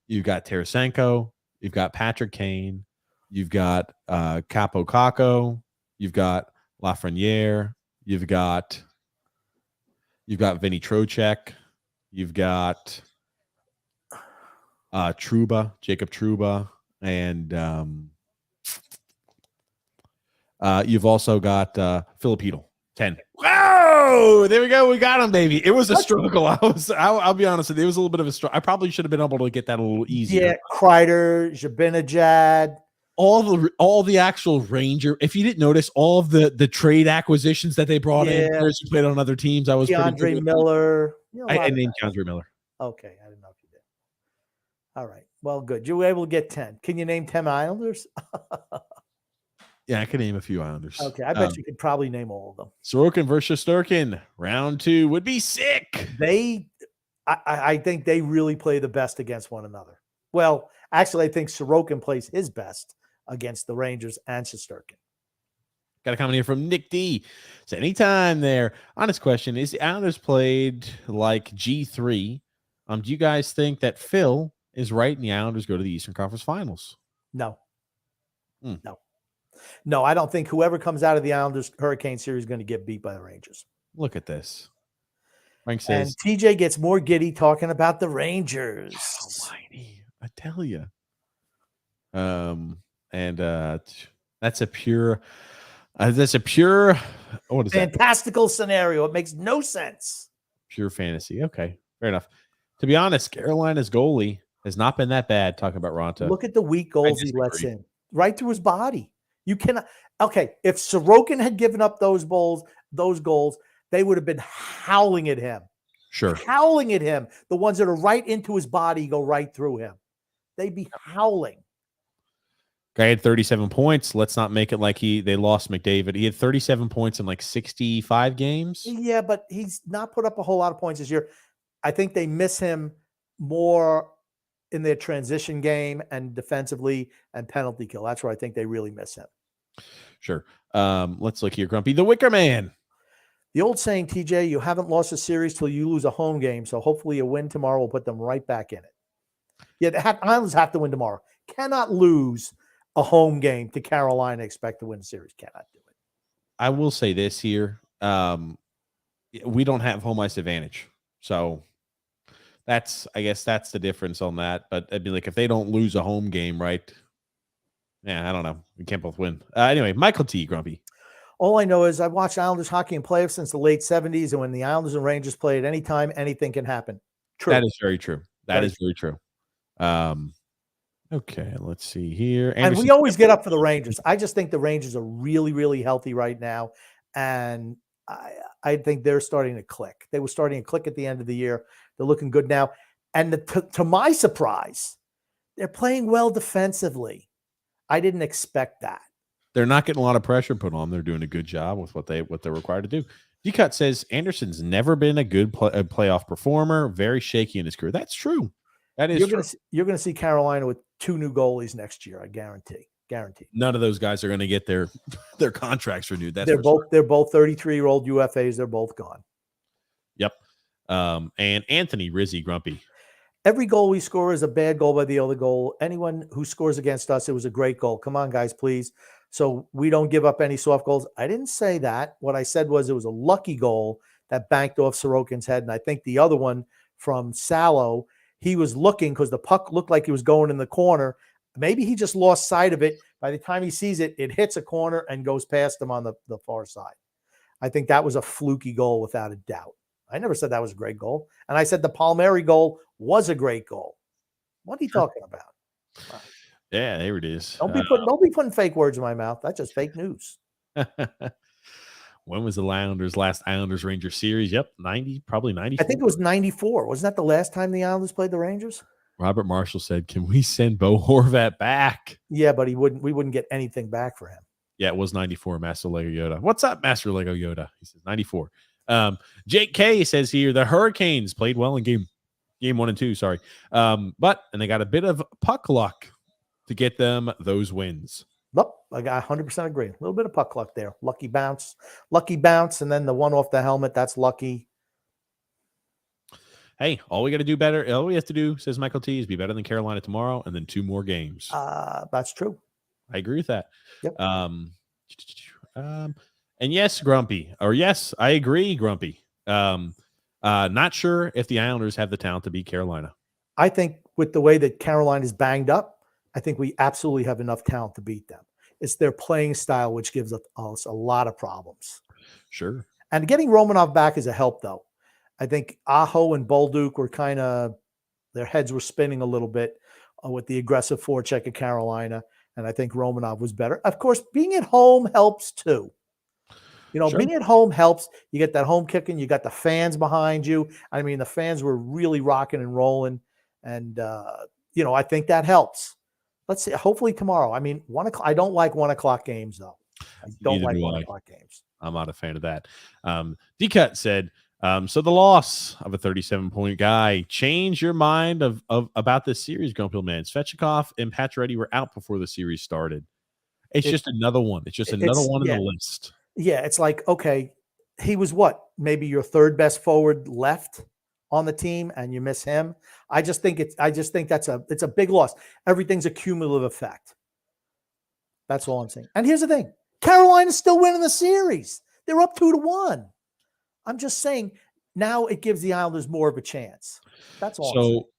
you've got Tarasenko. You've got Patrick Kane. You've got Capo Caco. You've got Lafreniere. You've got Vinny Trocheck. You've got Jacob Trouba, and you've also got Filipino. 10. Wow! There we go. We got him, baby. It was a struggle. I'll be honest with you. It was a little bit of a struggle. I probably should have been able to get that a little easier. Yeah, Kreider, Zibanejad. All the actual Ranger. If you didn't notice, all of the trade acquisitions that they brought in, players who played on other teams, I was Keandre Miller. I named Keandre Miller. Okay, I didn't know if you did. All right. Well, good. You were able to get 10. Can you name 10 Islanders? Yeah, I could name a few Islanders. Okay, I bet you could probably name all of them. Sorokin versus Shesterkin, round 2 would be sick. I think they really play the best against one another. Well, actually, I think Sorokin plays his best against the Rangers and Shesterkin. Got a comment here from Nick D. So anytime there. Honest question, is the Islanders played like G3? Do you guys think that Phil is right and the Islanders go to the Eastern Conference Finals? No. No, I don't think whoever comes out of the Islanders Hurricane series is going to get beat by the Rangers. Look at this. Frank says, and TJ gets more giddy talking about the Rangers. Whiny, I tell you. That's a pure what is fantastical scenario. It makes no sense. Pure fantasy. Okay, fair enough. To be honest, Carolina's goalie has not been that bad. Talking about Ronta. Look at the weak goals he lets in right through his body. You cannot. Okay, if Sorokin had given up those goals, they would have been howling at him. Sure, howling at him. The ones that are right into his body go right through him. They'd be howling. Guy had 37 points. Let's not make it like they lost McDavid. He had 37 points in like 65 games. Yeah, but he's not put up a whole lot of points this year. I think they miss him more in their transition game and defensively and penalty kill. That's where I think they really miss him. Sure. Let's look here, Grumpy. The Wicker Man. The old saying, TJ, you haven't lost a series till you lose a home game. So hopefully a win tomorrow will put them right back in it. Yeah, the Islanders have to win tomorrow. Cannot lose a home game to Carolina, expect to win the series. Cannot do it. I will say this here. We don't have home ice advantage. So I guess that's the difference on that. But I'd be like, if they don't lose a home game, right? Yeah, I don't know. We can't both win. Anyway, Michael T. Grumpy. All I know is I've watched Islanders hockey and playoffs since the late 70s. And when the Islanders and Rangers play at any time, anything can happen. True. That is very true. That is very true. Okay, let's see here. And we always get up for the Rangers. I just think the Rangers are really, really healthy right now. And I think they're starting to click. They were starting to click at the end of the year. They're looking good now. And to my surprise, they're playing well defensively. I didn't expect that. They're not getting a lot of pressure put on. They're doing a good job with what they're required to do. D-Cut says Anderson's never been a good playoff performer. Very shaky in his career. That's true. That is true. You're going to see Carolina with 2 new goalies next year. I guarantee. None of those guys are going to get their contracts renewed. They're both 33-year-old UFAs. They're both gone. Yep. And Anthony Rizzi Grumpy. Every goal we score is a bad goal by the other goal. Anyone who scores against us, it was a great goal. Come on, guys, please. So we don't give up any soft goals. I didn't say that. What I said was it was a lucky goal that banked off Sorokin's head. And I think the other one from Salo, he was looking because the puck looked like he was going in the corner. Maybe he just lost sight of it. By the time he sees it, it hits a corner and goes past him on the far side. I think that was a fluky goal without a doubt. I never said that was a great goal. And I said the Palmieri goal was a great goal. What are you talking about? Wow. Yeah, there it is. Don't be putting fake words in my mouth. That's just fake news. When was the last Islanders Rangers series? Yep, 90, probably 94. I think it was 94. Wasn't that the last time the Islanders played the Rangers? Robert Marshall said, "Can we send Bo Horvat back?" Yeah, but we wouldn't get anything back for him. Yeah, it was 94, Master Lego Yoda. What's up, Master Lego Yoda? He says 94. Jake K says here, the Hurricanes played well in game 1 and 2, sorry. And they got a bit of puck luck to get them those wins. Look, I got 100% agree. A little bit of puck luck there. Lucky bounce, and then the one off the helmet, that's lucky. Hey, all we got to do better, all we have to do, says Michael T, is be better than Carolina tomorrow and then 2 more games. That's true. I agree with that. Yep. And yes, Grumpy, or yes, I agree, Grumpy. Not sure if the Islanders have the talent to beat Carolina. I think with the way that Carolina is banged up, I think we absolutely have enough talent to beat them. It's their playing style, which gives us a lot of problems. Sure. And getting Romanov back is a help, though. I think Aho and Bolduc were their heads were spinning a little bit with the aggressive forecheck of Carolina. And I think Romanov was better. Of course, being at home helps too. Sure. Being at home helps. You get that home kicking. You got the fans behind you. I mean, the fans were really rocking and rolling. And, I think that helps. Let's see. Hopefully tomorrow. I mean, 1 o'clock. I don't like 1 o'clock games, though. I don't like 1 o'clock games. I'm not a fan of that. D-Cut said, so the loss of a 37-point guy changed your mind about this series, Grumpy Man. Svechnikov and Pacioretty were out before the series started. It's just another one. It's just another one in the list. Yeah, it's like, okay, he was what? Maybe your third best forward left on the team, and you miss him. I just think it's a big loss. Everything's a cumulative effect. That's all I'm saying. And here's the thing: Carolina's still winning the series. They're up 2-1. I'm just saying now it gives the Islanders more of a chance. That's all. So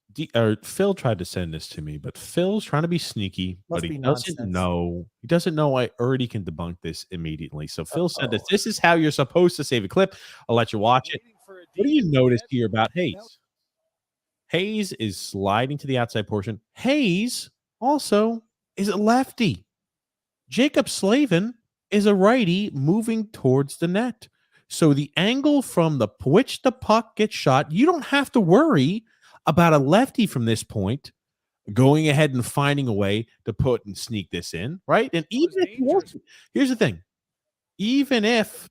Phil tried to send this to me, but Phil's trying to be sneaky, but he doesn't know. He doesn't know I already can debunk this immediately. So Phil said this. This is how you're supposed to save a clip. I'll let you watch it. What do you notice here about Hayes? Hayes is sliding to the outside portion. Hayes also is a lefty. Jacob Slavin is a righty moving towards the net. So the angle from which the puck gets shot, you don't have to worry about a lefty from this point going ahead and finding a way to put and sneak this in, right? And even if he wasn't, here's the thing, even if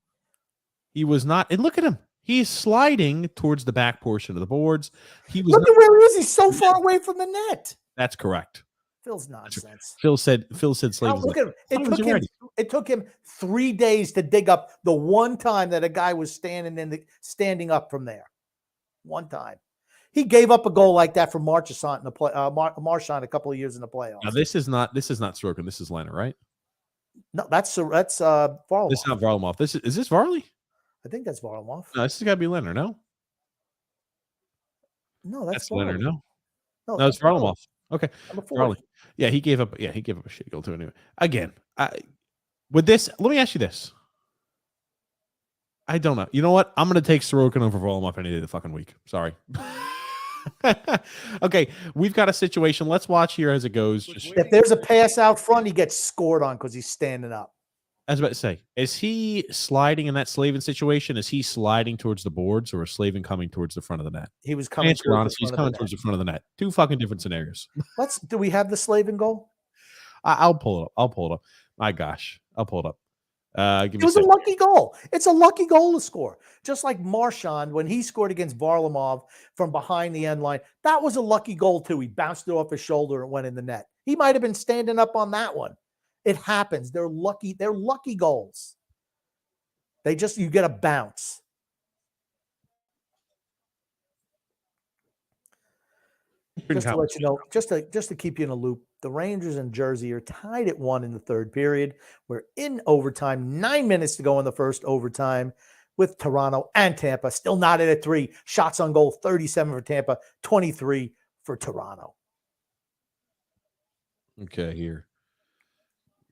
he was not, and look at him, he's sliding towards the back portion of the boards. He was Look not, at where he is. He's so far away from the net. that's correct. Phil's nonsense. Phil said Slade Now, was look like, at him. It took him 3 days to dig up the one time that a guy was standing up from there. One time. He gave up a goal like that for Marchand in the Marchand a couple of years in the playoffs. now this is not Sorokin, this is Leonard, right? No, that's Varlamov. This is not Varlamov. Is this Varley? I think that's Varlamov. No, this has got to be Leonard, no? No, that's Leonard, Varlamov. No, it's Varlamov. Okay. Varley. Yeah, he gave up a shitty goal too anyway. Again, with this, let me ask you this. I don't know. You know what? I'm going to take Sorokin over Varlamov any day of the fucking week. Sorry. Okay, we've got a situation. Let's watch here as it goes. If there's a pass out front, he gets scored on because he's standing up. I was about to say, is he sliding in that Slavin situation? Is he sliding towards the boards, or is Slavin coming towards the front of the net? He was coming. He's coming towards the front of the net. Two fucking different scenarios. Do we have the Slavin goal? I'll pull it up. My gosh, I'll pull it up. It was a lucky goal. It's a lucky goal to score. Just like Marchand, when he scored against Varlamov from behind the end line, that was a lucky goal too. He bounced it off his shoulder and went in the net. He might have been standing up on that one. It happens. They're lucky. They're lucky goals. You get a bounce. Just to let you know, just to keep you in a loop, the Rangers and Jersey are tied at 1 in the third period. We're in overtime, 9 minutes to go in the first overtime with Toronto and Tampa. Still not in at 3. Shots on goal, 37 for Tampa, 23 for Toronto. Okay, here.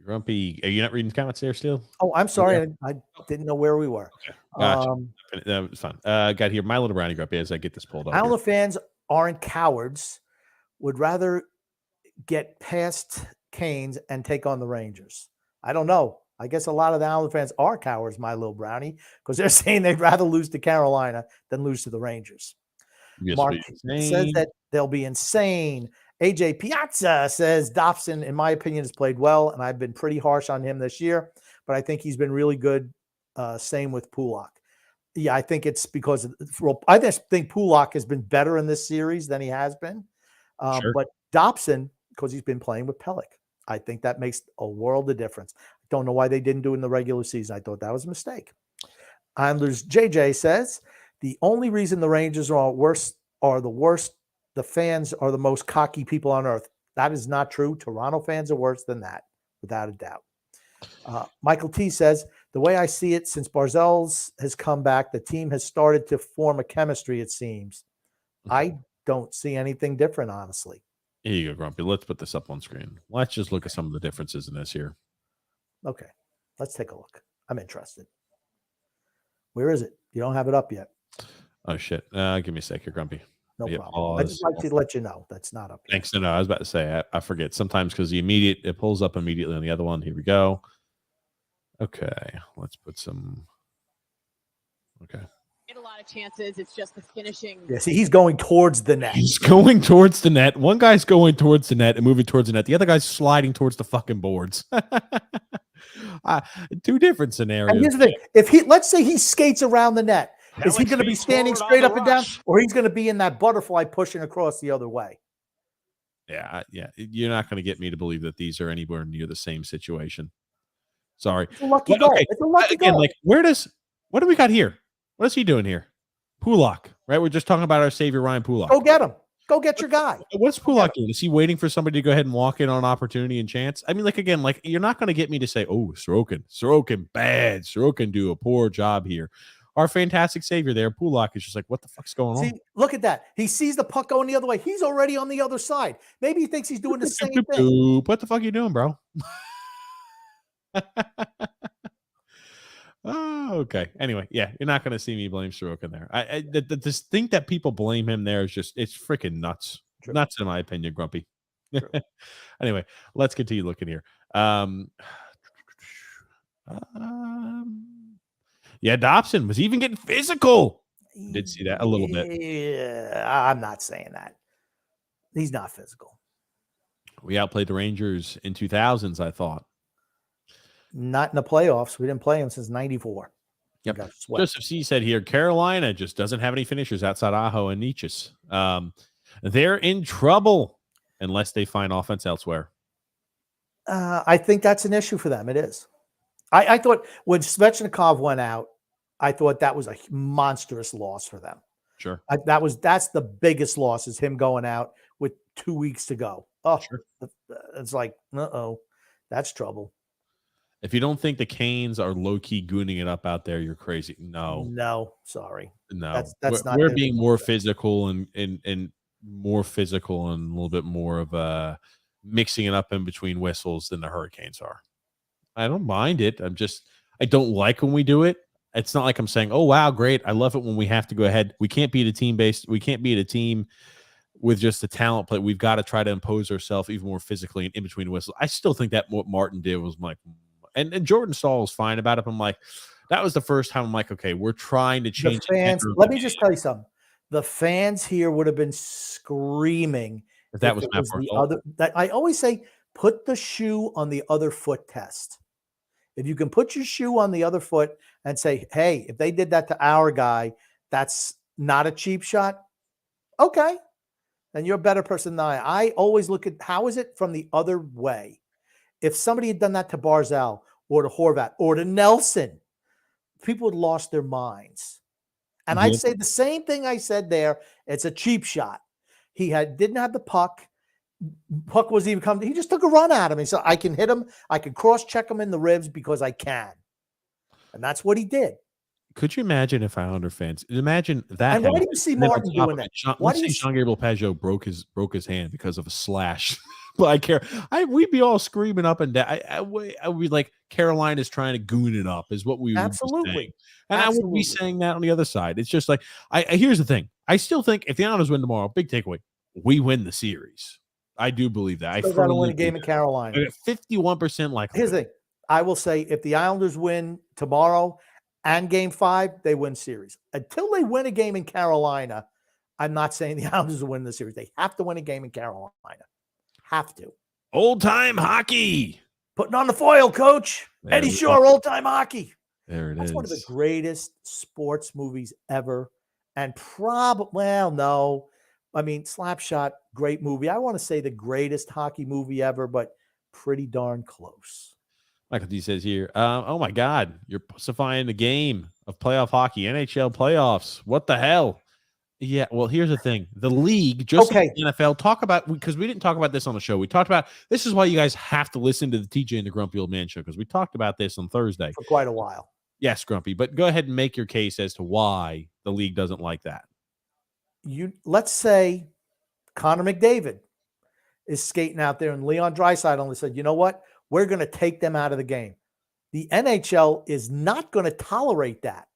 Grumpy, are you not reading comments there still? Oh, I'm sorry. I didn't know where we were. Okay, gotcha. That was fun. Got here my little brownie Grumpy as I get this pulled up. Islander fans aren't cowards. Would rather get past Canes and take on the Rangers. I don't know. I guess a lot of the Islander fans are cowards, my little brownie, because they're saying they'd rather lose to Carolina than lose to the Rangers. Yes, Mark says that they'll be insane. AJ Piazza says Dobson, in my opinion, has played well, and I've been pretty harsh on him this year, but I think he's been really good. Same with Pulak. Yeah, I think it's because I just think Pulak has been better in this series than he has been. Sure. But Dobson, because he's been playing with Pelech, I think that makes a world of difference. I don't know why they didn't do it in the regular season. I thought that was a mistake. Islanders JJ says the only reason the Rangers are the worst. The fans are the most cocky people on earth. That is not true. Toronto fans are worse than that, without a doubt. Michael T says, the way I see it, since Barzell's has come back, the team has started to form a chemistry, it seems. I don't see anything different, honestly. Here you go, Grumpy. Let's put this up on screen. Let's just look at some of the differences in this here. Okay. Let's take a look. I'm interested. Where is it? You don't have it up yet. Oh, shit. Give me a sec here, Grumpy. No problem. I just like to let you know that's not up yet. Thanks. No, I was about to say, I forget sometimes because it pulls up immediately on the other one. Here we go. Okay. Let's put some. Okay. Get a lot of chances. It's just the finishing. Yeah, see, he's going towards the net. He's going towards the net. One guy's going towards the net and moving towards the net. The other guy's sliding towards the fucking boards. Two different scenarios. And here's the thing. Let's say he skates around the net. Is he going to be standing straight up and down, or he's going to be in that butterfly pushing across the other way? Yeah. You're not going to get me to believe that these are anywhere near the same situation. Sorry. It's a lucky goal. Okay. It's a lucky goal. Like, what do we got here? What is he doing here? Pulak, right? We're just talking about our savior, Ryan Pulak. Go get him. Go get your guy. What's Pulak doing? Is he waiting for somebody to go ahead and walk in on opportunity and chance? I mean, like, again, like, you're not going to get me to say, oh, Sorokin, bad. Sorokin do a poor job here. Our fantastic savior there, Pulak, is just like, what the fuck's going on? Look at that. He sees the puck going the other way. He's already on the other side. Maybe he thinks he's doing the same thing. What the fuck are you doing, bro? Oh, okay. Anyway, yeah, you're not going to see me blame Sorokin there. This thing that people blame him there is just, it's freaking nuts. True. Nuts, in my opinion, Grumpy. Anyway, let's continue looking here. Yeah, Dobson was even getting physical. Did see that a little bit. Yeah, I'm not saying that. He's not physical. We outplayed the Rangers in 2000s, I thought. Not in the playoffs. We didn't play them since '94. Yep. Got swept. Joseph C said here, Carolina just doesn't have any finishers outside Aho and Nietzsche's. They're in trouble unless they find offense elsewhere. I think that's an issue for them. It is. I thought when Svechnikov went out, I thought that was a monstrous loss for them. Sure. That's the biggest loss, is him going out with 2 weeks to go. Oh, Sure. It's like, that's trouble. If you don't think the Canes are low-key gooning it up out there, you're crazy. No, sorry. No. That's not. We're being more physical and more physical and a little bit more of a mixing it up in between whistles than the Hurricanes are. I don't mind it. I don't like when we do it. It's not like I'm saying, oh, wow, great. I love it when we have to go ahead. We can't beat a team with just the talent play. We've got to try to impose ourselves even more physically in between whistles. I still think that what Martin did was like, and Jordan Staal was fine about it. I'm like, that was the first time I'm like, okay, we're trying to change the fans. Let me just tell you something. The fans here would have been screaming if that was the other. I always say, put the shoe on the other foot test. If you can put your shoe on the other foot and say, hey, if they did that to our guy, that's not a cheap shot. Okay. Then you're a better person than I always look at, how is it from the other way? If somebody had done that to Barzal or to Horvat or to Nelson, people would have lost their minds. And I'd say the same thing I said there. It's a cheap shot. He didn't have the puck. Puck wasn't even coming. He just took a run at him. He said, I can hit him. I can cross-check him in the ribs because I can. And that's what he did. Could you imagine if Islander fans imagine that? And why do you see Martin doing that? Let's say Jean-Gabriel Pageau broke his hand because of a slash. But I care. We'd be all screaming up and down. I would be like, Carolina's trying to goon it up, is what we would be saying. And I would be saying that on the other side. It's just like, here's the thing. I still think if the Islanders win tomorrow, big takeaway, we win the series. I do believe that. I got to win a game in Carolina. 51% likely. Here's the thing. I will say, if the Islanders win tomorrow and Game 5, they win series. Until they win a game in Carolina, I'm not saying the Islanders will win the series. They have to win a game in Carolina. Have to. Old time hockey. Putting on the foil, coach. Eddie Shore, old time hockey. There it is. That's one of the greatest sports movies ever. And no. I mean, Slapshot, great movie. I want to say the greatest hockey movie ever, but pretty darn close. Michael D says here, oh my God, you're pussifying the game of playoff hockey, NHL playoffs. What the hell? Yeah, well, here's the thing. The league, just like the NFL, talk about, because we didn't talk about this on the show. We talked about, this is why you guys have to listen to the TJ and the Grumpy Old Man show, because we talked about this on Thursday. For quite a while. Yes, Grumpy, but go ahead and make your case as to why the league doesn't like that. Let's say Connor McDavid is skating out there and Leon Draisaitl only said, you know what? We're going to take them out of the game. The NHL is not going to tolerate that.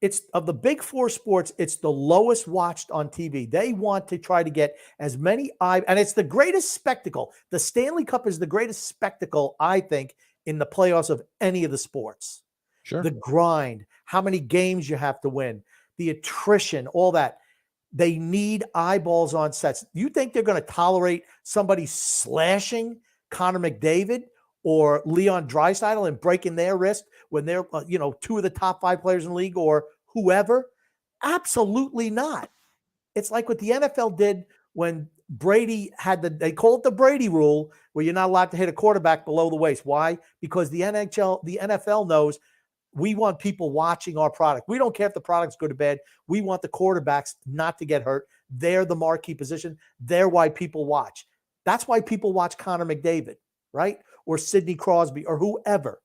It's of the big four sports, it's the lowest watched on TV. They want to try to get as many and it's the greatest spectacle. The Stanley Cup is the greatest spectacle, I think, in the playoffs of any of the sports. Sure. The grind, how many games you have to win, the attrition, all that. They need eyeballs on sets. You think they're going to tolerate somebody slashing Connor McDavid or Leon Draisaitl and breaking their wrist when they're, two of the top 5 players in the league or whoever? Absolutely not. It's like what the NFL did when Brady they call it the Brady rule, where you're not allowed to hit a quarterback below the waist. Why? Because the NFL knows we want people watching our product. We don't care if the product's good or bad. We want the quarterbacks not to get hurt. They're the marquee position. They're why people watch. That's why people watch Connor McDavid, right? Or Sidney Crosby or whoever.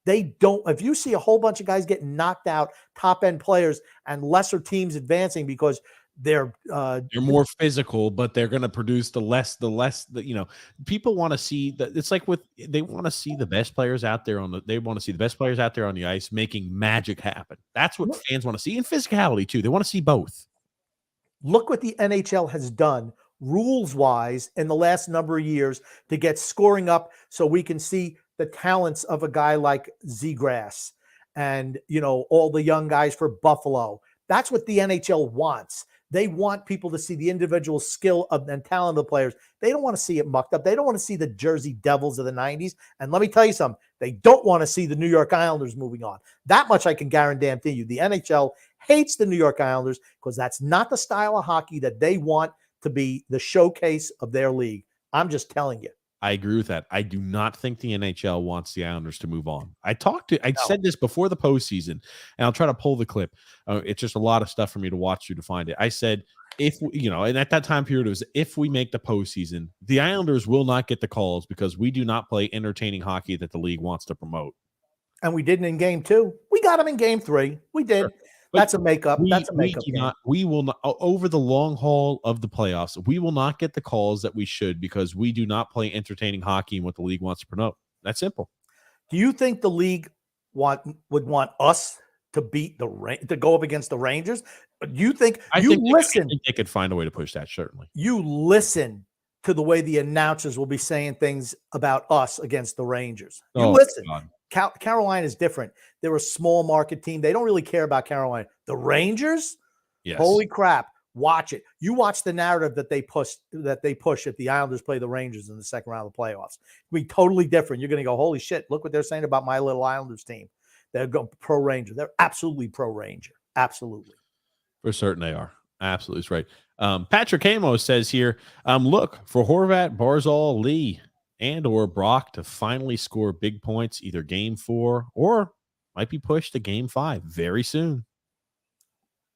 They don't. If you see a whole bunch of guys getting knocked out, top-end players, and lesser teams advancing because they're more physical, but they're going to produce the less, people want to see that. It's like they want to see the best players out there on the ice making magic happen. That's what fans want to see, and physicality too. They want to see both. Look what the NHL has done rules-wise in the last number of years to get scoring up so we can see the talents of a guy like Zegras and, all the young guys for Buffalo. That's what the NHL wants. They want people to see the individual skill and talent of the players. They don't want to see it mucked up. They don't want to see the Jersey Devils of the 90s. And let me tell you something, they don't want to see the New York Islanders moving on. That much I can guarantee you. The NHL hates the New York Islanders because that's not the style of hockey that they want to be the showcase of their league. I'm just telling you. I agree with that. I do not think the NHL wants the Islanders to move on. I said this before the postseason, and I'll try to pull the clip. It's just a lot of stuff for me to watch through to find it. I said, and at that time period, it was if we make the postseason, the Islanders will not get the calls because we do not play entertaining hockey that the league wants to promote. And we didn't in game 2. We got them in game 3. We did. Sure. That's a makeup. That's a makeup game. We will not, over the long haul of the playoffs, we will not get the calls that we should because we do not play entertaining hockey and what the league wants to promote. That's simple. Do you think the league would want us to to go up against the Rangers? Do you think I think they could find a way to push that, certainly. You listen to the way the announcers will be saying things about us against the Rangers. You listen. Carolina is different. They're a small market team. They don't really care about Carolina. The Rangers, yes. Holy crap. Watch it. You watch the narrative that they push if the Islanders play the Rangers in the second round of the playoffs. It'll be totally different. You're going to go, holy shit, look what they're saying about my little Islanders team. They're going pro Ranger. They're absolutely pro Ranger. Absolutely. For certain they are. Absolutely is right. Patrick Amos says here, look for Horvat, Barzal, Lee, and or Brock to finally score big points, either game 4 or might be pushed to game 5 very soon.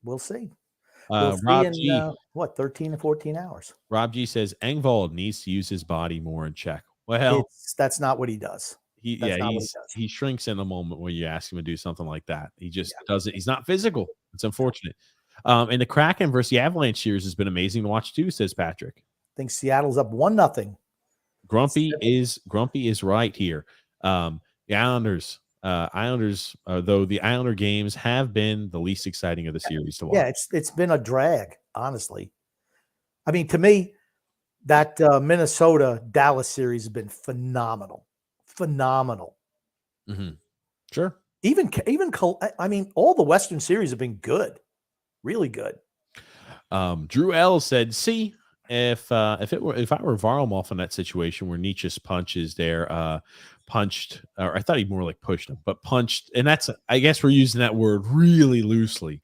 We'll see. Rob G, 13 to 14 hours. Rob G says Engvall needs to use his body more in check. Well, that's not what he does. He shrinks in a moment when you ask him to do something like that. He just doesn't. He's not physical. It's unfortunate. And the Kraken versus the Avalanche series has been amazing to watch too, says Patrick. I think Seattle's up 1-0. Grumpy is right here. The Islanders, though the Islander games have been the least exciting of the series to watch. Yeah, it's been a drag, honestly. I mean, to me, that Minnesota Dallas series has been phenomenal. Mm-hmm. Sure. Even I mean, all the Western series have been good, really good. Drew L said, "See, if I were Varlamov in that situation where Nietzsche's punches there, punched, or I thought he more like pushed him, but punched, and that's, I guess we're using that word really loosely,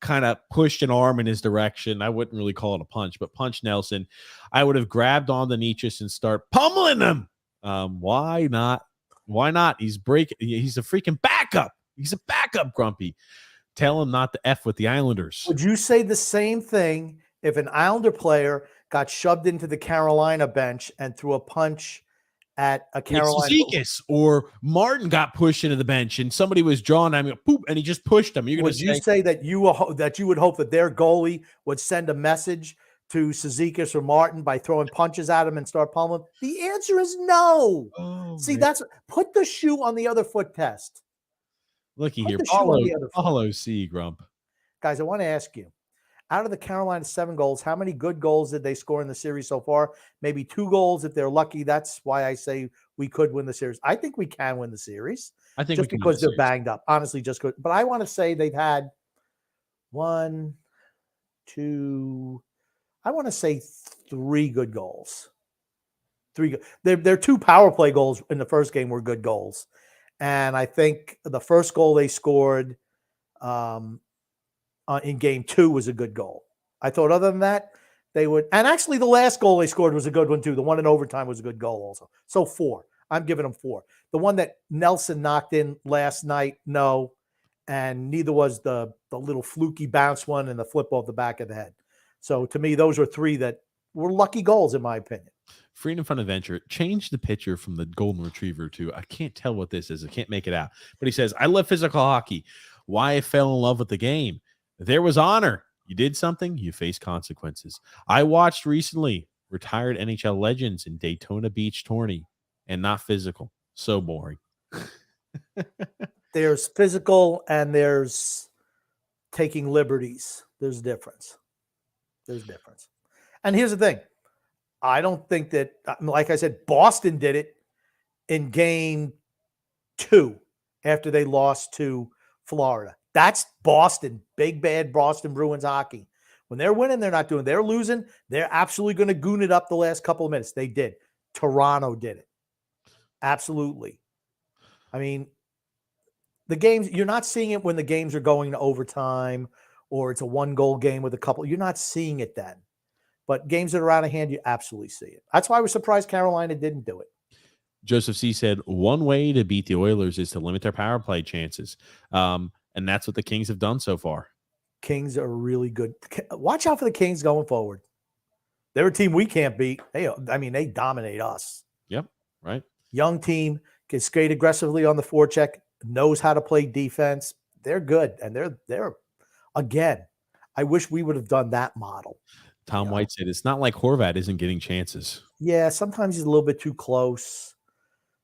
kind of pushed an arm in his direction. I wouldn't really call it a punch, but punched Nelson. I would have grabbed on the Nietzsche and start pummeling him. Why not? Why not? He's a freaking backup. He's a backup, Grumpy. Tell him not to F with the Islanders." Would you say the same thing if an Islander player got shoved into the Carolina bench and threw a punch at a Carolina? Cizikas or Martin got pushed into the bench and somebody was drawn, poop, and he just pushed him. Would you say that you would hope that their goalie would send a message to Cizikas or Martin by throwing punches at him and start pummeling? The answer is no. See, man. That's put the shoe on the other foot test. Looky here. Follow C, Grump. Guys, I want to ask you, out of the Carolina 7 goals, how many good goals did they score in the series so far? Maybe 2 goals if they're lucky. That's why I say we could win the series. I think we can win the series. I think just because they're banged up. Honestly, just good. But I want to say they've had 1, 2, I want to say 3 good goals. 3 good. Their 2 power play goals in the first game were good goals. And I think the first goal they scored in game 2 was a good goal. I thought other than that, they would. And actually, the last goal they scored was a good one, too. The one in overtime was a good goal also. So 4. I'm giving them 4. The one that Nelson knocked in last night, no. And neither was the little fluky bounce one and the flip off the back of the head. So to me, those were 3 that were lucky goals, in my opinion. Freedom Fun Adventure changed the picture from the golden retriever to, I can't tell what this is. I can't make it out. But he says, I love physical hockey. Why I fell in love with the game. There was honor. You did something, you face consequences. I watched recently retired NHL legends in Daytona Beach tourney and not physical. So boring. There's physical and there's taking liberties. There's difference. And here's the thing. I don't think that, like I said, Boston did it in game 2 after they lost to Florida. That's Boston, big bad Boston Bruins hockey. When they're winning, they're not doing. They're losing. They're absolutely going to goon it up the last couple of minutes. They did. Toronto did it. Absolutely. I mean, the games, you're not seeing it when the games are going to overtime or it's a 1-goal game with a couple. You're not seeing it then. But games that are out of hand, you absolutely see it. That's why I was surprised Carolina didn't do it. Joseph C. said, one way to beat the Oilers is to limit their power play chances. And that's what the Kings have done so far. Kings are really good. Watch out for the Kings going forward. They're a team we can't beat. They dominate us. Yep, right. Young team, can skate aggressively on the forecheck, knows how to play defense. They're good. And they're again, I wish we would have done that model. Tom White said, it's not like Horvat isn't getting chances. Yeah, sometimes he's a little bit too close.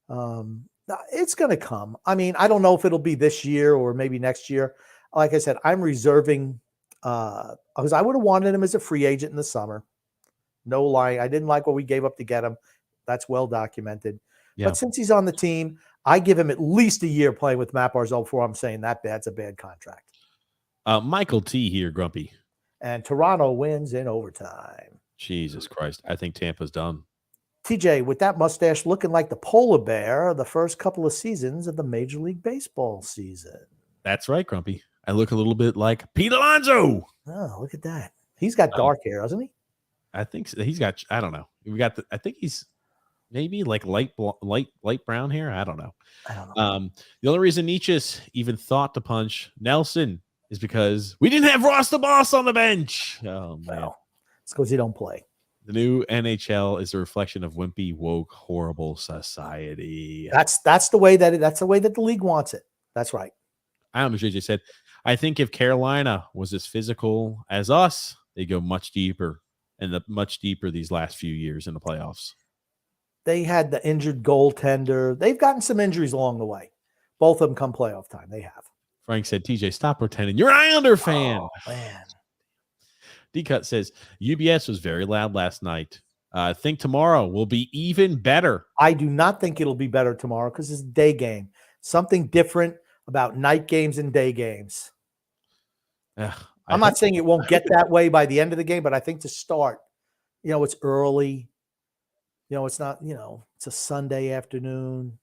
It's going to come. I mean, I don't know if it'll be this year or maybe next year. Like I said, I'm reserving because I would have wanted him as a free agent in the summer. No lie. I didn't like what we gave up to get him. That's well documented. Yeah. But since he's on the team, I give him at least a year playing with Matt Barzal before I'm saying that's a bad contract. Michael T. here, Grumpy. And Toronto wins in overtime. Jesus Christ. I think Tampa's done. TJ, with that mustache looking like the polar bear the first couple of seasons of the Major League Baseball season. That's right, Grumpy. I look a little bit like Pete Alonso. Oh, look at that. He's got dark hair, doesn't he? I think so. He's got, I don't know. I think he's maybe like light brown hair. I don't know. The only reason Nietzsche's even thought to punch Nelson is because we didn't have Ross the Boss on the bench. Oh, man. Well, it's because he don't play. The new NHL is a reflection of wimpy, woke, horrible society. That's the way that's the way that the league wants it. That's right. I don't know. JJ said, I think if Carolina was as physical as us, they go much deeper much deeper these last few years in the playoffs. They had the injured goaltender. They've gotten some injuries along the way. Both of them come playoff time. They have. Frank said, TJ, stop pretending you're an Islander fan. Oh, man. D-Cut says, UBS was very loud last night. I think tomorrow will be even better. I do not think it'll be better tomorrow because it's a day game. Something different about night games and day games. I'm not saying it won't get that way by the end of the game, but I think to start, it's early. It's not, it's a Sunday afternoon.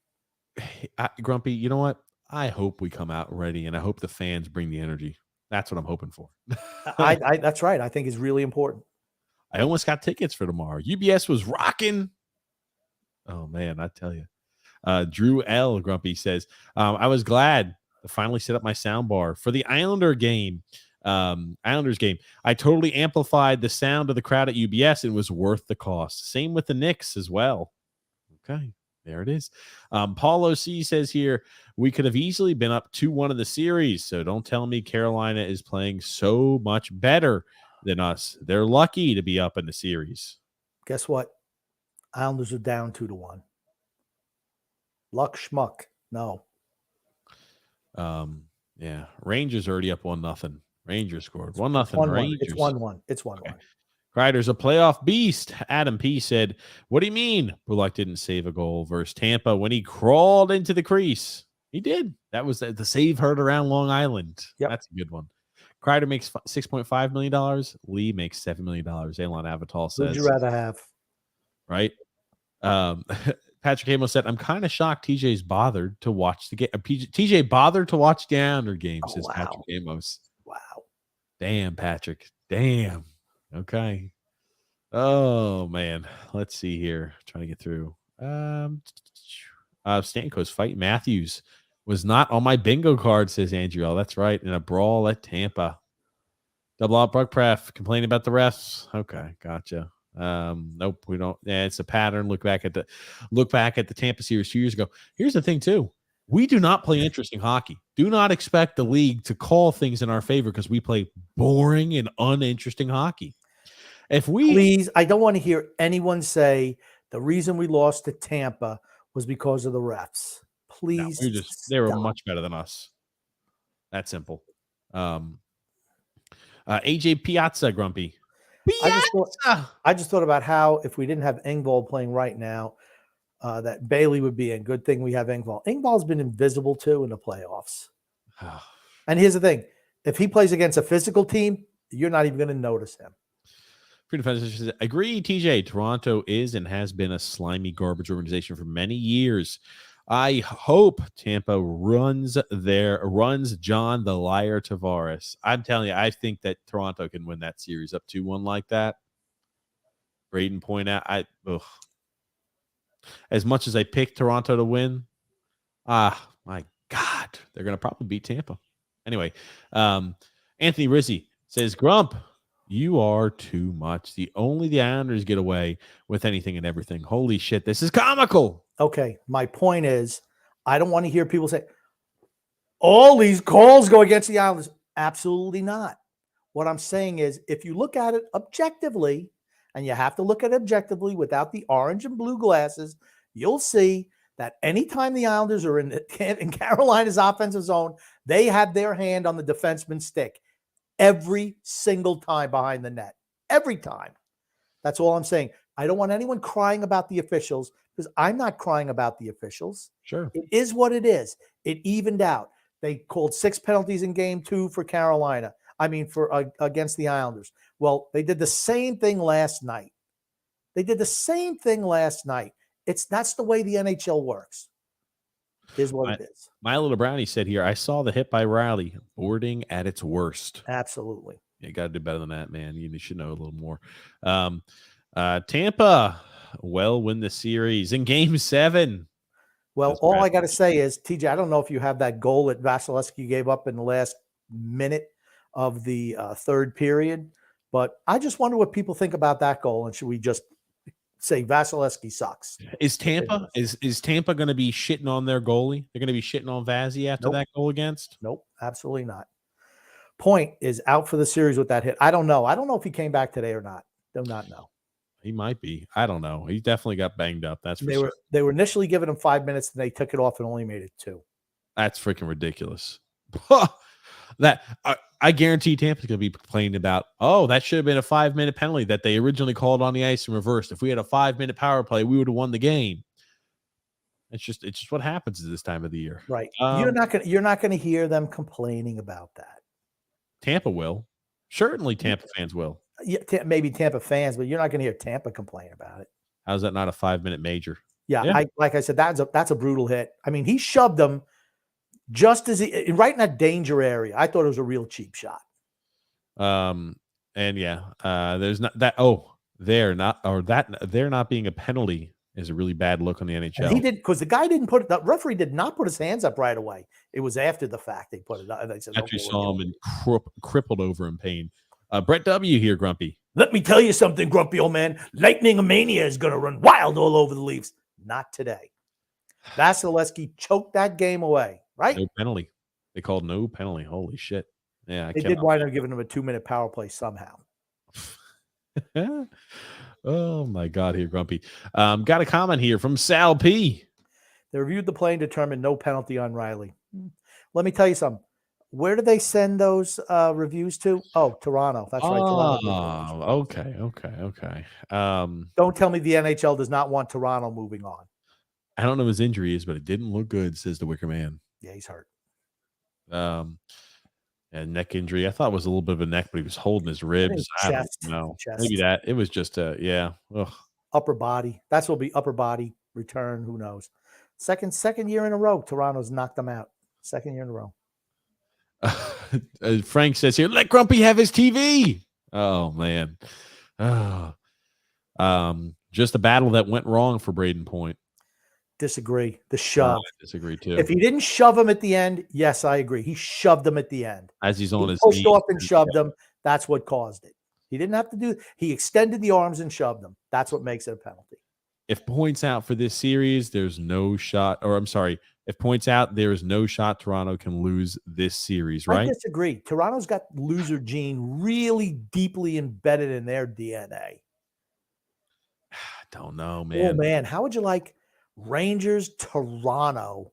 Grumpy, you know what? I hope we come out ready, and I hope the fans bring the energy. That's what I'm hoping for. That's right. I think it's really important. I almost got tickets for tomorrow. UBS was rocking. Oh, man, I tell you. Drew L. Grumpy says, I was glad to finally set up my sound bar for the Islanders game. I totally amplified the sound of the crowd at UBS. It was worth the cost. Same with the Knicks as well. Okay, there it is. Paulo C says here, we could have easily been up 2-1 in the series. So don't tell me Carolina is playing so much better than us. They're lucky to be up in the series. Guess what? Islanders are down 2-1. Luck schmuck. No. Yeah. Rangers already up 1-0. Rangers scored 1-0. Rangers. It's 1-1. It's 1-1. Okay. Kreider's a playoff beast. Adam P said, what do you mean Bullock didn't save a goal versus Tampa when he crawled into the crease? He did. That was the save heard around Long Island. Yep. That's a good one. Kreider makes $6.5 million. Lee makes $7 million. Elon Avatal says. Who'd you rather have? Right. Patrick Amos said, I'm kind of shocked TJ's bothered to watch the game. TJ bothered to watch the Islander game, says wow. Patrick Amos. Wow. Damn, Patrick. Damn. Okay. Oh, man. Let's see here. Trying to get through. Stamkos fight Matthews was not on my bingo card, says Andrew. Oh, that's right. In a brawl at Tampa. Double out Buckpref complaining about the refs. Okay, gotcha. Nope, we don't. Yeah, it's a pattern. Look back at the Tampa series 2 years ago. Here's the thing, too. We do not play interesting hockey. Do not expect the league to call things in our favor because we play boring and uninteresting hockey. Please, I don't want to hear anyone say the reason we lost to Tampa was because of the refs. Please. No, they were much better than us. That simple. AJ Piazza, Grumpy. I just thought about how if we didn't have Engvall playing right now, that Bailey would be in. Good thing we have Engvall. Engvall's been invisible too in the playoffs. And here's the thing. If he plays against a physical team, You're not even going to notice him. Freedom Fence says, agree, TJ. Toronto is and has been a slimy garbage organization for many years. I hope Tampa runs John the Liar Tavares. I'm telling you, I think that Toronto can win that series up 2-1 like that. Braden point out, as much as I picked Toronto to win, my God, they're going to probably beat Tampa. Anyway, Anthony Rizzi says, Grump, you are too much. The Islanders get away with anything and everything. Holy shit, this is comical. Okay, my point is, I don't want to hear people say, all these calls go against the Islanders. Absolutely not. What I'm saying is, if you look at it objectively, and you have to look at it objectively without the orange and blue glasses, you'll see that anytime the Islanders are in Carolina's offensive zone, they have their hand on the defenseman's stick every single time behind the net. Every time. That's all I'm saying. I don't want anyone crying about the officials because I'm not crying about the officials. Sure. It is what it is. It evened out. They called 6 penalties in game 2 for Carolina. For against the Islanders. Well, they did the same thing last night. That's the way the NHL works. Is what it is. My little brownie said here, I saw the hit by Riley, boarding at its worst. Absolutely. You got to do better than that, man. You should know a little more. Tampa win the series in game 7. Well, all I got to say is, TJ, I don't know if you have that goal that Vasilevsky gave up in the last minute of the third period, but I just wonder what people think about that goal. And should we just say Vasilevsky sucks? Is Tampa going to be shitting on their goalie? They're going to be shitting on Vazzy after that goal against? Nope, absolutely not. Point is out for the series with that hit. I don't know. I don't know if he came back today or not. Do not know. He might be. I don't know. He definitely got banged up. That's for sure. They were initially giving him 5 minutes, and they took it off and only made it 2. That's freaking ridiculous. I guarantee Tampa's going to be complaining about, that should have been a 5-minute penalty that they originally called on the ice and reversed. If we had a 5-minute power play, we would have won the game. It's just what happens at this time of the year. Right. You're not going to hear them complaining about that. Tampa will. Certainly Tampa fans will. Yeah, maybe Tampa fans, but you're not going to hear Tampa complain about it. How's that not a 5-minute major? Yeah. Like I said, that's a brutal hit. He shoved him just as right in that danger area. I thought it was a real cheap shot. There's not that. They're not being a penalty is a really bad look on the NHL. And he did, because the referee did not put his hands up right away. It was after the fact they put it up. They said, after you saw him and crippled over in pain. Brett W. here, Grumpy. Let me tell you something, Grumpy old man. Lightning Mania is going to run wild all over the Leafs. Not today. Vasilevsky choked that game away, right? No penalty. They called no penalty. Holy shit. Yeah, they did wind up giving him a 2-minute power play somehow. Oh, my God, here, Grumpy. Got a comment here from Sal P. They reviewed the play and determined no penalty on Riley. Let me tell you something. Where did they send those reviews to? Oh, Toronto. That's right. Toronto. Okay. Don't tell me the NHL does not want Toronto moving on. I don't know what his injury is, but it didn't look good, says the Wicker Man. Yeah, he's hurt. And neck injury. I thought it was a little bit of a neck, but he was holding his ribs. I don't know. Maybe that. It was just upper body. That's what will be upper body return. Who knows? Second year in a row, Toronto's knocked them out. Second year in a row. Frank says here, let Grumpy have his TV. Oh man. Just a battle that went wrong for Braden Point. Disagree. The shove. I disagree too. If he didn't shove him at the end, yes, I agree. He shoved him at the end. As he's on his pushed knees. off and shoved him. That's what caused it. He didn't have to do. He extended the arms and shoved them. That's what makes it a penalty. If points out for this series, there's no shot. Or I'm sorry. If points out, there is no shot Toronto can lose this series, right? I disagree. Toronto's got loser gene really deeply embedded in their DNA. I don't know, man. Oh, man. How would you like Rangers Toronto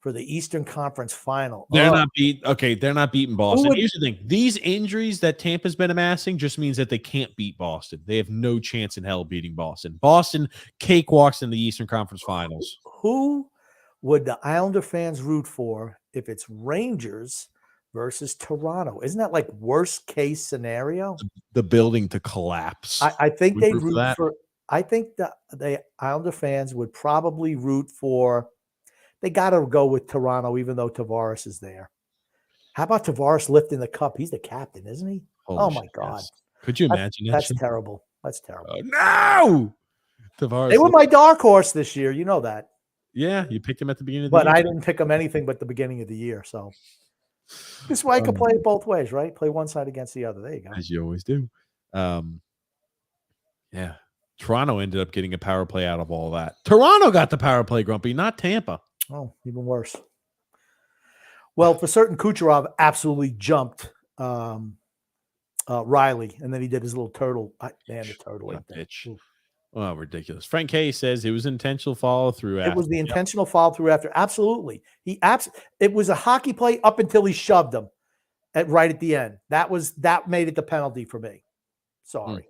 for the Eastern Conference Final? They're not beating Boston. Here's the thing. These injuries that Tampa's been amassing just means that they can't beat Boston. They have no chance in hell beating Boston. Boston cakewalks in the Eastern Conference Finals. Who would the Islander fans root for if it's Rangers versus Toronto. Isn't that like worst case scenario? The building to collapse. I think We they root for root that. for. I think that the Islander fans would probably root for. They got to go with Toronto, even though Tavares is there. How about Tavares lifting the cup? He's the captain, isn't he? Holy Oh my shit, God, yes. Could you imagine that? that's shit? terrible. That's terrible. No, Tavares. They were my dark horse this year. You know that. Yeah, you picked him at the beginning of the But year. I didn't pick them anything but the beginning of the year. So this is why I could play it both ways, right? Play one side against the other. There you go. As you always do. Yeah. Toronto ended up getting a power play out of all that. Toronto got the power play, Grumpy, not Tampa. Oh, even worse. Well, for certain, Kucherov absolutely jumped Riley, and then he did his little turtle. Man, the turtle. What a ain't that- bitch. Oof. Oh, ridiculous. Frank K says it was intentional follow through. It was the intentional follow through after. Absolutely. It was a hockey play up until he shoved him right at the end. That made it the penalty for me. Sorry.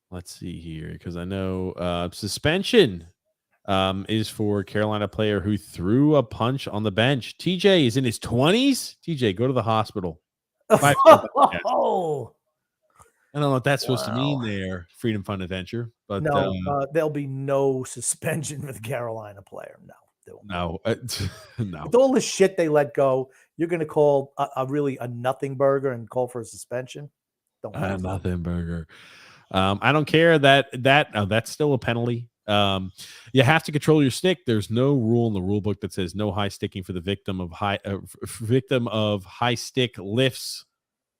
Let's see here, because I know suspension is for Carolina player who threw a punch on the bench. TJ is in his 20s. TJ, go to the hospital. Oh, I don't know what that's supposed to mean there, Freedom Fund Adventure. But no, there'll be no suspension for the Carolina player. No, there won't. No, no. With all the shit they let go, you're going to call a nothing burger and call for a suspension? Don't Nothing burger. I don't care that's still a penalty. You have to control your stick. There's no rule in the rule book that says no high sticking for the victim of high stick lifts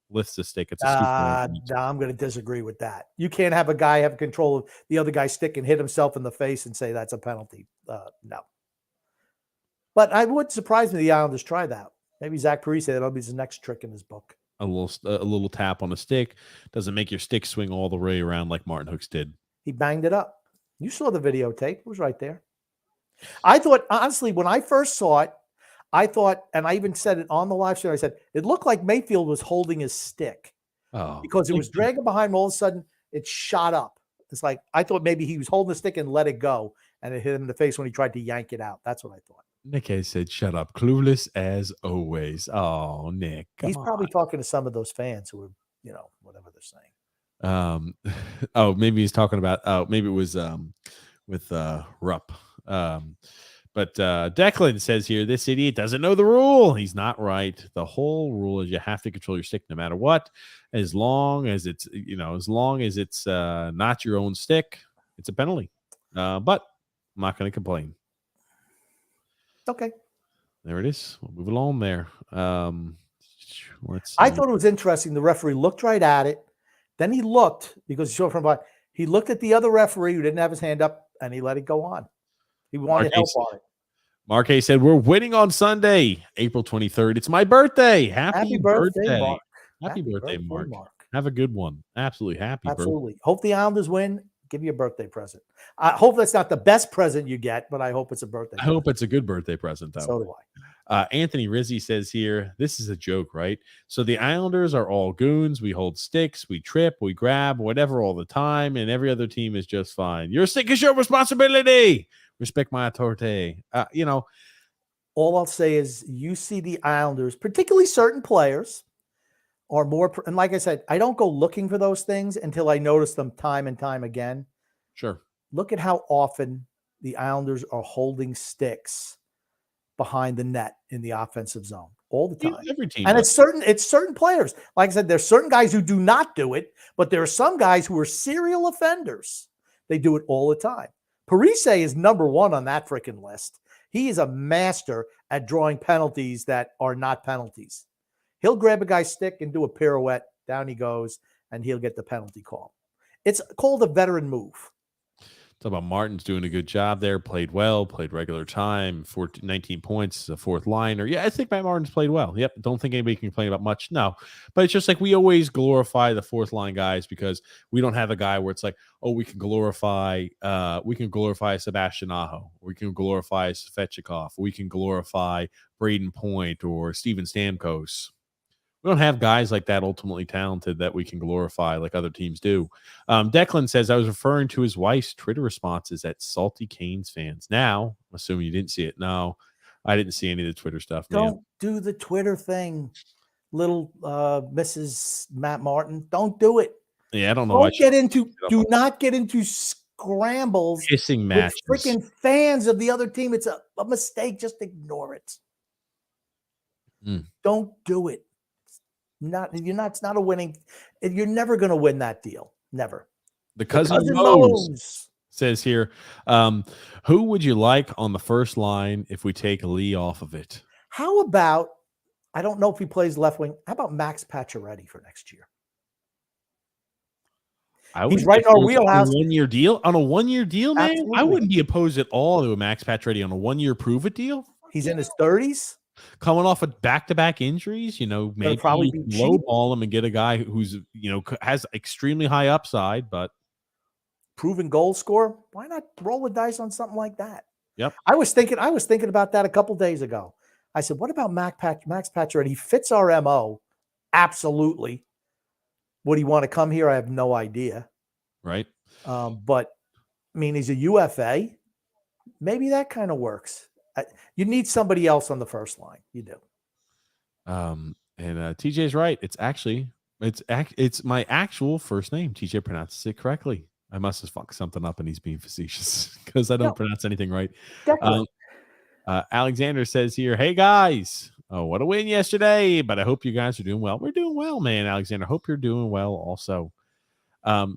the stick. It's a no, I'm going to disagree with that. You can't have a guy have control of the other guy's stick and hit himself in the face and say that's a penalty. No. But I would surprise me the Islanders try that. Maybe Zach Parise, that'll be his next trick in his book. A little tap on a stick doesn't make your stick swing all the way around like Martin Hooks did. He banged it up. You saw the videotape. It was right there. I thought, honestly, when I first saw it, and I even said it on the live stream, I said, it looked like Mayfield was holding his stick because it was dragging behind him. All of a sudden, it shot up. It's like, I thought maybe he was holding the stick and let it go, and it hit him in the face when he tried to yank it out. That's what I thought. Nick A said, shut up. Clueless as always. Oh, Nick. He's probably talking to some of those fans who are, whatever they're saying. Maybe he's talking about, maybe it was with Rupp. But Declan says here, this idiot doesn't know the rule. He's not right. The whole rule is you have to control your stick no matter what. As long as it's not your own stick, it's a penalty. But I'm not going to complain. Okay. There it is. We'll move along there. I thought it was interesting. The referee looked right at it. Then he looked, because he saw from behind, he looked at the other referee who didn't have his hand up, and he let it go on. He wanted help on it. Mark A said, we're winning on Sunday, April 23rd. It's my birthday. Happy birthday. Mark. Happy birthday, Mark. Have a good one. Absolutely happy birthday. Hope the Islanders win. Give you a birthday present. I hope that's not the best present you get, but I hope it's a birthday present. I hope it's a good birthday present, though. So do Anthony Rizzi says here, this is a joke, right? So the Islanders are all goons. We hold sticks, we trip, we grab, whatever all the time, and every other team is just fine. Your stick is your responsibility. Respect my authority. All I'll say is you see the Islanders, particularly certain players, are more, and like I said, I don't go looking for those things until I notice them time and time again. Sure. Look at how often the Islanders are holding sticks behind the net in the offensive zone all the time. Every team and does. it's certain players. Like I said, there's certain guys who do not do it, but there are some guys who are serial offenders. They do it all the time. Parise is number one on that freaking list. He is a master at drawing penalties that are not penalties. He'll grab a guy's stick and do a pirouette. Down he goes, and he'll get the penalty call. It's called a veteran move. Talk about Martin's doing a good job there. Played well, played regular time, 19 points, a fourth liner. Yeah, I think Matt Martin's played well. Yep, don't think anybody can complain about much. No, but it's just like we always glorify the fourth line guys because we don't have a guy where it's like, oh, we can glorify Sebastian Aho, we can glorify Svechnikov, we can glorify Braden Point or Steven Stamkos. We don't have guys like that ultimately talented that we can glorify like other teams do. Declan says, I was referring to his wife's Twitter responses at Salty Canes fans. Now, I'm assuming you didn't see it. No. I didn't see any of the Twitter stuff, man. Don't do the Twitter thing, little Mrs. Matt Martin. Don't do it. Yeah, I don't know why. Do not get into scrambles Kissing with matches. freaking fans of the other team. It's a mistake. Just ignore it. Don't do it. It's not a winning. You're never going to win that deal. Never. The cousin Mose says here, who would you like on the first line if we take Lee off of it? How about, I don't know if he plays left wing. How about Max Pacioretty for next year? He's right in our wheelhouse. On a 1-year deal, man. Absolutely. I wouldn't be opposed at all to a Max Pacioretty on a 1-year prove-it deal. He's in his 30s. Coming off of back-to-back injuries, maybe probably be lowball him and get a guy who's, has extremely high upside, but proven goal scorer. Why not roll the dice on something like that? Yep. I was thinking about that a couple days ago. I said, what about Max Pacioretty? He fits our MO. Absolutely. Would he want to come here? I have no idea. Right. But I mean, he's a UFA. Maybe that kind of works. You need somebody else on the first line. You do. And TJ's right. It's my actual first name. TJ pronounces it correctly. I must have fucked something up and he's being facetious because I don't pronounce anything right. Alexander says here, hey guys, what a win yesterday, but I hope you guys are doing well. We're doing well, man. Alexander, hope you're doing well also.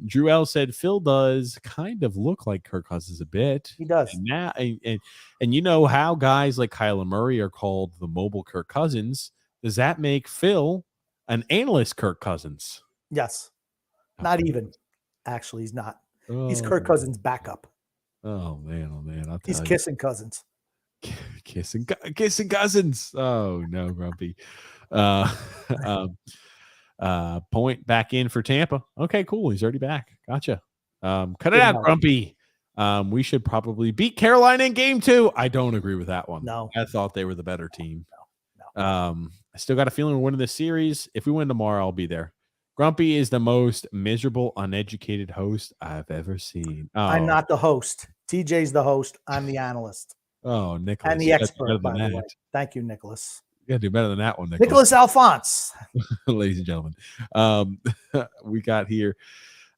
Drew L said Phil does kind of look like Kirk Cousins a bit. He does. And you know how guys like Kyler Murray are called the mobile Kirk Cousins. Does that make Phil an analyst Kirk Cousins? Yes. Not even. Actually, he's not. He's Kirk Cousins' backup. Oh man! He's kissing Cousins. Kissing Cousins. Oh no, Grumpy. Point back in for Tampa. Okay, cool. He's already back. Gotcha. Cut it out, Grumpy. We should probably beat Carolina in game 2. I don't agree with that one. No, I thought they were the better team. No. I still got a feeling we're winning this series. If we win tomorrow, I'll be there. Grumpy is the most miserable, uneducated host I've ever seen. Oh. I'm not the host. TJ's the host. I'm the analyst. Oh, Nicholas. And the expert, by the way. Thank you, Nicholas. You gotta do better than that one, Nicholas Alphonse. Ladies and gentlemen. We got here.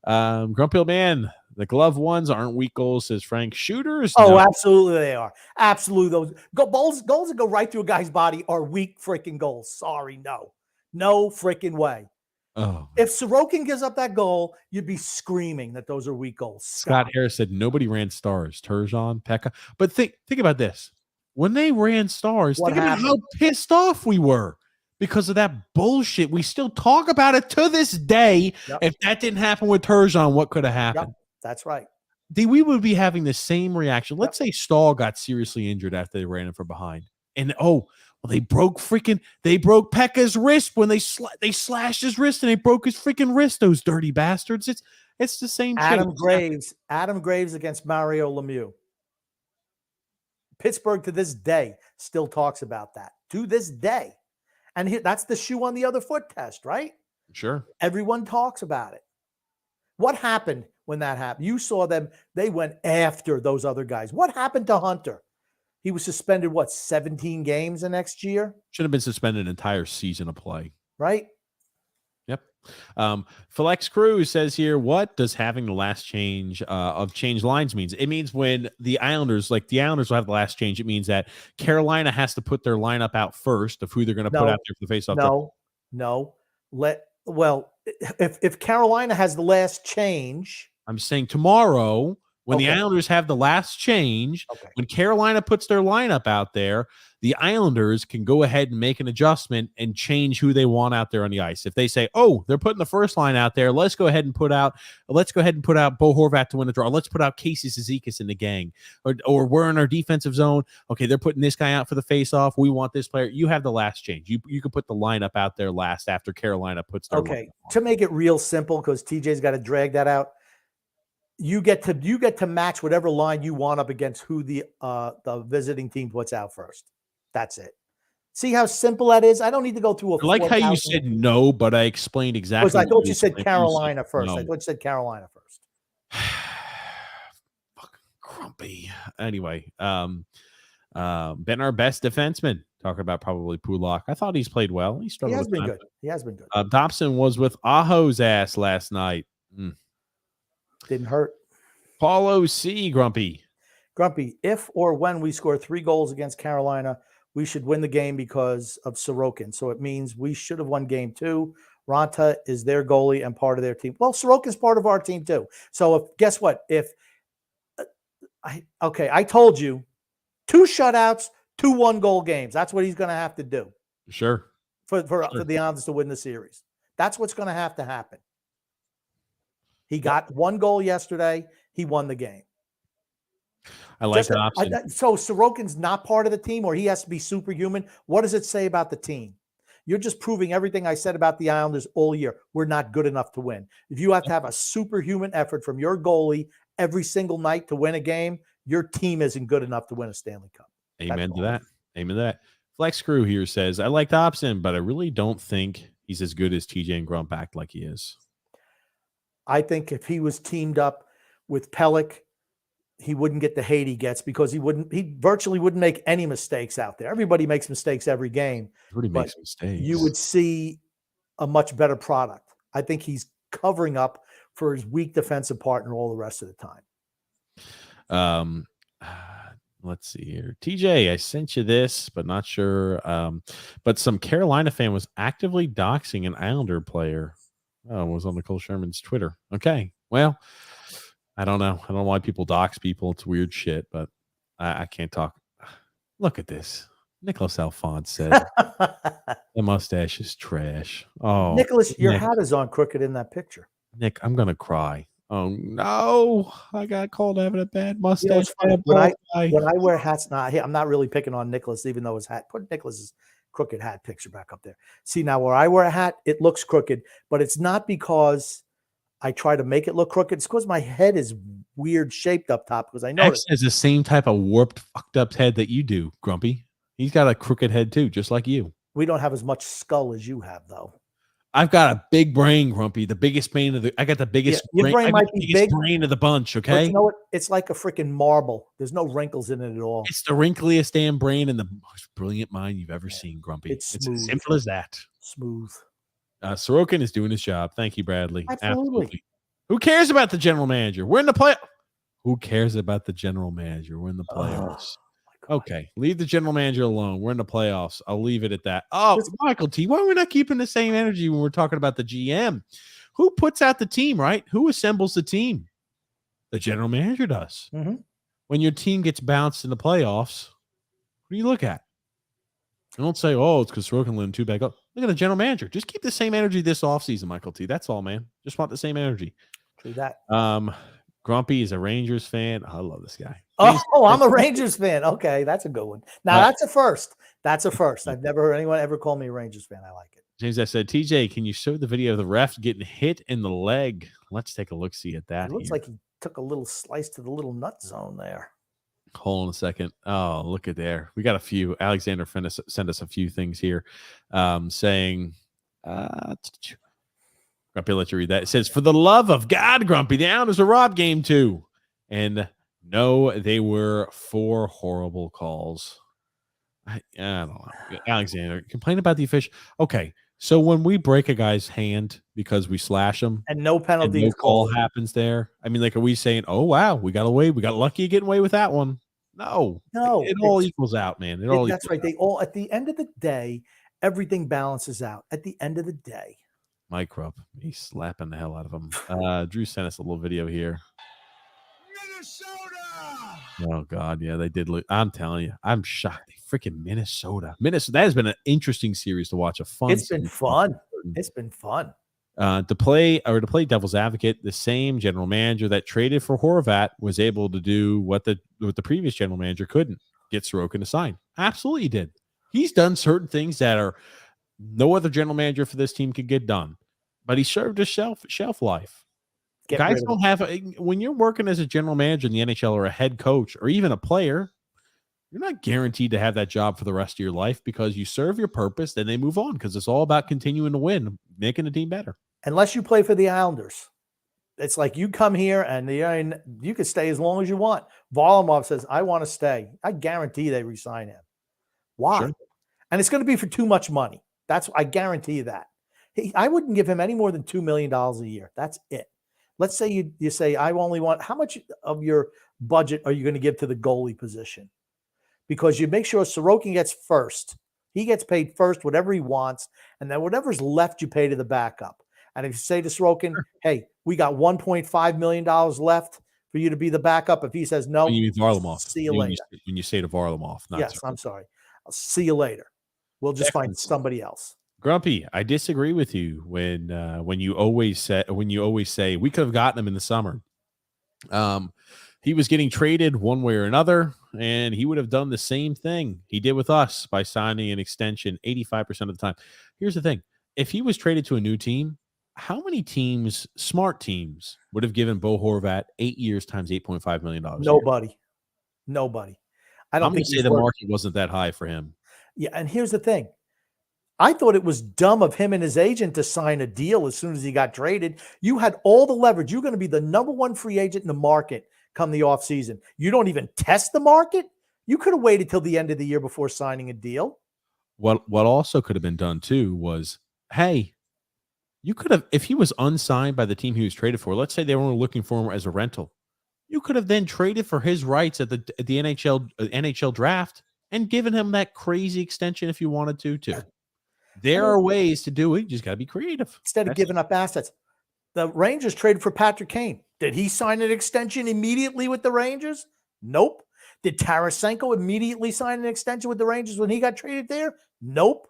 Grumpy old man. The glove ones aren't weak goals, says Frank. Shooters? Oh, no. Absolutely they are. Absolutely. Those goals that go right through a guy's body are weak freaking goals. Sorry, no. No freaking way. Oh, if Sorokin gives up that goal, you'd be screaming that those are weak goals. Scott Harris said nobody ran stars. Turgeon, Pekka. But think about this. When they ran stars, think about how pissed off we were because of that bullshit. We still talk about it to this day. Yep. If that didn't happen with Turgeon, what could have happened? Yep. That's right. We would be having the same reaction. Let's say Stahl got seriously injured after they ran him from behind. And they broke Pekka's wrist when they slashed his wrist and they broke his freaking wrist. Those dirty bastards. It's the same. Adam Graves against Mario Lemieux. Pittsburgh to this day still talks about that. To this day, and that's the shoe on the other foot test, right? Sure. Everyone talks about it. What happened when that happened? You saw them. They went after those other guys. What happened to Hunter? He was suspended, 17 games the next year? Should have been suspended an entire season of play. Right? Yep. Flex Cruz says here, what does having the last change of change lines means? It means when the Islanders will have the last change, it means that Carolina has to put their lineup out first of who they're going to put out there for the faceoff. No. If Carolina has the last change. I'm saying tomorrow, when the Islanders have the last change, when Carolina puts their lineup out there, the Islanders can go ahead and make an adjustment and change who they want out there on the ice. If they say, they're putting the first line out there, let's go ahead and put out Bo Horvat to win the draw. Let's put out Casey Cizikas in the gang. Or we're in our defensive zone. Okay, they're putting this guy out for the face-off. We want this player. You have the last change. You can put the lineup out there last after Carolina puts their lineup on. To make it real simple, because TJ's got to drag that out, you get to match whatever line you want up against who the visiting team puts out first. That's it. See how simple that is? I don't need to go through I like how you said no, but I explained exactly. Because I thought you said Carolina first. No. I thought you said Carolina first. Fucking grumpy. Anyway, Been our best defenseman. Talking about probably Pulak. I thought he's played well. He He struggled. has with been time. good. He has been good. Dobson was with Aho's ass last night. Didn't hurt. Paulo C. Grumpy. Grumpy, if or when we score 3 goals against Carolina, we should win the game because of Sorokin. So it means we should have won game 2. Ranta is their goalie and part of their team. Well, Sorokin's part of our team too. So guess what? I told you 2 shutouts, 2 1-goal games. That's what he's going to have to do Sure. for the Islanders to win the series. That's what's going to happen. He got 1 goal yesterday. He won the game. I like that option. So Sorokin's not part of the team, or he has to be superhuman. What does it say about the team? You're just proving everything I said about the Islanders all year. We're not good enough to win. If you have to have a superhuman effort from your goalie every single night to win a game, your team isn't good enough to win a Stanley Cup. Amen to that. Amen to that. Flex Crew here says, I like Dobson, but I really don't think he's as good as TJ and Grump act like he is. I think if he was teamed up with Pelech, he wouldn't get the hate he gets because he virtually wouldn't make any mistakes out there. Everybody makes mistakes every game. Everybody makes mistakes. You would see a much better product. I think he's covering up for his weak defensive partner all the rest of the time. Let's see here. TJ, I sent you this, but not sure. But some Carolina fan was actively doxing an Islander player. Oh, it was on Nicole Sherman's Twitter. Okay. Well, I don't know. I don't know why people dox people. It's weird shit, but I can't talk. Look at this. Nicholas Alphonse said the mustache is trash. Oh, Nicholas, your hat is on crooked in that picture. Nick, I'm gonna cry. Oh no, I got called having a bad mustache. When I wear hats, I'm not really picking on Nicholas, even though his hat. Put Nicholas's crooked hat picture back up there. See, now where I wear a hat, it looks crooked, but it's not because I try to make it look crooked. It's because my head is weird shaped up top. Because I know X has the same type of warped, fucked up head that you do, Grumpy. He's got a crooked head too, just like you. We don't have as much skull as you have, though. I've got a big brain, Grumpy. The biggest brain of the. I got the biggest. Your brain might be big brain of the bunch. Okay, but you know what? It's like a freaking marble. There's no wrinkles in it at all. It's the wrinkliest damn brain and the most brilliant mind you've ever seen, Grumpy. It's as smooth. simple as that. Smooth. Sorokin is doing his job. Thank you, Bradley. Absolutely. Who cares about the general manager? We're in the play. Who cares about the general manager? We're in the playoffs. Okay, leave the general manager alone. We're in the playoffs. I'll leave it at that. Oh, Michael T, why are we not keeping the same energy when we're talking about the GM? Who puts out the team, right? Who assembles the team? The general manager does. Mm-hmm. When your team gets bounced in the playoffs, what do you look at? I don't say, oh, it's because Sorokin let 2 back up. Look at the general manager. Just keep the same energy this offseason, Michael T. That's all, man. Just want the same energy. True that. Grumpy is a Rangers fan. I love this guy. Oh, I'm a Rangers fan. Okay, that's a good one. Now, that's a first. That's a first. I've never heard anyone ever call me a Rangers fan. I like it. James, I said, TJ, can you show the video of the ref getting hit in the leg? Let's take a look-see at that. It looks like he took a little slice to the little nut zone there. Hold on a second. Oh, look at there. We got a few. Alexander sent us a few things here saying, Grumpy, let you read that. It says, for the love of God, Grumpy, the Islanders are robbed game 2. And no, they were 4 horrible calls. I don't know. Alexander, complain about the official. Okay, so when we break a guy's hand because we slash him and no penalty, and no call happens there. I mean, like, are we saying, oh, wow, we got away. We got lucky getting away with that one. No, it all equals out, man. That's right. They all, at the end of the day, everything balances out. At the end of the day. Mike Rupp, he's slapping the hell out of him. Drew sent us a little video here. Minnesota! Oh, God, yeah, they did. I'm telling you, I'm shocked. Freaking Minnesota. That has been an interesting series to watch. It's been fun. It's been fun. To play devil's advocate, the same general manager that traded for Horvat was able to do what the previous general manager couldn't, get Sorokin to sign. Absolutely did. He's done certain things that are no other general manager for this team could get done, but he served his shelf life. Guys don't have when you're working as a general manager in the NHL or a head coach or even a player, you're not guaranteed to have that job for the rest of your life because you serve your purpose, then they move on because it's all about continuing to win, making the team better. Unless you play for the Islanders. It's like you come here and you can stay as long as you want. Varlamov says, I want to stay. I guarantee they resign him. Why? Sure. And it's going to be for too much money. I guarantee you that. I wouldn't give him any more than $2 million a year. That's it. Let's say you say, I only want, how much of your budget are you going to give to the goalie position? Because you make sure Sorokin gets first. He gets paid first, whatever he wants. And then whatever's left, you pay to the backup. And if you say to Sorokin, hey, we got $1.5 million left for you to be the backup. If he says no, When you mean Varlamov. See you later. When you say to Varlamov. Not yes, Sorokin. I'm sorry. I'll see you later. We'll just find somebody else. Grumpy, I disagree with you when you always say we could have gotten him in the summer. He was getting traded one way or another, and he would have done the same thing he did with us by signing an extension 85% of the time. Here's the thing. If he was traded to a new team, how many teams, smart teams, would have given Bo Horvat 8 years times $8.5 million? Nobody. I don't think the market wasn't that high for him. Yeah, and here's the thing. I thought it was dumb of him and his agent to sign a deal as soon as he got traded. You had all the leverage. You're going to be the number one free agent in the market come the offseason. You don't even test the market? You could have waited till the end of the year before signing a deal. What also could have been done, too, was, hey, you could have, if he was unsigned by the team he was traded for, let's say they were only looking for him as a rental, you could have then traded for his rights at the NHL draft and given him that crazy extension if you wanted to, too. There are ways to do it. You just got to be creative. Instead of giving up assets. The Rangers traded for Patrick Kane. Did he sign an extension immediately with the Rangers? Nope. Did Tarasenko immediately sign an extension with the Rangers when he got traded there? Nope.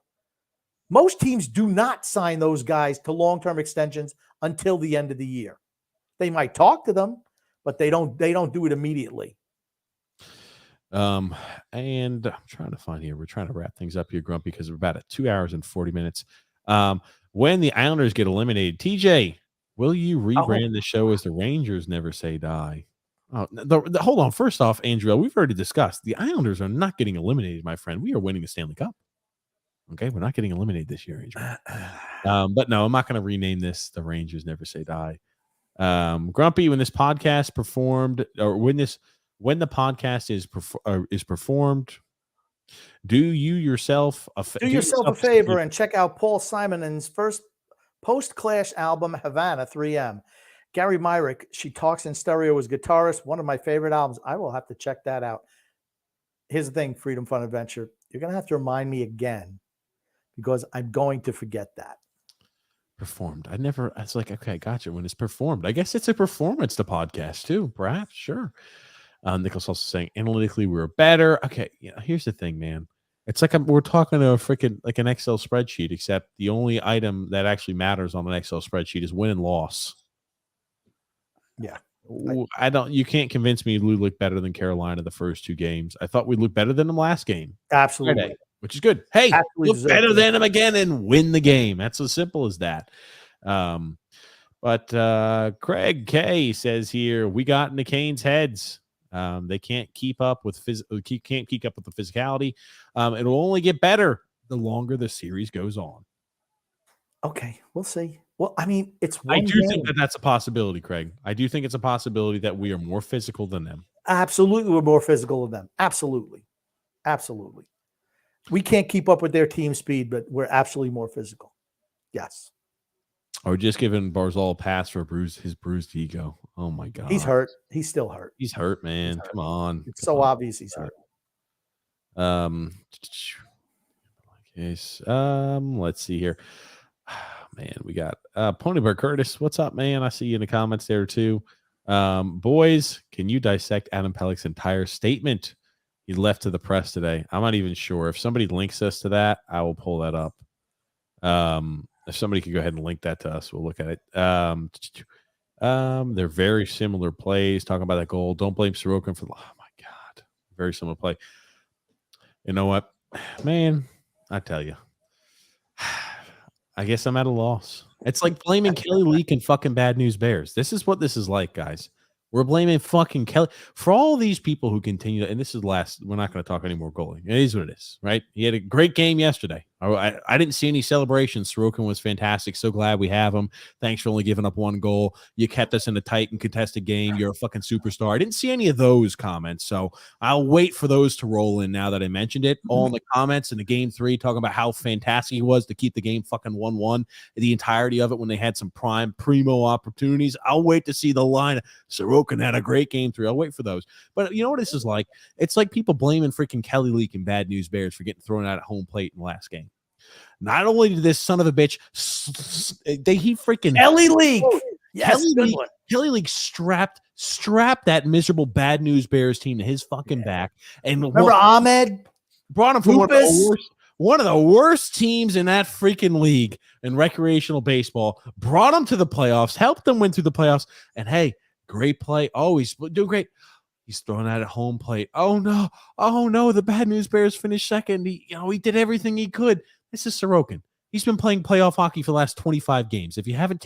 Most teams do not sign those guys to long-term extensions until the end of the year. They might talk to them, but they don't do it immediately. And I'm trying to find here. We're trying to wrap things up here, Grumpy, because we're about at 2 hours and 40 minutes. When the Islanders get eliminated, TJ, will you rebrand the show as the Rangers Never Say Die? Oh, hold on. First off, Andrea, we've already discussed the Islanders are not getting eliminated, my friend. We are winning the Stanley Cup. Okay, we're not getting eliminated this year, Andrea. But no, I'm not going to rename this the Rangers Never Say Die. Grumpy, when this podcast performed, or when the podcast is performed, do yourself a favor and check out Paul Simon's first post-Clash album, Havana 3M. Gary Myrick, She Talks in Stereo, was guitarist. One of my favorite albums. I will have to check that out. Here's the thing, Freedom Fun Adventure. You're going to have to remind me again because I'm going to forget that. Performed. I was like, okay, I got you. When it's performed, I guess it's a performance, the podcast too, perhaps. Sure. Nicholas also saying analytically we were better. Okay, here's the thing, man. It's like we're talking to a freaking like an Excel spreadsheet, except the only item that actually matters on an Excel spreadsheet is win and loss. Yeah. You can't convince me we look better than Carolina the first two games. I thought we looked better than them last game. Absolutely. Friday, which is good. Hey, look better than them again and win the game. That's as simple as that. But Craig K says here, we got in the Canes' heads. They can't keep up with the physicality. It'll only get better the longer the series goes on. Okay, we'll see. Well, I mean, it's one I do game. think that's a possibility, Craig. I do think it's a possibility that we are more physical than them. Absolutely, we're more physical than them. Absolutely. We can't keep up with their team speed, but we're absolutely more physical. Yes. Or just giving Barzal a pass for his bruised ego. Oh my God. He's hurt. He's still hurt. He's hurt, man. Come on. It's so obvious he's hurt. Let's see here. Man, we got Ponybear Curtis. What's up, man? I see you in the comments there too. Boys, can you dissect Adam Pellick's entire statement he left to the press today? I'm not even sure. If somebody links us to that, I will pull that up. If somebody could go ahead and link that to us, we'll look at it. They're very similar plays. Talking about that goal. Don't blame Sorokin for. Oh my God, very similar play. You know what, man? I tell you, I guess I'm at a loss. It's like blaming Kelly Leak and fucking Bad News Bears. This is what this is like, guys. We're blaming fucking Kelly for all these people who continue. And this is last. We're not going to talk any more goalie. It is what it is, right? He had a great game yesterday. I didn't see any celebrations. Sorokin was fantastic. So glad we have him. Thanks for only giving up one goal. You kept us in a tight and contested game. You're a fucking superstar. I didn't see any of those comments. So I'll wait for those to roll in now that I mentioned it. All in the comments in the game 3, talking about how fantastic he was to keep the game fucking 1-1, the entirety of it when they had some primo opportunities. I'll wait to see the line. Sorokin had a great game 3. I'll wait for those. But you know what this is like? It's like people blaming freaking Kelly Leak and Bad News Bears for getting thrown out at home plate in the last game. Not only did this son of a bitch, he freaking Kelly Leak. Yes, Kelly Leak strapped that miserable Bad News Bears team to his fucking back, and remember Ahmed brought him from one of the worst teams in that freaking league in recreational baseball. Brought him to the playoffs, helped them win through the playoffs, and hey, great play, always do great. He's throwing out at home plate. Oh no, the Bad News Bears finished second. He did everything he could. This is Sorokin. He's been playing playoff hockey for the last 25 games. If you haven't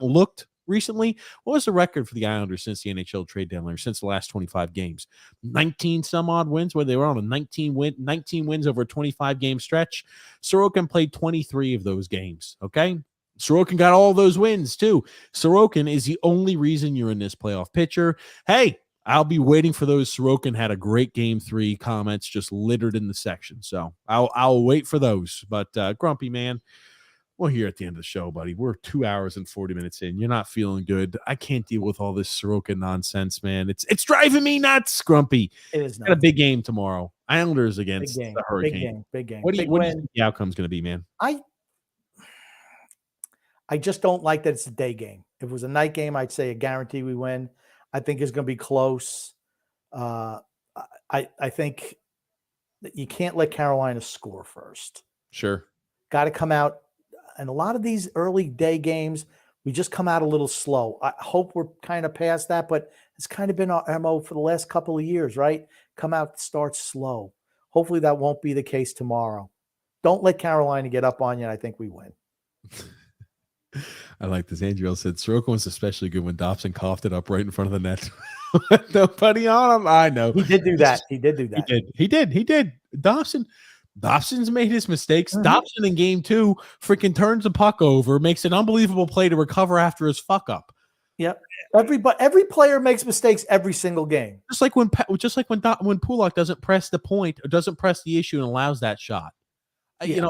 looked recently, what was the record for the Islanders since the NHL trade deadline, or since the last 25 games? 19 some odd wins, where they were on a 19 wins over a 25 game stretch. Sorokin played 23 of those games. Okay. Sorokin got all those wins too. Sorokin is the only reason you're in this playoff picture. Hey, I'll be waiting for those. Sorokin had a great game 3 comments just littered in the section. So I'll wait for those. But Grumpy, man, we're here at the end of the show, buddy. We're 2 hours and 40 minutes in. You're not feeling good. I can't deal with all this Sorokin nonsense, man. It's driving me nuts, Grumpy. It is nuts. Got a big game tomorrow. Islanders against the Hurricane. Big game. What do you think the outcome's going to be, man? I just don't like that it's a day game. If it was a night game, I'd say a guarantee we win. I think it's going to be close. I think that you can't let Carolina score first. Sure. Got to come out. And a lot of these early day games, we just come out a little slow. I hope we're kind of past that, but it's kind of been our MO for the last couple of years, right? Come out, start slow. Hopefully that won't be the case tomorrow. Don't let Carolina get up on you, and I think we win. I like this. Andrew said Sorokin was especially good when Dobson coughed it up right in front of the net. Nobody on him. I know. He did do that. He did. Dobson's made his mistakes. Dobson in game 2 freaking turns the puck over, makes an unbelievable play to recover after his fuck up. Yep. Every player makes mistakes every single game. Just like when Pulock doesn't press the point or doesn't press the issue and allows that shot. Yeah.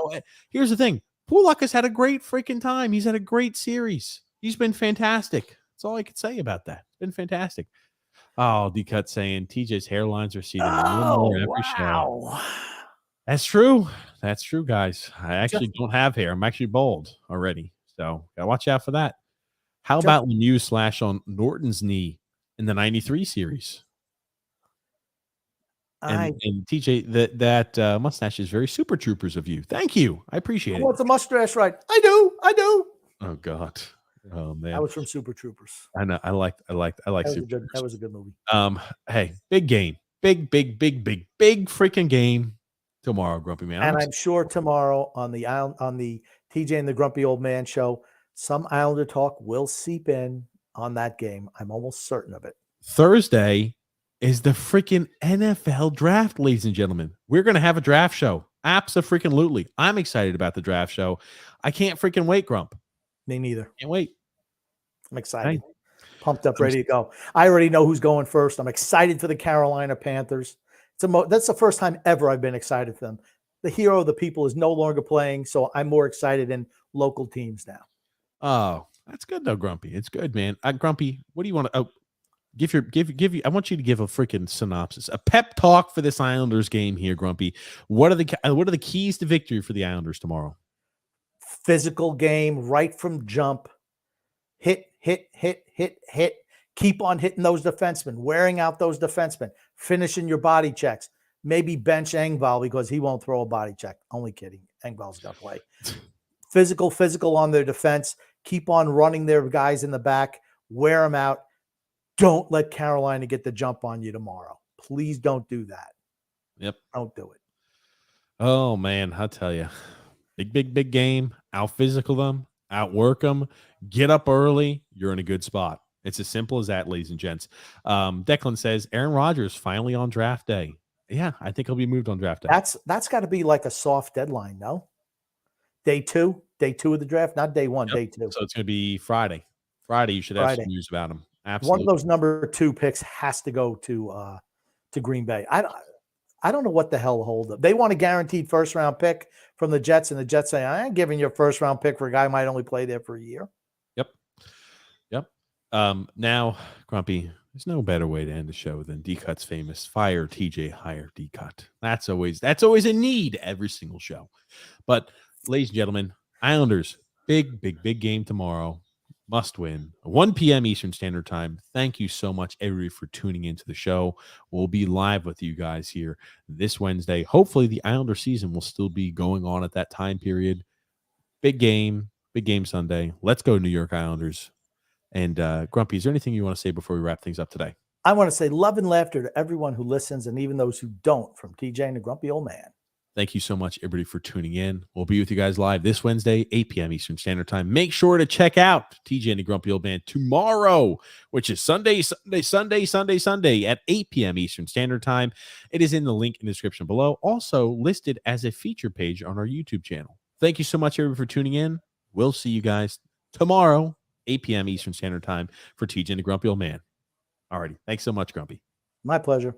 Here's the thing. Pulock has had a great freaking time. He's had a great series. He's been fantastic. That's all I could say about that. It's been fantastic. Oh, D-Cut saying TJ's hairlines are receding. Wow. That's true. That's true, guys. I actually don't have hair. I'm actually bald already. So gotta watch out for that. How about Lemieux slash on Norton's knee in the 93 series? And TJ, that mustache is very Super Troopers of you. Thank you. I appreciate it. What's a mustache, right? I do. Oh God. Oh man. That was from Super Troopers. I know. I like Super Troopers. That was a good movie. Hey, big game. Big freaking game tomorrow, Grumpy Man. And I'm sure tomorrow on the TJ and the Grumpy Old Man show, some Islander talk will seep in on that game. I'm almost certain of it. Thursday is the freaking NFL draft, ladies and gentlemen. We're going to have a draft show. Abso-freaking-lutely. I'm excited about the draft show. I can't freaking wait, Grump. Me neither. Can't wait. I'm excited. Hey. Pumped up, ready to go. I already know who's going first. I'm excited for the Carolina Panthers. That's the first time ever I've been excited for them. The hero of the people is no longer playing, so I'm more excited in local teams now. Oh, that's good though, Grumpy. It's good, man. Grumpy, what do you want to? Give you. I want you to give a freaking synopsis, a pep talk for this Islanders game here, Grumpy. What are the keys to victory for the Islanders tomorrow? Physical game, right from jump. Hit. Keep on hitting those defensemen, wearing out those defensemen, finishing your body checks. Maybe bench Engvall because he won't throw a body check. Only kidding. Engvall's got to play. Physical on their defense. Keep on running their guys in the back. Wear them out. Don't let Carolina get the jump on you tomorrow. Please don't do that. Yep. Don't do it. Oh, man. I'll tell you. Big game. Out-physical them. Outwork them. Get up early. You're in a good spot. It's as simple as that, ladies and gents. Declan says Aaron Rodgers finally on draft day. Yeah, I think he'll be moved on draft day. That's got to be like a soft deadline, no? Day two of the draft, not day one, Yep. day two. So it's going to be Friday. Friday, you should have Friday. some news about him. One Absolutely. of those number 2 picks has to go to Green Bay. I don't know what the hell hold up. They want a guaranteed first round pick from the Jets, and the Jets say, I ain't giving you a first round pick for a guy who might only play there for a year. Yep. Now, Grumpy, there's no better way to end the show than D-Cut's famous fire TJ, hire D-Cut. That's always a need every single show. But ladies and gentlemen, Islanders, big game tomorrow. Must win. 1 p.m. Eastern Standard Time. Thank you so much, everybody, for tuning into the show. We'll be live with you guys here this Wednesday. Hopefully, the Islander season will still be going on at that time period. Big game Sunday. Let's go, New York Islanders. And Grumpy, is there anything you want to say before we wrap things up today? I want to say love and laughter to everyone who listens and even those who don't, from TJ and the Grumpy Old Man. Thank you so much, everybody, for tuning in. We'll be with you guys live this Wednesday, 8 p.m. Eastern Standard Time. Make sure to check out TJ and the Grumpy Old Man tomorrow, which is Sunday at 8 p.m. Eastern Standard Time. It is in the link in the description below, also listed as a feature page on our YouTube channel. Thank you so much, everybody, for tuning in. We'll see you guys tomorrow, 8 p.m. Eastern Standard Time, for TJ and the Grumpy Old Man. Alrighty. Thanks so much, Grumpy. My pleasure.